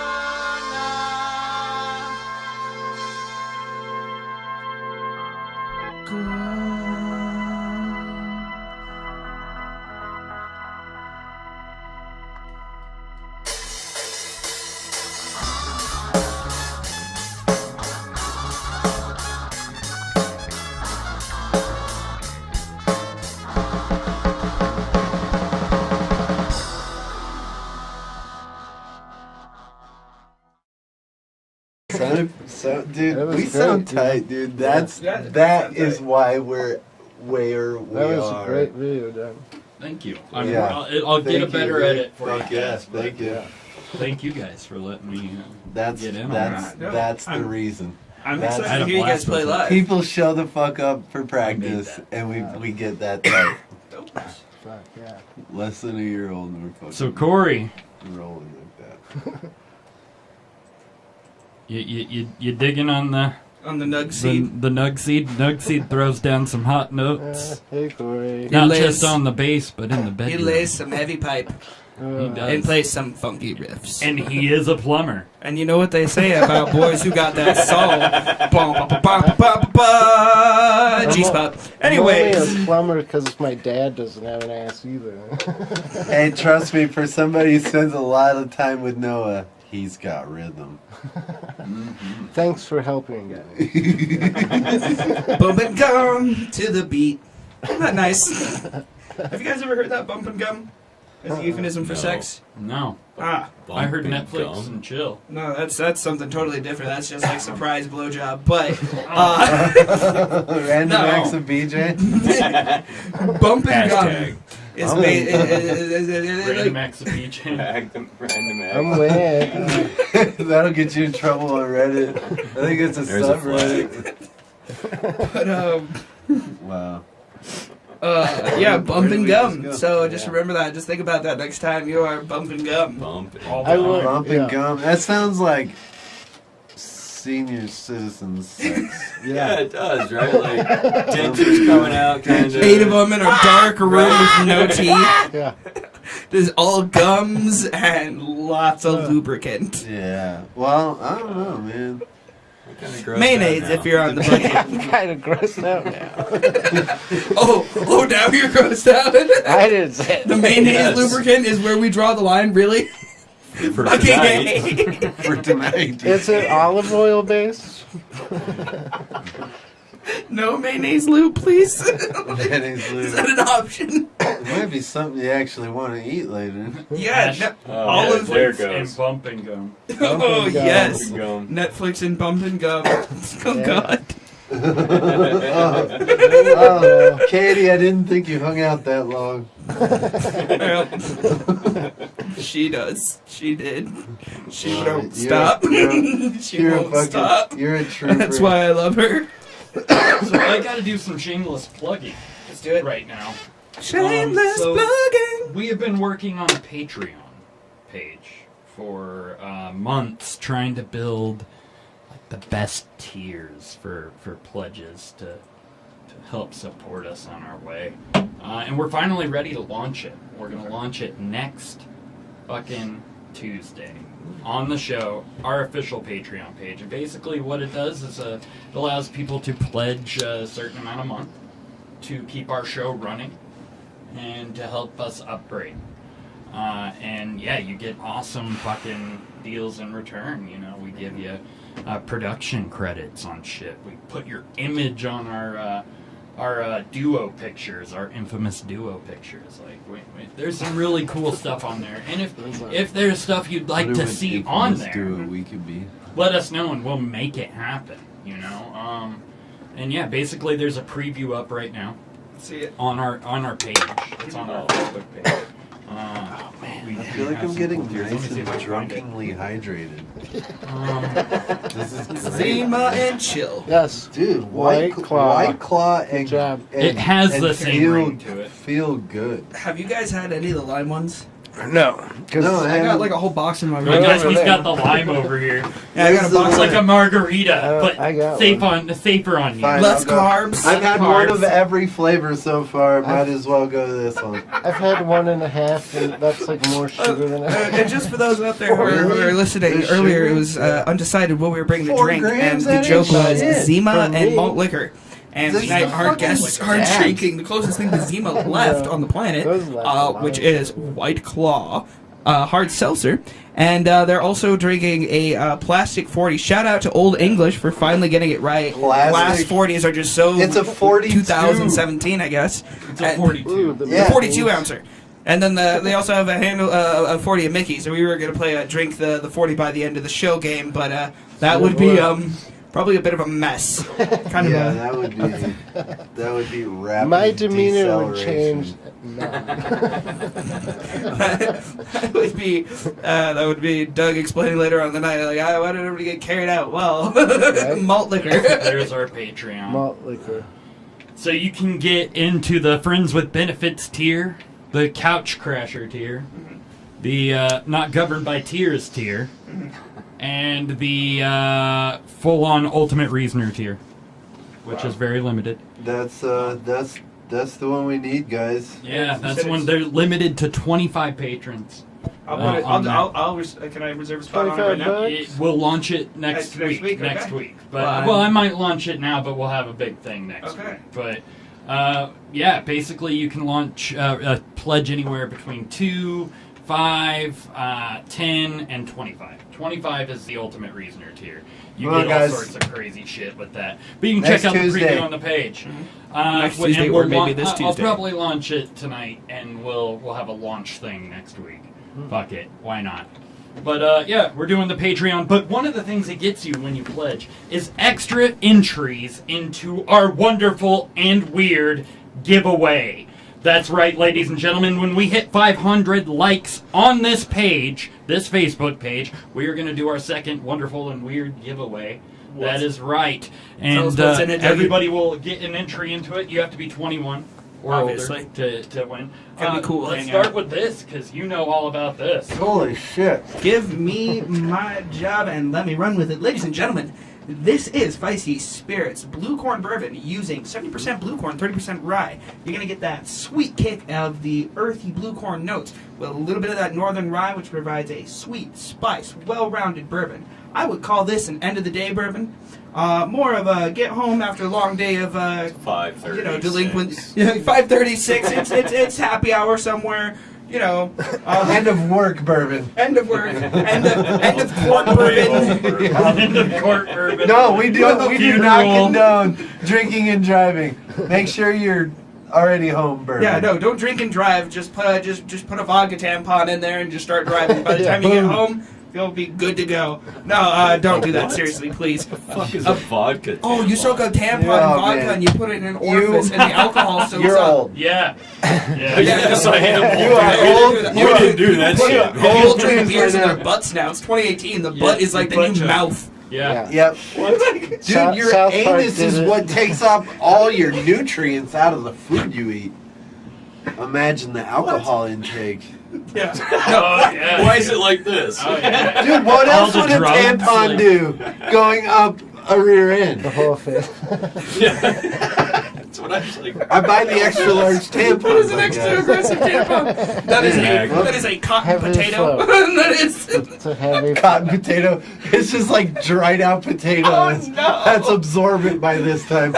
Dude, That was we great, sound dude. tight, dude. Yeah, That is why we're where we That was are. a great video, Dan. Thank you. Yeah. I'll get Thank a better you, edit for Fuck you yeah, guys. thank you. Thank you guys for letting me That's get in on that's that. that's the I'm- reason. I'm That's- excited I had to a hear you guys blast play with it. live. People show the fuck up for practice, that. and we get that tight. Fuck, yeah. Less than a year old, and we're fucking So Corey, rolling like that. you digging on the Nugseed. the Nugseed? Nugseed throws down some hot notes. Hey, Corey. Not lays- just on the bass, but in the He bedroom. lays some heavy pipe He does. and plays some funky riffs. And he is a plumber. And you know what they say about boys who got that soul? Bum, ba, ba, ba, ba, ba, G-spot. I'm only Anyways. a plumber because my dad doesn't have an ass either. Hey, trust me, for somebody who spends a lot of time with Noah, he's got rhythm. Thanks for helping, guys. Bump and gum to the beat. Isn't that nice? Have you guys ever heard that bump and gum? As a euphemism for No. sex? No. Ah. I heard Bumping Netflix gum. and chill. No, that's something totally different. That's just like surprise blowjob. But Random No. acts of BJ. bumping Hashtag. gum is made. Random acts of BJ. Random act. I'm with. That'll get you in trouble on Reddit. I think it's a There's a subreddit. But Wow. yeah, Where bumping did we gum. just go? So just remember that. Just think about that next time you are bumping gum. Bumping. All I the would. time. Bumping Yeah. gum. That sounds like senior citizens sex. Yeah, it does, right? Like, dentures coming out, kind of. 8 of them in a dark room with no teeth. Yeah. There's all gums and lots of lubricant. Yeah. Well, I don't know, man. Mayonnaise if you're on the budget. I'm kind of grossed out now. oh, now you're grossed out. I didn't say it. The mayonnaise Yes. lubricant is where we draw the line, really? For Okay. tonight. For tonight. Is it olive oil based? No mayonnaise lube, please. Mayonnaise Is lube. that an option? It might be something you actually want to eat later. Yeah. Oh, Olive there it And goes. bumping gum. Oh, Bumping gum. yes. Bumping gum. Netflix and bumping gum. Oh, Yeah. God. Oh, Katie, I didn't think you hung out that long. Well, she does. She did. She Well, won't you're- stop. you're- She You're a won't fucking, stop. you're a trooper. That's why I love her. So I gotta do some shameless plugging Let's do it. right now. Shameless so- plugging. We have been working on a Patreon page for months, trying to build like the best tiers for pledges to help support us on our way. And we're finally ready to launch it. We're gonna launch it next fucking Tuesday on the show, our official Patreon page. And basically what it does is it allows people to pledge a certain amount a month to keep our show running and to help us upgrade. And yeah, you get awesome fucking deals in return. You know, we give you production credits on shit. We put your image on our duo pictures, our infamous duo pictures. Like, wait, there's some really cool stuff on there. And if there's stuff you'd like What to would see on infamous there, duo we could be. let us know and we'll make it happen. You know, and yeah, basically there's a preview up right now. See it. On our page. It's on our Facebook page. I feel like I'm getting nice and drunkenly hydrated. This is great. Zima and chill. Yes. Dude, White Claw. White Claw and, job. It has and the same feel, ring to it. Feel good. Have you guys had any of the lime ones? No. No, I got like a whole box in my Hey room. guys, over he's there. got the lime over here. Yeah, I got a Where's the box. It's lime? like a margarita, but I got safer on you. Fine, Less I'll go. carbs. I've had Carbs. one of every flavor so far. Might as well go to this one. I've had 1.5, and that's like more sugar than I. And just for those out there who are listening, The earlier sugar? it was undecided what we were bringing to 4 drink, and grams? the That joke ain't was shit. Zima For and me. malt liquor. And This tonight is our fucking guests are gas. drinking the closest thing to Zima left on the planet, Those left a which lot. is White Claw. Hard seltzer, and they're also drinking a plastic 40. Shout out to Old English for finally getting it right. Plastic. Glass 40s are just so. It's a 42. 2017, I guess. It's a 42. Ooh, the Yeah. 42 ouncer. And then they also have a handle a 40 of Mickey. So we were gonna play drink the 40 by the end of the show game, but that would be probably a bit of a mess. Kind of Yeah, a. that would be rapid. My demeanor would deceleration. change. No. that would be Doug explaining later on in the night, like, why did everybody get carried out? Well, Right. malt liquor. There's our Patreon. Malt liquor. So you can get into the Friends with Benefits tier, the Couch Crasher tier, the Not Governed by Tears tier, and the full-on Ultimate Reasoner tier, which is very limited. That's the one we need, guys. Yeah, that's when they're limited to 25 patrons. Can I reserve a spot on it right now? It, we'll launch it next Next week. week, Next okay. week. But I might launch it now, but we'll have a big thing next Okay. week. But yeah, basically you can launch a pledge anywhere between $2, $5, 5, 10, and 25. 25 is the ultimate reasoner tier. You Well, get all guys, sorts of crazy shit with that. But you can next check out Tuesday. the preview on the page. Next And Tuesday or maybe this I'll Tuesday. probably launch it tonight, and we'll have a launch thing next week. Fuck it, why not? But yeah, we're doing the Patreon. But one of the things it gets you when you pledge is extra entries into our wonderful and weird giveaway. That's right, ladies and gentlemen. When we hit 500 likes on this page, this Facebook page, we are going to do our second wonderful and weird giveaway. That is right. Tell us And what's in it, Dougie. everybody will get an entry into it. You have to be 21 or Obviously. older to win. Gonna be cool, Let's hang start out. with this, because you know all about this. Holy shit. Give me my job and let me run with it. Ladies and gentlemen, this is Feisty Spirits Blue Corn Bourbon using 70% blue corn, 30% rye. You're going to get that sweet kick of the earthy blue corn notes with a little bit of that northern rye, which provides a sweet, spice, well-rounded bourbon. I would call this an end-of-the-day bourbon. More of a get home after a long day of 5:36. delinquent. 5:36. It's happy hour somewhere. End of work bourbon. End of work. End of court bourbon. End of court bourbon. No, we do not Funeral. condone drinking and driving. Make sure you're already home bourbon. Yeah, no, don't drink and drive. Just put a vodka tampon in there and just start driving. By the time you get home, you'll be good to go. No, don't do that. Seriously, please. What the fuck is a vodka? Oh, you soak a tampon in Yeah, vodka man. and you put it in an orifice and the alcohol soaks You're up. old. Yeah. Yeah. Yes, I am. You are old. We didn't do that shit. People drinking beers in right their now. butts now. It's 2018. The Yeah, butt is like the the butt new chug. mouth. Yeah. Yep. Dude, South your Park anus did is it. what takes up all your nutrients out of the food you eat. Imagine the alcohol intake. Yeah. Oh, yeah. Why is it like this? Oh, yeah. Dude, what All else the would a drugs, tampon like- do going up a rear end? The whole thing. That's what I was like. I buy the extra large tampon. That is an extra aggressive tampon. That is a cotton Heavily potato. flow. That is. It's a heavy. Cotton potato. It's just like dried out potatoes. Oh, no. That's absorbent by this time.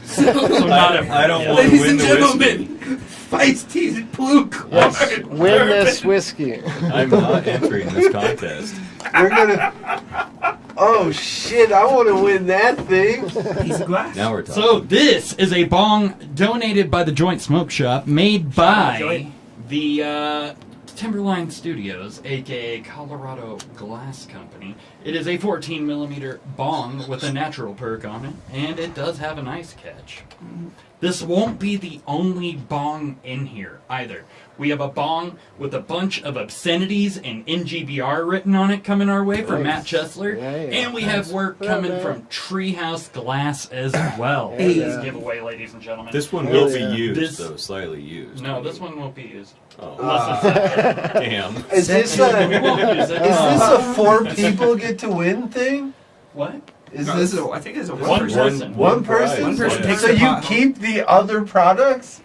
So not a- I don't want to Ladies win and the gentlemen, Feisty Blue Corn. Yes, win this whiskey. whiskey. I'm not entering this contest. We're gonna. Oh shit! I want to win that thing. Piece of glass. Now we're talking. So this is a bong donated by the Joint Smoke Shop, made by Joint. the Timberline Studios, aka Colorado Glass Company. It is a 14mm bong with a natural perk on it, and it does have an ice catch. This won't be the only bong in here either. We have a bong with a bunch of obscenities and NGBR written on it coming our way from Matt Nice. Chesler. Yeah, yeah. And we have work coming from Treehouse Glass as well. Hey. This giveaway, ladies and gentlemen. This one will Yeah. be used, This- though, slightly used. No, this one won't be used. Oh, Unless damn. Is this it's, we a? won't use it. Is this a 4 people get to win thing? What? Is No, this I think it's a One person. person. one person? One person takes So the you pot. keep the other products?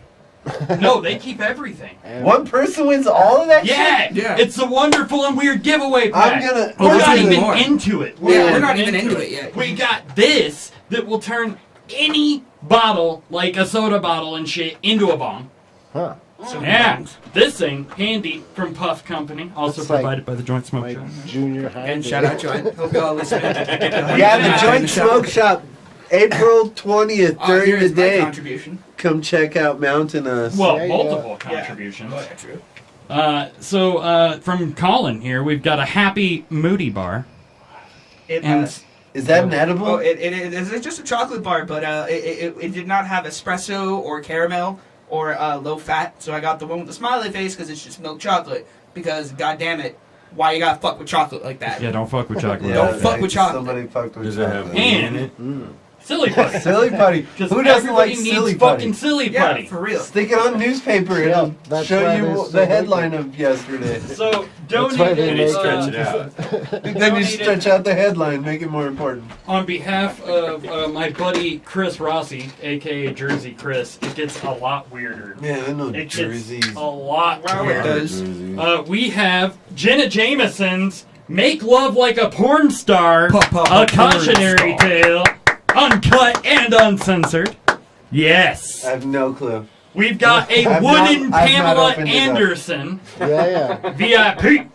No, they keep everything. One person wins all of that Yeah, shit? Yeah. It's a wonderful and weird giveaway pack. I'm gonna. We're not even even more. into it. Yeah, we're not even into it yet. We got this that will turn any bottle, like a soda bottle and shit, into a bong. Huh. Yeah, this thing, handy from Puff Company, also It's like- provided by the Joint Smoke Like Shop. junior high. And shout out, John. Hope y'all listen. Yeah, the Joint Smoke Shop, April 20th during the Here's my day. contribution. Come check out MountainUs. Well, Yeah, multiple Yeah. contributions. Oh, yeah, true. So from Colin here, we've got a Happy Moody bar. It, And Is that an edible? well, it's just a chocolate bar, but it did not have espresso or caramel or low fat. So I got the one with the smiley face because it's just milk chocolate. Because god damn it, why you gotta fuck with chocolate like that? yeah, don't fuck with chocolate. Don't fuck with chocolate. Somebody fucked with Does it have chocolate. weed And- in it? Silly putty. Silly putty. Because Who doesn't like everybody silly needs putty? fucking silly Yeah, putty. for real. Stick it on newspaper. Yeah, It'll that's show why you they the still headline make of yesterday. So That's why they And donated, you make stretch it out. Then you donated stretch out the headline, make it more important. on behalf of my buddy Chris Rossi, aka Jersey Chris. It gets a lot weirder. Man, I know It gets jerseys. a lot Wow, it weirder. does. We have Jenna Jameson's "Make Love Like a Porn Star," Pa-pa-pa a cautionary porn star. tale, uncut and uncensored. Yes. I have no clue. We've got a I've wooden not Pamela opened it up. Anderson. Yeah, VIP.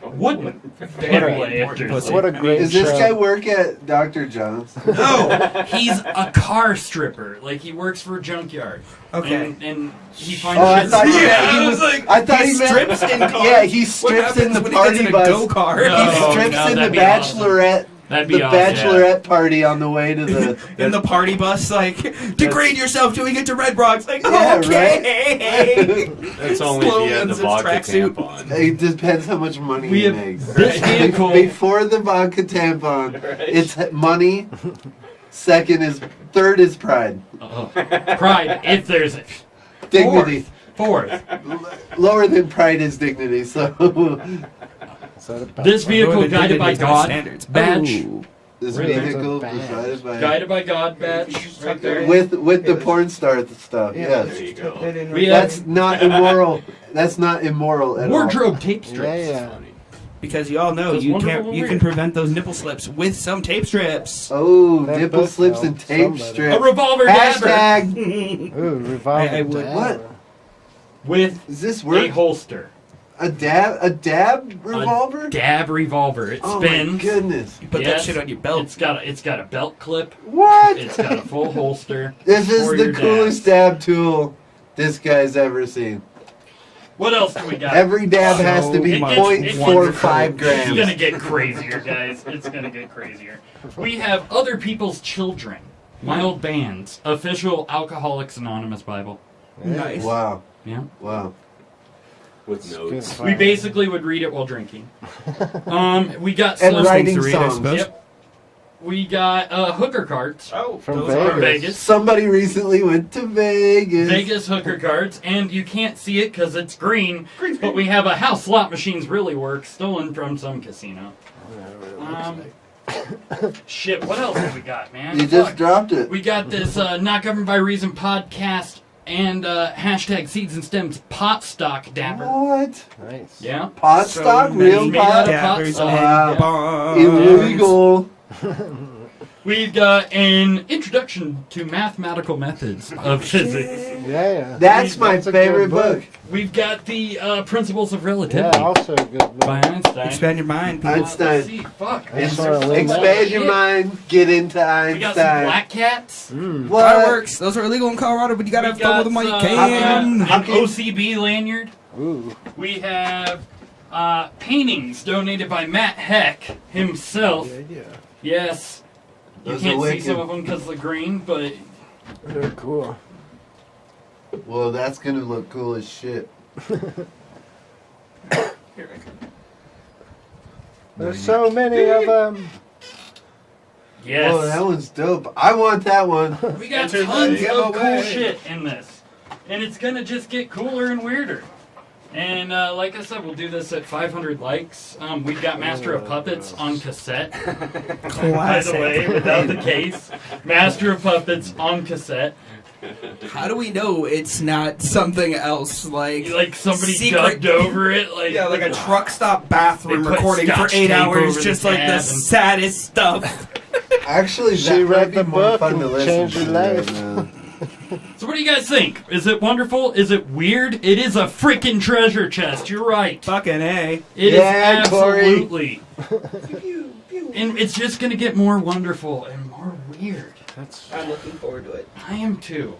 Wooden Pamela Anderson. What a great Does this show. guy work at Dr. John's? No, he's a car stripper. Like, he works for a junkyard. Okay. And he finds Oh, I shit- thought you Yeah, meant I he was was like, I thought he he meant strips in cars? Yeah, he What strips in happens the when he gets party in a bus. go-kart? No. He strips no, in the that'd be awesome. bachelorette. That'd be The awesome. bachelorette party on the way to the. In the party bus, like, degrade yourself till we get to Red Rocks. Like, Yeah, okay. That's only if you had the vodka tampon. It depends how much money We he have makes. this vehicle. Before the vodka tampon, it's money. Third is pride. Pride, if there's it. Dignity. Fourth. Lower than pride is dignity. So This vehicle guided by God standards. badge. Ooh. this Really? vehicle That's a badge. provided by Guided by God badge. Right there. with the porn star stuff. Yeah. Yes, There you go. We have that's not immoral. That's not immoral at all. wardrobe tape strips. Yeah. Because you all know That's you wonderful can and you weird. can prevent those nipple slips with some tape strips. Oh, That nipple book slips and helped tape somebody. A strips. revolver dabber Hashtag. Ooh, revolver. I would- dab. What? with Is this a work? holster. A dab revolver? A dab revolver. It Oh my spins. goodness! You put Yes. that shit on your belt. It's got a belt clip. What? It's got a full holster. This is for the your coolest dab tool this guy's ever seen. What else do we got? Every dab has to be It gets- 0.45 It's grams. gonna get crazier, guys. It's gonna get crazier. We have Other People's Children, my old band's official Alcoholics Anonymous Bible. Nice. Wow! Yeah. Wow! With notes. Good We find. basically would read it while drinking. We got And some writing to read, I songs. suppose. Yep. We got hooker carts Oh, From those are from Vegas. Vegas. Somebody recently went to Vegas. Vegas hooker carts, and you can't see it because it's green. But we have a how slot machines really work, stolen from some casino. Shit, what else have we got, man? You just Fuck. dropped it. We got this Not Governed by Reason podcast and hashtag Seeds and Stems pot stock dabber. What? Nice. Yeah. Pot So stock? many Real made out pot? of pot dabbers stock. and Wow. bombs. Illegal. We've got an introduction to mathematical methods of physics. Yeah. That's my a good favorite book. We've got the Principles of Relativity Yeah, also a good book. by Einstein. Expand your mind, people. Einstein. Let's see, fuck. I just wanna live Expand your mind. Get into We got some Einstein. black cats. What? Fireworks. Those are illegal in Colorado, but you gotta We have fun with them while you got, can. How an can- OCB lanyard. Ooh. We have paintings donated by Matt Heck himself. Yeah. Yes. You Those are can't see wicked. some of them because of the green, but They're cool. Well, that's gonna look cool as shit. There's so many of them. yes. Oh, that one's dope. I want that one. We got Enter tons the of cool giveaway. shit in this. And it's going to just get cooler and weirder. And like I said, we'll do this at 500 likes. We've got Master of Puppets on cassette. By the way, without the case. Master of Puppets on cassette. How do we know it's not something else? Like Somebody secret- dubbed over it. Like, yeah, like a truck stop bathroom They put recording for scotch 8 tape hours, over just the like the tab and- saddest stuff. Actually, She that read might the be more book fun and to listen changed to your right life. now. So what do you guys think? Is it wonderful? Is it weird? It is a freaking treasure chest. You're right. Fucking A. It Yeah, is Corey. absolutely. And it's just going to get more wonderful and more weird. I'm looking forward to it. I am too.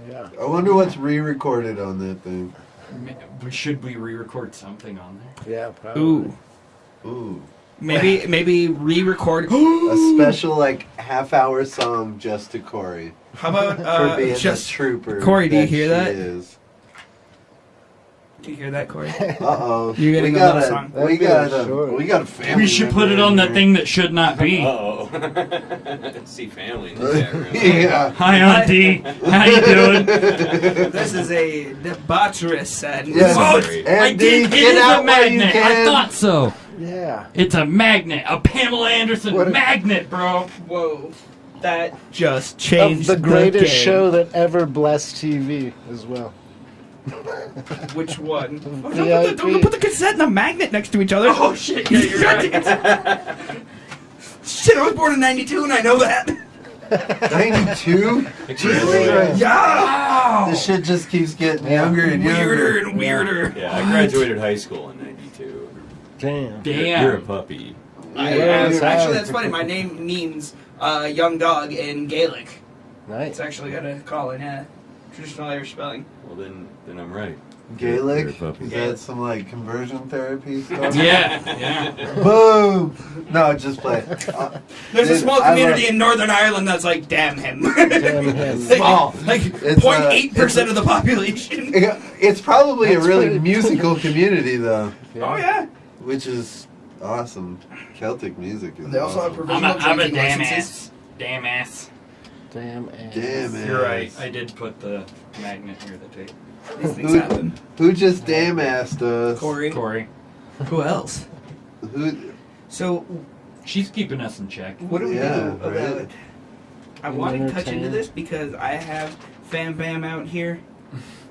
Yeah. I wonder what's re-recorded on that thing. Should we re-record something on there? Yeah, probably. Ooh. Ooh. Maybe re-record. A special, like, half-hour song just to Corey. How about For being just the trooper. Corey, do you hear she that? Is. Do you hear that, Corey? Uh-oh. You're getting we a love got song. we got a family We should put it member on in the here. thing that should not be. Uh-oh. See family in the chat room. Yeah. Hi, Auntie. How you doing? This is a debaucherous and Yes. Oh, Andy, I did. It get is out a while you magnet. I can. thought so. Yeah. It's a magnet. A Pamela Anderson What a- magnet, bro. Whoa. That just changed Of the greatest game. show that ever blessed TV as well. Which one? Oh, VIP. don't put the cassette and the magnet next to each other. Oh, shit. Yeah, you're right. Shit, I was born in '92 and I know that. 92? Yeah! This shit just keeps getting younger and Weirder younger. and weirder. Yeah, I graduated high school in 92. Damn. You're a puppy. Actually, that's funny. My name means young dog in Gaelic. Nice. It's actually got a Colin, yeah. Traditional Irish spelling. Well, then I'm right. Gaelic? You're a puppy. Is that some like conversion therapy stuff? Yeah. Boom! No, just play. There's a Dude, small I community love- in Northern Ireland that's like, damn him. Damn him. Small. Like It's, 0.8% of the population. It's probably That's a really pretty- musical community though, Oh, yeah. which is awesome. Celtic music is They also have awesome. provisional I'm a drinking damn licenses. ass. Damn ass. Damn ass. Damn ass. You're right. I did put the magnet near the tape. These things happen. Who just damn assed us? Corey. Corey. Who else? Who? So, She's keeping us in check. what do we Yeah, do about right. it? I want to touch into Entertain. this because I have Fam Bam out here,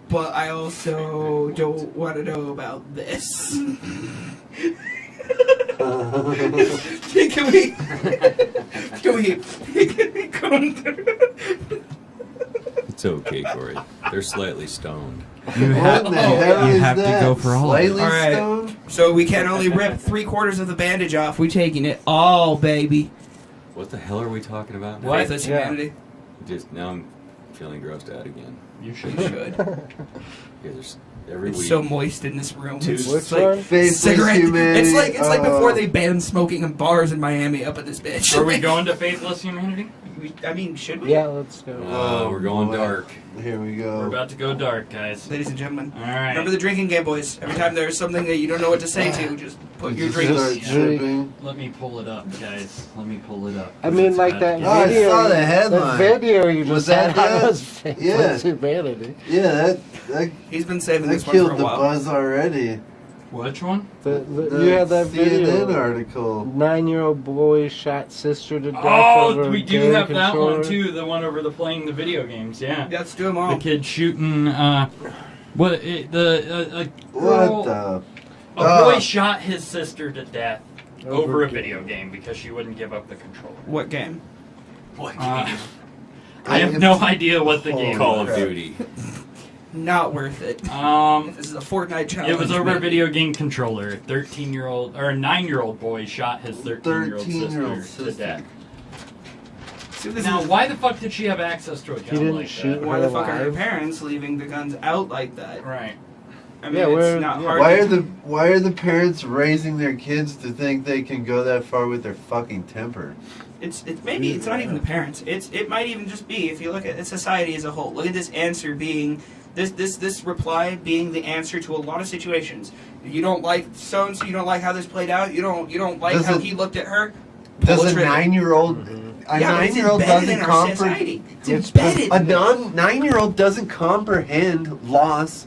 but I also don't want to know about this. Can we come through? It's okay, Corey. They're slightly stoned. You What in the hell you is have to that? go for all of it. Slightly All right. stoned? So we can only rip 3/4 of the bandage off. We taking it all, baby. What the hell are we talking about? now? Faithless humanity. Just now I'm feeling grossed out again. You should. You should. Yeah, there's every It's week. so moist in this room. Two- It's Which like one? Faithless cigarette. humanity. It's like before they banned smoking in bars in Miami up at this bitch. Are we going to Faithless Humanity? I mean, should we? Yeah, let's go. We're going boy. dark. Here we go. We're about to go dark, guys. Ladies and gentlemen, All right. remember the drinking game, boys. Every time there's something that you don't know what to say to, just put your Just drink. start tripping. Let me pull it up, guys. Let me pull it up. I mean, like that Oh, I video. saw the headline. The video you Was just that had that? on was Faithless Yeah. Humanity. Yeah, that He's been saving that this one for killed a the while. buzz already. Which one? You had that CNN video. article. 9-year-old boy shot sister to death Oh, over we do game have that one controller. too. The one over the playing the video games. Yeah. Let's do them The all. kid shooting. A What girl. the? A boy shot his sister to death over a game. video game because she wouldn't give up the controller. What game? I have no idea what the game Call was. of Duty. Not worth it. This is a Fortnite challenge. It was over a maybe. video game controller. 13-year-old or a 9-year-old boy shot his 13-year-old sister to death. See, this Now, is why the fuck did she have access to a gun didn't like shoot that? why the fuck are her alive. parents leaving the guns out like that? Right. I mean, Yeah, it's not hard. Why are the parents raising their kids to think they can go that far with their fucking temper? It's maybe it's not even the parents. It might even just be if you look at society as a whole. Look at this answer being this reply being the answer to a lot of situations. You don't like so and so. You don't like how this played out. You don't like Does how it- he looked at her. Does Pull a the trigger. 9-year-old a Yeah, but it's 9-year-old embedded doesn't in our comprehend society. It's embedded. a 9-year-old doesn't comprehend loss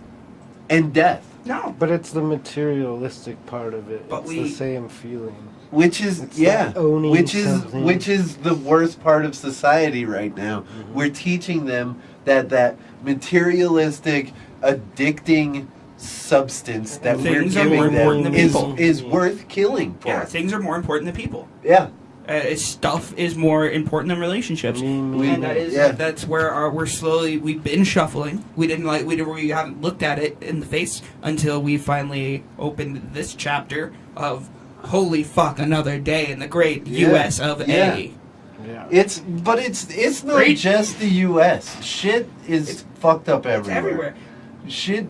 and death, No. But it's the materialistic part of it. But It's we- the same feeling. which is It's yeah, like owning which is something. which is the worst part of society right now. We're teaching them that materialistic, addicting substance that Things we're are more giving important them than people. is worth killing for. Yeah, things are more important than people. Yeah. Stuff is more important than relationships, Me, and that is yeah. that's where we've been shuffling. We haven't looked at it in the face until we finally opened this chapter of holy fuck, another day in the great Yeah. U.S. of Yeah. A. Yeah. It's not Great. just the U.S. Shit is fucked up It's everywhere. everywhere. Shit,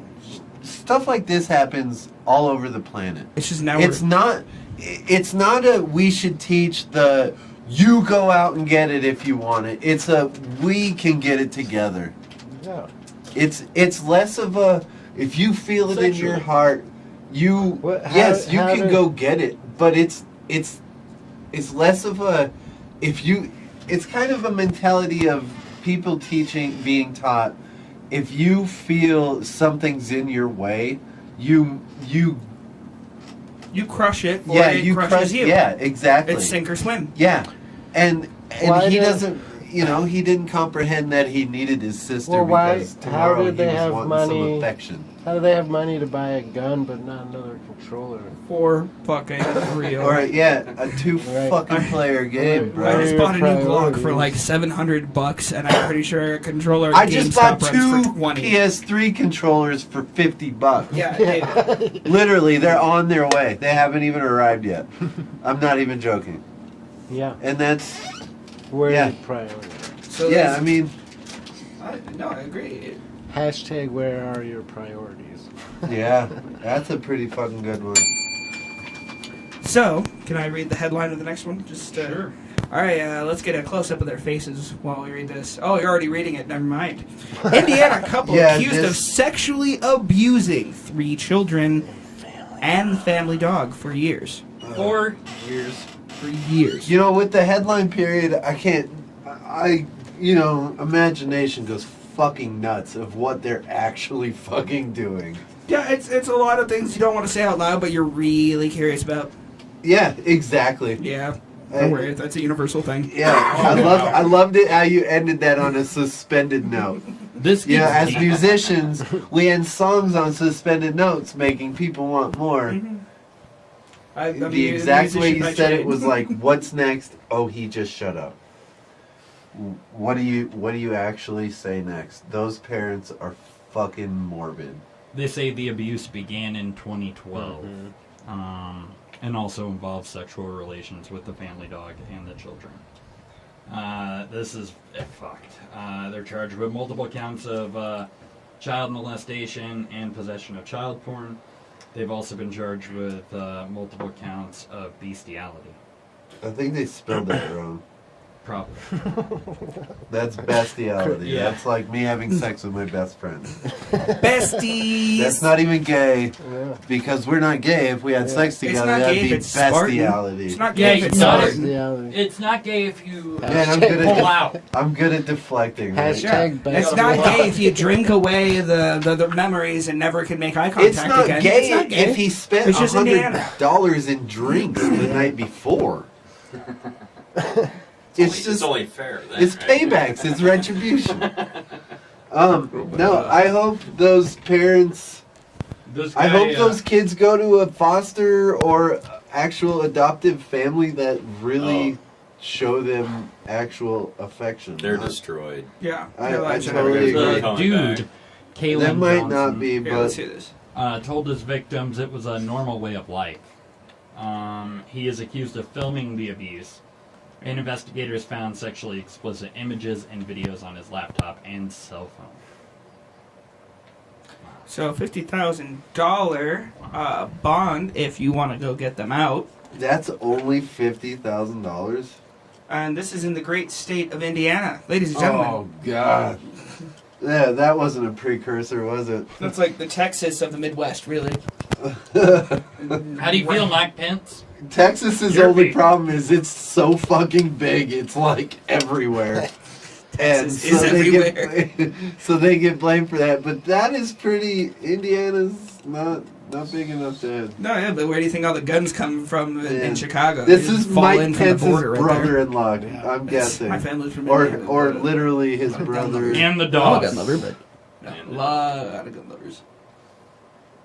stuff like this happens all over the planet. It's just now It's not a we should teach the you go out and get it if you want it. It's a we can get it together. Yeah. It's less of a if you feel it in your heart, you how can did- go get it. But it's less of a it's kind of a mentality of people being taught if you feel something's in your way, you crush it, or yeah, it you crushes crush you. yeah, exactly. It's sink or swim. Yeah. And Why he do- doesn't you know, he didn't comprehend that he needed his sister Well, why? because How tomorrow did they he was have wanting some money? affection. How do they have money to buy a gun but not another controller? For fucking real. All right, yeah, a two Right. fucking player game, I bro. just bought a new Glock for Priorities. like $700, and I'm pretty sure a controller. I just bought GameStop runs two for 20. PS3 controllers for $50. Yeah, dude. Literally, they're on their way. They haven't even arrived yet. I'm not even joking. Yeah. And that's, Where Yeah. are your priorities? So yeah, there's- I mean, no, I agree. Hashtag where are your priorities? yeah, that's a pretty fucking good one. So, can I read the headline of the next one? Just Sure. All right, let's get a close-up of their faces while we read this. Oh, you're already reading it. Never mind. Indiana couple Yeah, accused of this- sexually abusing 3 children and family dog for years. 4 years. For years. You know, with the headline period, I can't, you know, imagination goes fucking nuts of what they're actually fucking doing. Yeah, it's a lot of things you don't want to say out loud, but you're really curious about. Yeah, exactly. Yeah. Don't worry, that's a universal thing. Yeah, I loved it how you ended that on a suspended note. This Yeah, gets as deep. musicians, we end songs on suspended notes, making people want more. I'm The a exact way musician you by said it trade. was like, "What's next?" Oh, he just shut up. What do you actually say next? Those parents are fucking morbid. They say the abuse began in 2012, and also involves sexual relations with the family dog and the children. This is fucked. They're charged with multiple counts of child molestation and possession of child porn. They've also been charged with multiple counts of bestiality. I think they spelled that wrong. Probably. That's bestiality. Yeah. That's like me having sex with my best friend. Besties! That's not even gay, because we're not gay. If we had sex together, not that'd gay if be it's Spartan. bestiality. It's not Yeah, gay if it's not Spartan. It's not gay if you Man, I'm good pull at out. I'm good at deflecting. Right? Hashtag It's best. not gay if you drink away the memories and never can make eye contact It's not again. gay It's not gay. if he spent It's just Indiana. $100 in drinks the night before. It's only fair. Then, It's right? paybacks. It's retribution. No, I hope those parents. This I guy, hope those kids go to a foster or actual adoptive family that really show them actual affection. They're destroyed. Yeah. I totally They're agree. coming dude, back. Caleb That might Johnson, not be, Here, let's but hear this. told his victims it was a normal way of life. He is accused of filming the abuse, and investigators found sexually explicit images and videos on his laptop and cell phone. So $50,000 bond if you want to go get them out. that's only $50,000. And this is in the great state of Indiana, ladies and gentlemen. Oh God. Yeah, that wasn't a precursor, was it? That's like the Texas of the Midwest, really. How do you feel, Mike Pence? Texas's Your only people. problem is it's so fucking big. It's like everywhere. And Texas is everywhere. So they get blamed for that. But that is pretty. Indiana's not big enough to. No, yeah, but where do you think all the guns come from in Yeah. Chicago? This They is just fall Mike in from the Pence's border right there. brother-in-law. I'm guessing. My family's from or Indiana. or literally his brother. And the I'm a dogs. gun lover, but a lot of gun lovers.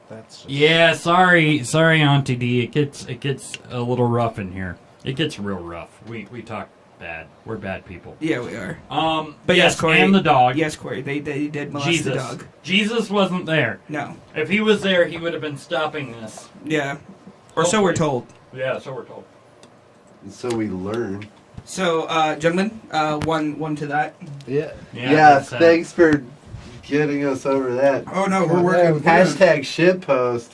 That's just, Yeah, sorry, Auntie D. It gets a little rough in here. It gets real rough. We talk bad. We're bad people. Yeah, we are. But yes, yes, Corey. and the dog. Yes, Corey. They did molest Jesus. the dog. Jesus wasn't there. No. If he was there, he would have been stopping this. Yeah. Or so we're told. Yeah, so we're told. So we learn. So, gentlemen, one to that. yeah. Yeah, that's sad. thanks for getting us over that. Oh no, we're working. Hashtag shitpost.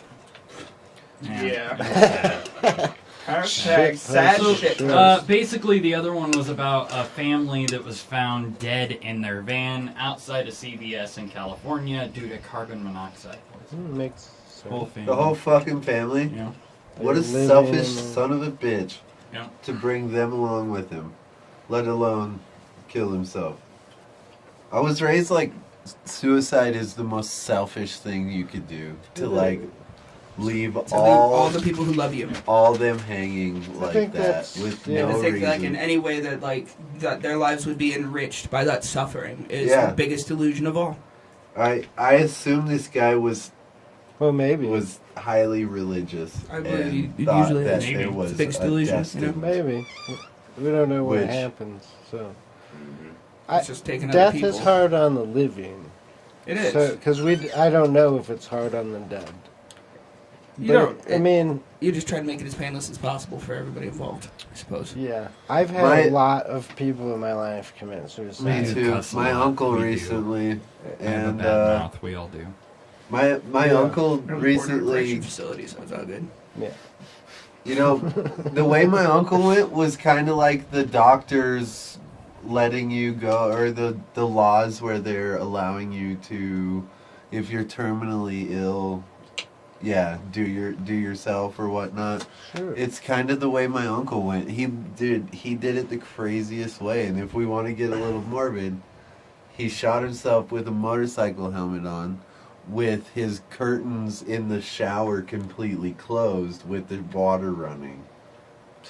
Yeah. that's sad. Hashtag sad So, shit. Basically, the other one was about a family that was found dead in their van outside of CVS in California due to carbon monoxide poisoning. Makes sense. Whole family. The whole fucking family. Yeah. What a Living selfish in a- son of a bitch Yeah. to bring them along with him, let alone kill himself. I was raised like suicide is the most selfish thing you could do. To like, leave To all the people who love you. all them hanging like think that that's- with yeah. no I think reason. like in any way that that their lives would be enriched by that suffering is Yeah. the biggest illusion of all. I assume this guy was maybe. highly religious. I believe and you thought usually that maybe. there It's was the biggest a illusion, destined- Maybe. We don't know what Which- happens, so. It's just taking other Death people. is hard on the living. It is. Because I don't know if it's hard on the dead. You But, don't. I mean, You just try to make it as painless as possible for everybody involved, I suppose. yeah. I've had My- a lot of people in my life commit suicide. Me too. cuss a My lot. uncle We do. recently, I have a and bad mouth. We all do. my Yeah. uncle I'm born in a recently. correction facility, so it's all good. Yeah. You know, the way my uncle went was kind of like the doctors letting you go, or the laws where they're allowing you to, if you're terminally ill, do yourself or whatnot. Sure. It's kind of the way my uncle went. He did it the craziest way, and if we want to get a little morbid, he shot himself with a motorcycle helmet on, with his curtains in the shower completely closed with the water running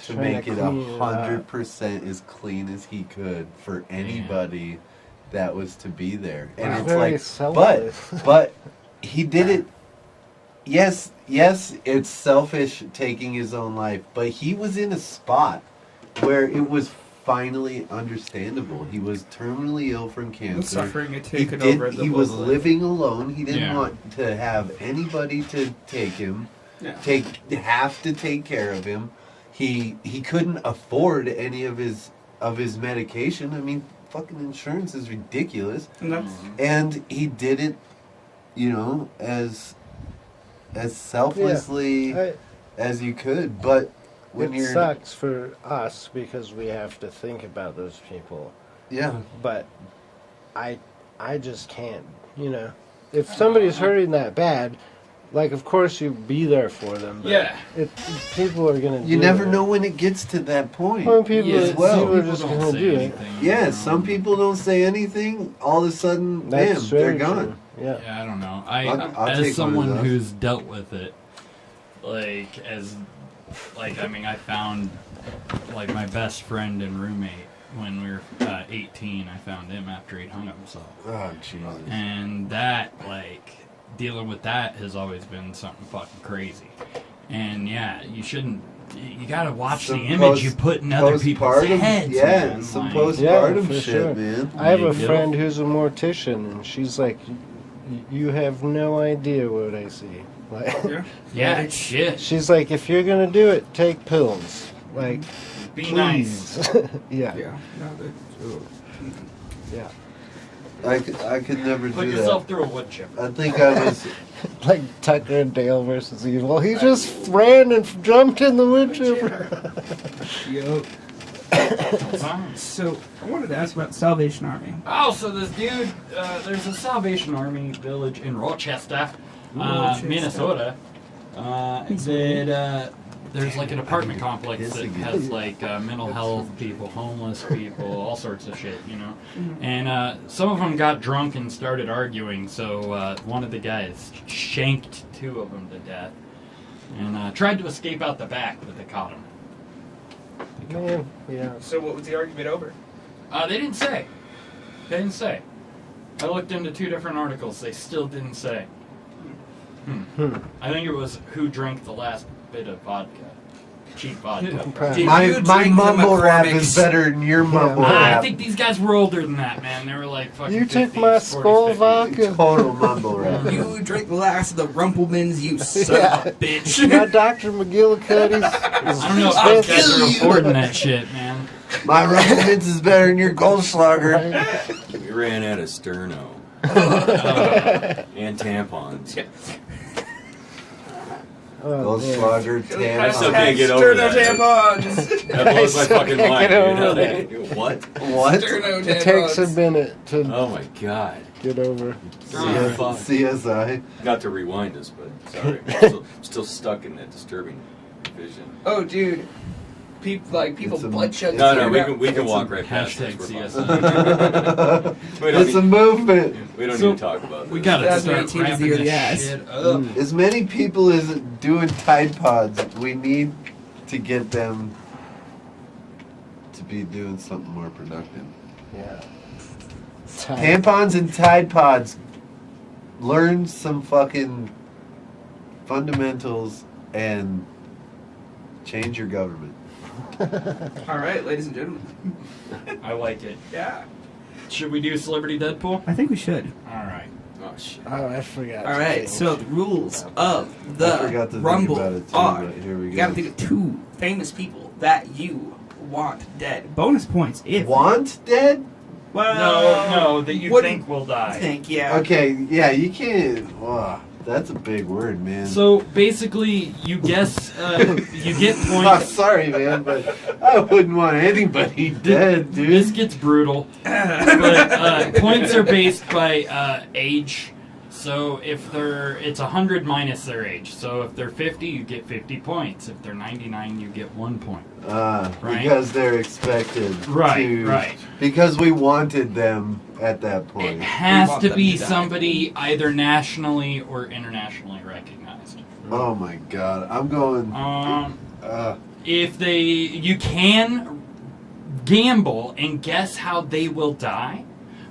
to Trying make to it clean it up. 100% as clean as he could for anybody that was to be there. And Wow. it's Very like, selfless. but he did it. Yes, it's selfish taking his own life, but he was in a spot where it was finally understandable. He was terminally ill from cancer. suffering had taken over the He was whole life. living alone. He didn't Yeah. want to have anybody to take him, Yeah. have to take care of him. He couldn't afford any of his medication. I mean, fucking insurance is ridiculous. And he did it, as selflessly as you could. But when It sucks for us because we have to think about those people. Yeah. But I just can't, If somebody's hurting that bad, of course you be there for them. But people are going to You never know when it gets to that point. Well, people as well. people are just going to do it. Yeah, some people don't say anything. All of a sudden, That's bam, they're very gone. true. Yeah. I don't know. I'll take one As of someone those. who's dealt with it, I found my best friend and roommate when we were 18. I found him after he'd hung himself. Oh, Jesus. And that, dealing with that has always been something fucking crazy. And yeah, you shouldn't. You gotta watch the image you put in other people's postpartum- heads. yeah, man. some Like- postpartum for shit, sure. man. I have a Like, friend who's a mortician, and she's like, "You have no idea what I see." Yeah, it's shit. She's like, "If you're gonna do it, take pills." Be please. nice. Yeah. Yeah. Yeah. I could never Put do yourself that. through a wood chip. I think I was. Like Tucker and Dale versus Evil. He just ran and jumped in the wood chipper. So I wanted to ask about the Salvation Army. Oh, so this dude, there's a Salvation Army village in Rochester, Minnesota. There's an apartment complex that has mental health people, homeless people, all sorts of shit, And some of them got drunk and started arguing, so one of the guys shanked two of them to death and tried to escape out the back, but they caught him. Man, yeah. So what was the argument over? They didn't say. I looked into 2 different articles. They still didn't say. I think it was who drank the last bit of vodka. Cheap vodka. My mumble rap is better than your mumble I rap. think these guys were older than that, man. They were fucking You took 50s, my 40s, skull 50s. vodka. Total mumble rap. You drink the last of the Rumplemans, you son of a bitch. My Dr. McGillicuddy's. I don't know if those guys are affording that shit, man. My Rumplemans is better than your Goldschlager. We ran out of Sterno. And tampons. Goldschlager, I still can't get over that. tampons. That blows my fucking can't mind. get over What? What? It takes a minute to Oh my god. get over. CSI. Not to rewind us, but sorry. I'm still stuck in that disturbing vision. Oh, dude. People It's a- bloodshed. No, we can walk right past Hashtag this. We're CSI. fine. We don't It's a need- movement. We don't So, need to talk about this. We gotta That's start 18 is wrapping the this ass. shit up. As many people as doing Tide Pods, we need to get them to be doing something more productive. Yeah. Tampons and Tide Pods. Learn some fucking fundamentals and change your government. All right, ladies and gentlemen. I like it. Yeah. Should we do Celebrity Deadpool? I think we should. All right. Oh shit. Oh, I forgot. All right. So the rules of I forgot to the think Rumble about it too, are: but here we you go. got to think of 2 famous people that you want dead. Bonus points if Want dead? Well, No, that you wouldn't think will die. think yeah. Okay, yeah, you can't. Wow, that's a big word, man. So basically, you guess, you get Oh, points. sorry, man, but I wouldn't want anybody dead, dude. This gets brutal. But points are based by age. So if it's 100 minus their age. So if they're 50, you get 50 points. If they're 99, you get 1 point. Right? Because they're expected to... Right. Because we wanted them at that It point. has want to them be to die. somebody either nationally or internationally recognized. Oh my god, I'm going... If you can gamble and guess how they will die,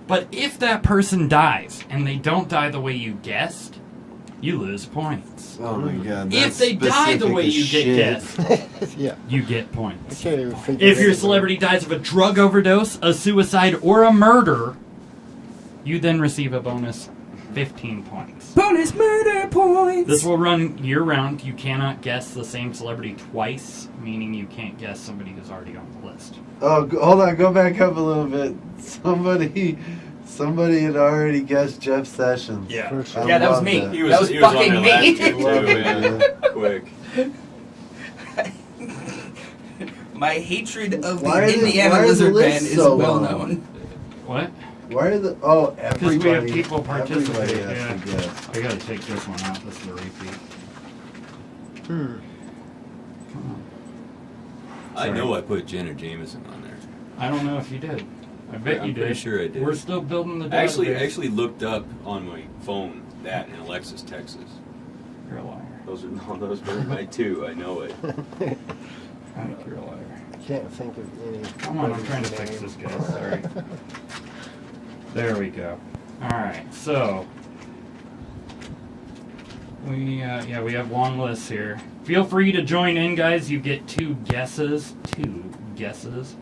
but if that person dies and they don't die the way you guessed, you lose points. Oh my god, If that's they die the specific way as you shit. guessed, Yeah. you get I points. can't even think If of your it. celebrity dies of a drug overdose, a suicide, or a murder, you then receive a bonus 15 points. Bonus murder points. This will run year-round. You cannot guess the same celebrity twice, meaning you can't guess somebody who's already on the list. Oh, hold on, go back up a little bit. Somebody had already guessed Jeff Sessions. Yeah. For sure. I Yeah, that was love me. that. He was, That was he was on fucking there me. last year, too, Love it, yeah. My Quick. hatred of Why the are the- Indiana why are the Lizard lists Man is so well long? known. What? Why are the... Because everybody... we have people Everybody participating. has Yeah. to guess. I gotta take this one out. This is a repeat. I know I put Jenna Jameson on there. I don't know if you did. I bet I'm you pretty did. sure I did. We're still building the I database. actually looked up on my phone that in Alexis, Texas. You're a liar. Those were my 2. I know it. I think you're a liar. Can't think of any. Come on, I'm trying to fix this, guys. Sorry. There we go. All right, so we have long lists here. Feel free to join in, guys. You get 2 guesses. 2 guesses.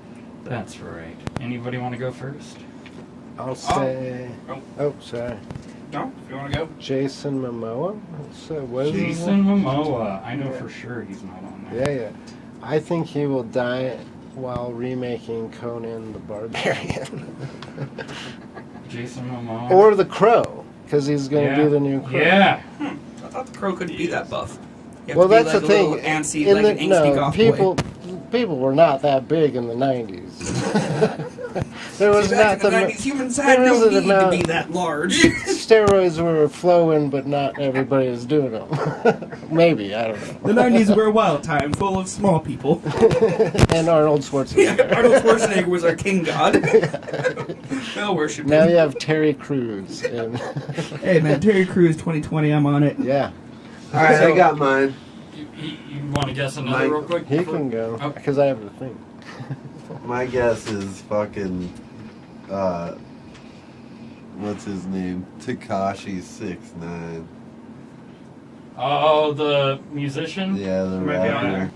That's right. Anybody want to go first? I'll say. Oh, sorry. No, if you want to go. Jason Momoa. So what is his Jason name? Momoa. I know for sure he's not on there. Yeah. I think he will die while remaking Conan the Barbarian. Jason Momoa. Or The Crow, because he's going to Yeah. do the new Crow. Yeah. I thought the Crow couldn't be that buff. You have Well, to be that's like the a thing. little antsy, In like the- an angsty goth boy. people were not that big in the 90s. There was See, not back in the 90s, humans had there no wasn't need to amount- be that large. Steroids were flowing, but not everybody was doing them. Maybe, I don't know. The 90s were a wild time, full of small people. And Arnold Schwarzenegger. Arnold Schwarzenegger was our king god. Well, worship Now him. you have Terry Crews. And Hey man, Terry Crews 2020, I'm on it. yeah, All right, So- I got mine. You want to guess another Mike, real quick? he can go, Oh. because I have the thing. My guess is fucking... what's his name? Tekashi 6ix9ine. Oh, the musician? Yeah, the Might be on rapper.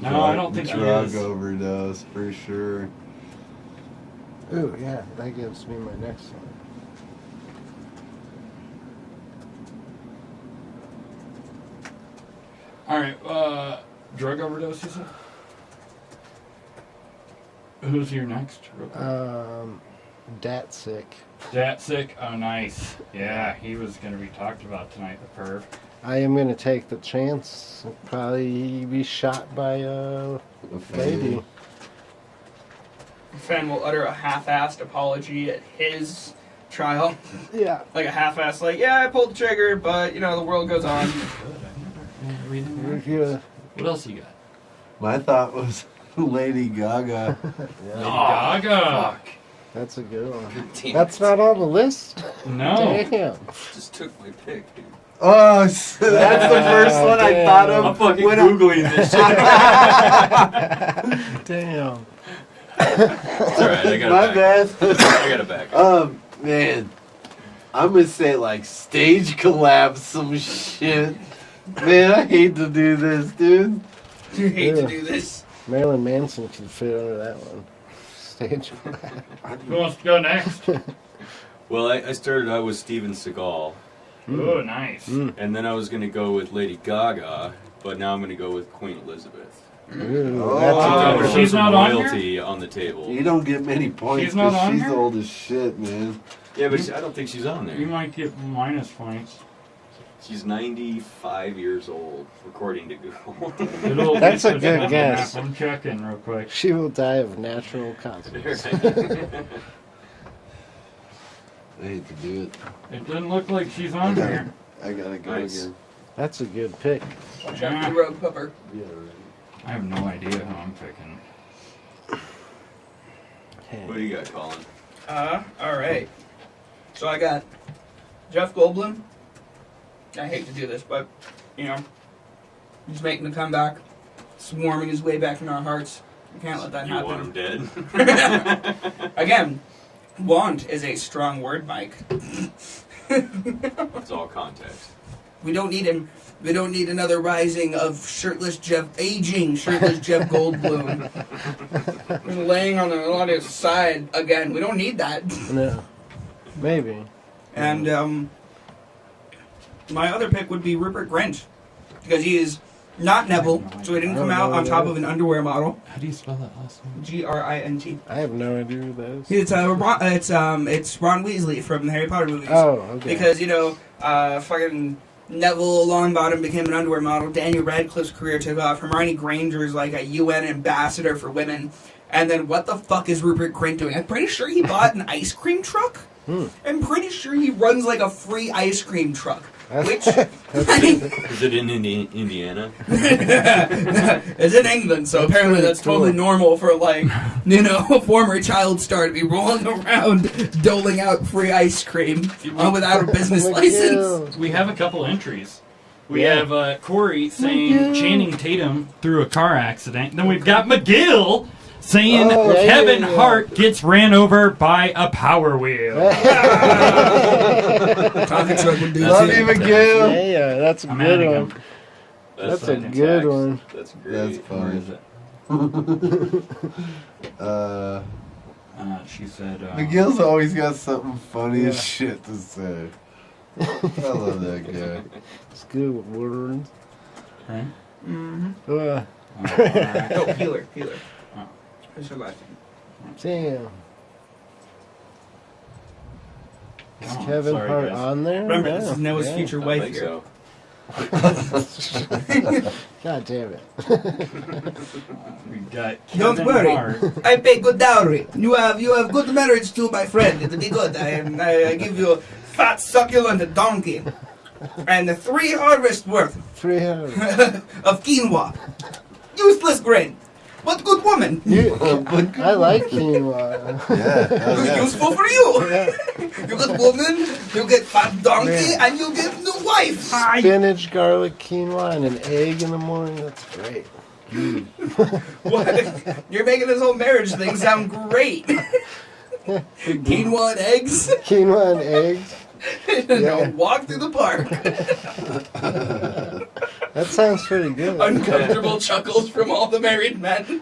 there. No, I don't think he Drug is. overdose, for sure. Ooh, yeah, that gives me my next one. All right, drug overdose, you said? Who's your next? Datsick. Datsick? Oh, nice. Yeah, he was going to be talked about tonight, the perv. I am going to take the chance. Probably be shot by a lady. Fan will utter a half-assed apology at his trial. Yeah. Like a half-assed, like, yeah, I pulled the trigger, but, you know, the world goes on. What else you got? My thought was Lady Gaga. Gaga. That's a good one. Damn That's it. not on the list? No. Damn. Just took my pick, dude. Oh, so that's the first one I thought of. I'm fucking when Googling this shit. Damn. It's alright, I got My it back. bad. I got it back. Man. I'm gonna say like stage collapse some shit. Man, I hate to do this, dude. You hate Yeah. to do this. Marilyn Manson could fit under that one. Stage. Who wants to go next? Well, I started out with Steven Seagal, Oh, nice. and then I was going to go with Lady Gaga, but now I'm going to go with Queen Elizabeth. Ooh, Oh. that's a good There's one. She's some not on royalty on the table. You don't get many points She's not because on she's here? old as shit, man. Yeah, but I don't think she's on You there. might get minus points. She's 95 years old, according to Google. Good old That's a Lisa good Jones. guess. I'm checking real quick. She will die of natural causes. I hate to do it. It doesn't look like she's on here. I gotta go Nice. again. That's a good pick. Watch out for the road pupper. Yeah, I have no idea who I'm picking. What do you got, Colin? Alright. So I got Jeff Goldblum. I hate to do this, but, you know, he's making a comeback. Swarming his way back in our hearts. We can't let that You happen. want him dead? Again, want is a strong word, Mike. It's all context. We don't need him. We don't need another rising of aging shirtless Jeff Goldblum. Laying on his side again. We don't need that. No. Maybe. And my other pick would be Rupert Grint. Because he is not Neville, so he didn't come out on top of an underwear model. How do you spell that last name? Grint. I have no idea who that is. It's Ron Weasley from the Harry Potter movies. Oh, okay. Because, you know, fucking Neville Longbottom became an underwear model. Daniel Radcliffe's career took off. Hermione Granger's like a UN ambassador for women. And then what the fuck is Rupert Grint doing? I'm pretty sure he bought an ice cream truck. I'm pretty sure he runs like a free ice cream truck. Which, Is it in Indiana? it's in England, so apparently that's totally normal for, like, you know, a former child star to be rolling around doling out free ice cream without a business license. We have a couple entries. We have Corey saying Channing Tatum through a car accident. Then we've got McGill saying Kevin Hart gets ran over by a Power Wheel. Coffee truck would do Love that. you, McGill. Yeah, that's a I'm good adding one. him. That's a good one. That's great. That's Where fun. is it? She said... McGill's always got something funny as shit to say. I love that guy. It's good with words. Right? Oh, healer. Oh. Who's her last name? Damn. Is Come on, Kevin sorry, Hart guys. on there? Remember, No. this is Noah's Yeah. future I wife think here. so. God damn it. We got Don't Kevin worry. Hart. I pay good dowry. You have good marriage too, my friend. It'll be good. I give you a fat succulent donkey. And 3 harvests worth 300. of quinoa. Useless grain. But good woman. I like quinoa. Yeah. Useful for you. You get woman, you get fat donkey, and you get new wife. Spinach, garlic, quinoa, and an egg in the morning. That's great. What? You're making this whole marriage thing sound great. Quinoa and eggs. Quinoa and eggs. No, walk through the park. That sounds pretty good. Uncomfortable chuckles from all the married men.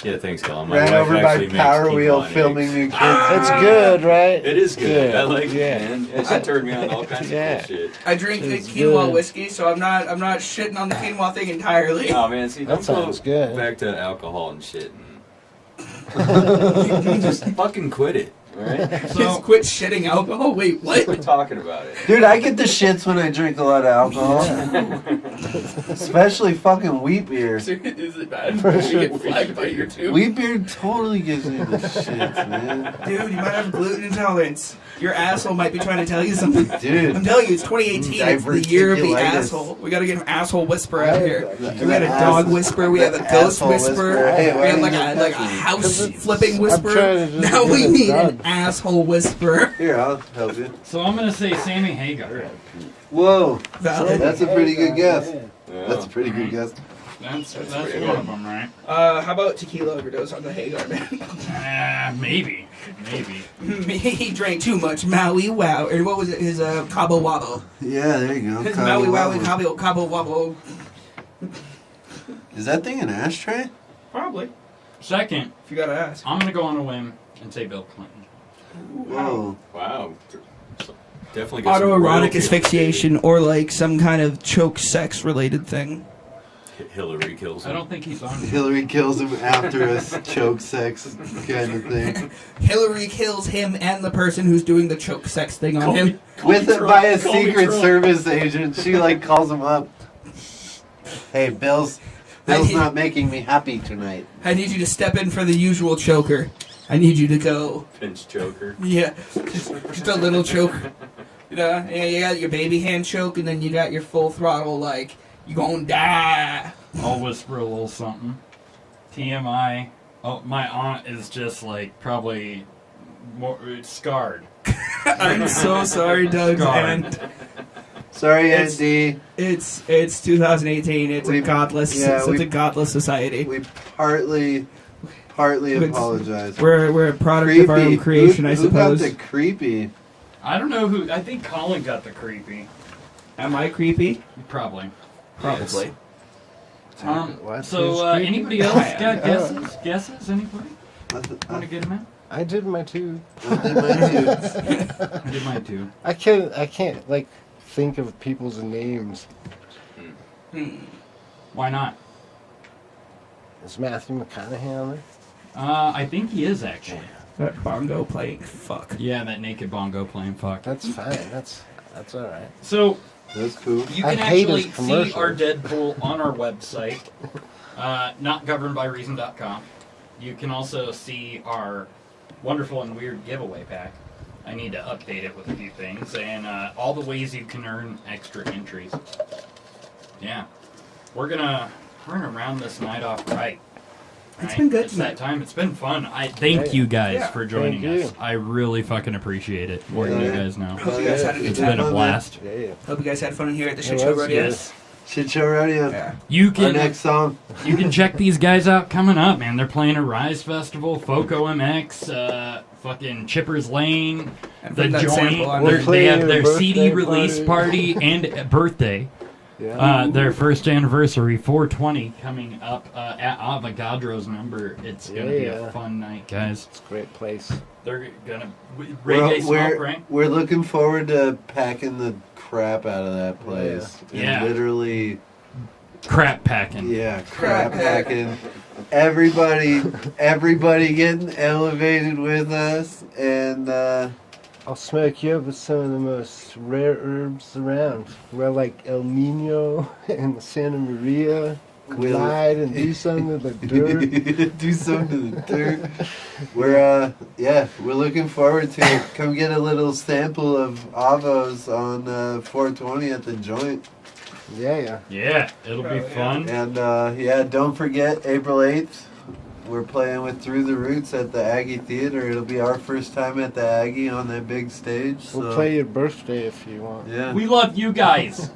Yeah, thanks, Colin. My Ran wife over by actually makes Power Wheel quinoa and filming eggs. new kids. It's good, right? It is good. Yeah. I like Yeah. it, man. It should turn me on all kinds of cool shit. I drink It's quinoa good. whiskey, so I'm not shitting on the quinoa thing entirely. Oh man, see, That don't sounds go good. back to alcohol and shit. And just fucking quit it. Right? Just quit shitting alcohol. Wait, what? Quit talking about it. Dude, I get the shits when I drink a lot of alcohol. Especially fucking wheat beer. Is it bad? Did you get flagged by your tube? Wheat beer totally gives me the shits, man. Dude, you might have gluten intolerance. Your asshole might be trying to tell you something. Dude. I'm telling you, it's 2018. It's the year of the Diverticulitis. asshole. We gotta get an asshole whisperer out here. We got a dog whisperer. We have a ghost Asshole whisperer. Hey, We why have don't you like a touch me? house flipping I'm whisperer. trying to just Now get we it need an done. asshole whisperer. Here, I'll help you. So I'm gonna say Sammy Hagar. Whoa. Valid. That's a pretty good guess. Yeah. That's a pretty good guess. That's pretty one good. of them, right? How about tequila overdose on the Hagar man? Maybe. He drank too much Maui Wow. Or what was it? His Cabo Wabo. Yeah, there you go. His Cabo Maui Wow and Wabo. Cabo Wabo. Is that thing an ashtray? Probably. Second, If you gotta ask. I'm gonna go on a whim and say Bill Clinton. Whoa. Wow. Definitely get some Autoerotic royalty. asphyxiation or like some kind of choke sex related thing. Hillary kills him. I don't think he's on. Hillary kills him after a choke sex kind of thing. Hillary kills him and the person who's doing the choke sex thing on Call him. me- call me With it Trump. by a Call me Secret Trump. Service agent. She like calls him up. Hey, Bill's I- not making me happy tonight. I need you to step in for the usual choker. I need you to go. Pinch choker. Yeah, just a little choke. You know, yeah, you got your baby hand choke, and then you got your full throttle, like, you gonna die. I'll whisper a little something. TMI. Oh, my aunt is just like probably more scarred. I'm so sorry, Doug. Scarred. And Sorry, It's- Andy. it's 2018. It's a godless. It's a godless society. We partly It's- apologize. We're a product of our own creation, I Who got suppose. the creepy? I don't know who. I think Colin got the creepy. Am I creepy? Probably. Probably. What? So Who's creepy? anybody else I got am. guesses? Guesses? Anybody? I Want to get him in? I did my two. did mine too. I did mine too. I can't like think of people's names. Why not? Is Matthew McConaughey on there? I think he is actually. That bongo playing fuck. Yeah, that naked bongo playing fuck. That's fine. That's all right. So That's cool. you I can hate actually his see commercials. our Deadpool on our website, notgovernedbyreason.com. You can also see our wonderful and weird giveaway pack. I need to update it with a few things, and all the ways you can earn extra entries. Yeah, we're gonna round this night off right. It's been good It's that tonight. time. It's been fun. I thank you guys Yeah. for joining Thank us. you. I really fucking appreciate it. Letting you guys know. Hope you guys had a good It's been a time. blast. Yeah. Hope you guys had fun here at the It Shit Show was Rodeo. Yes. Shit Show Rodeo. Yeah. You Our can next song. you can check these guys out coming up, man. They're playing a Rise Festival, Foco MX, fucking Chippers Lane, And the put that Joint. sample on They there. have their Birthday CD release party. party and birthday. Yeah. Their first anniversary, 420, coming up at Avogadro's number. It's gonna be Yeah. a fun night, guys. It's a great place. They're gonna Reggae Smoke, right? We're looking forward to packing the crap out of that place. Yeah. And literally, Crap packing. yeah, crap packing. Everybody getting elevated with us, and I'll smoke you up with some of the most rare herbs around. We're like El Nino and Santa Maria. We'll- Glide and do something with the dirt. do something to the dirt. We're we're looking forward to it. Come get a little sample of Avos on 420 at the Joint. Yeah. Yeah, it'll be fun. And don't forget April 8th. We're playing with Through the Roots at the Aggie Theater. It'll be our first time at the Aggie on that big stage. We'll so, play your birthday if you want. Yeah. We love you guys.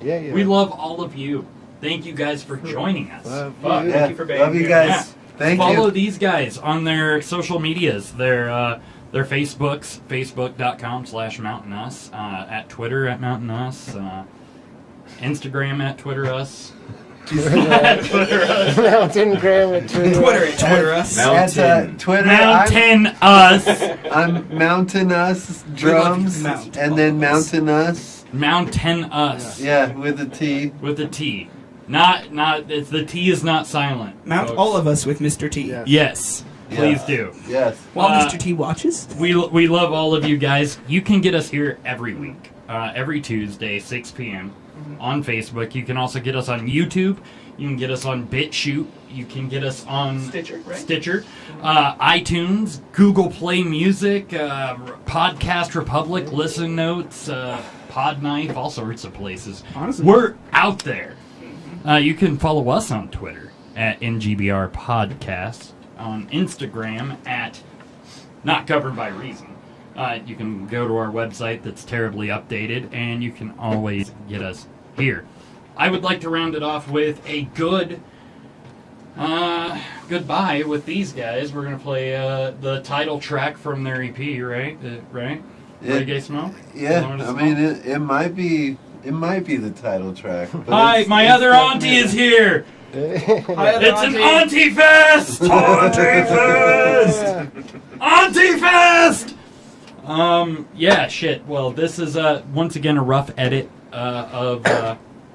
Yeah. We love all of you. Thank you guys for joining us. Love Fuck. you. Thank you for being Love you here. guys. Yeah. Thank Follow you. these guys on their social medias. Their Facebooks, facebook.com/MountainUs, at Twitter at MountainUs, Instagram at TwitterUs. Mountain Graham at Twitter. Twitter us. At Twitter, MountainUs. I'm MountainUs drums, Mount and then all of us. MountainUs. MountainUs. Yeah, with a T. With a T. Not, it's the T is not silent. Mount folks. all of us with Mr. T. Yeah. Yes. Please do. Yes. While Mr. T watches. We love all of you guys. You can get us here every week, every Tuesday, 6 p.m. on Facebook. You can also get us on YouTube. You can get us on BitChute. You can get us on Stitcher, right? iTunes, Google Play Music, Podcast Republic, Listen Notes, Podknife, all sorts of places. Honestly. We're out there. You can follow us on Twitter at NGBR Podcast, on Instagram at Not Covered by Reason. You can go to our website that's terribly updated, and you can always get us here. I would like to round it off with a good goodbye with these guys. We're going to play the title track from their EP, right? Right? Reggae Smoke? Yeah, I mean, it might be the title track. But Hi, my other auntie is here! It's an Auntie Fest! Auntie Fest! Auntie Fest! Yeah, shit. Well, this is once again a rough edit of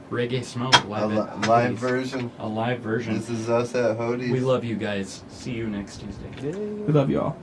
Reggae Smoke. Live version. A live version. This is us at Hodi's. We love you guys. See you next Tuesday. We love you all.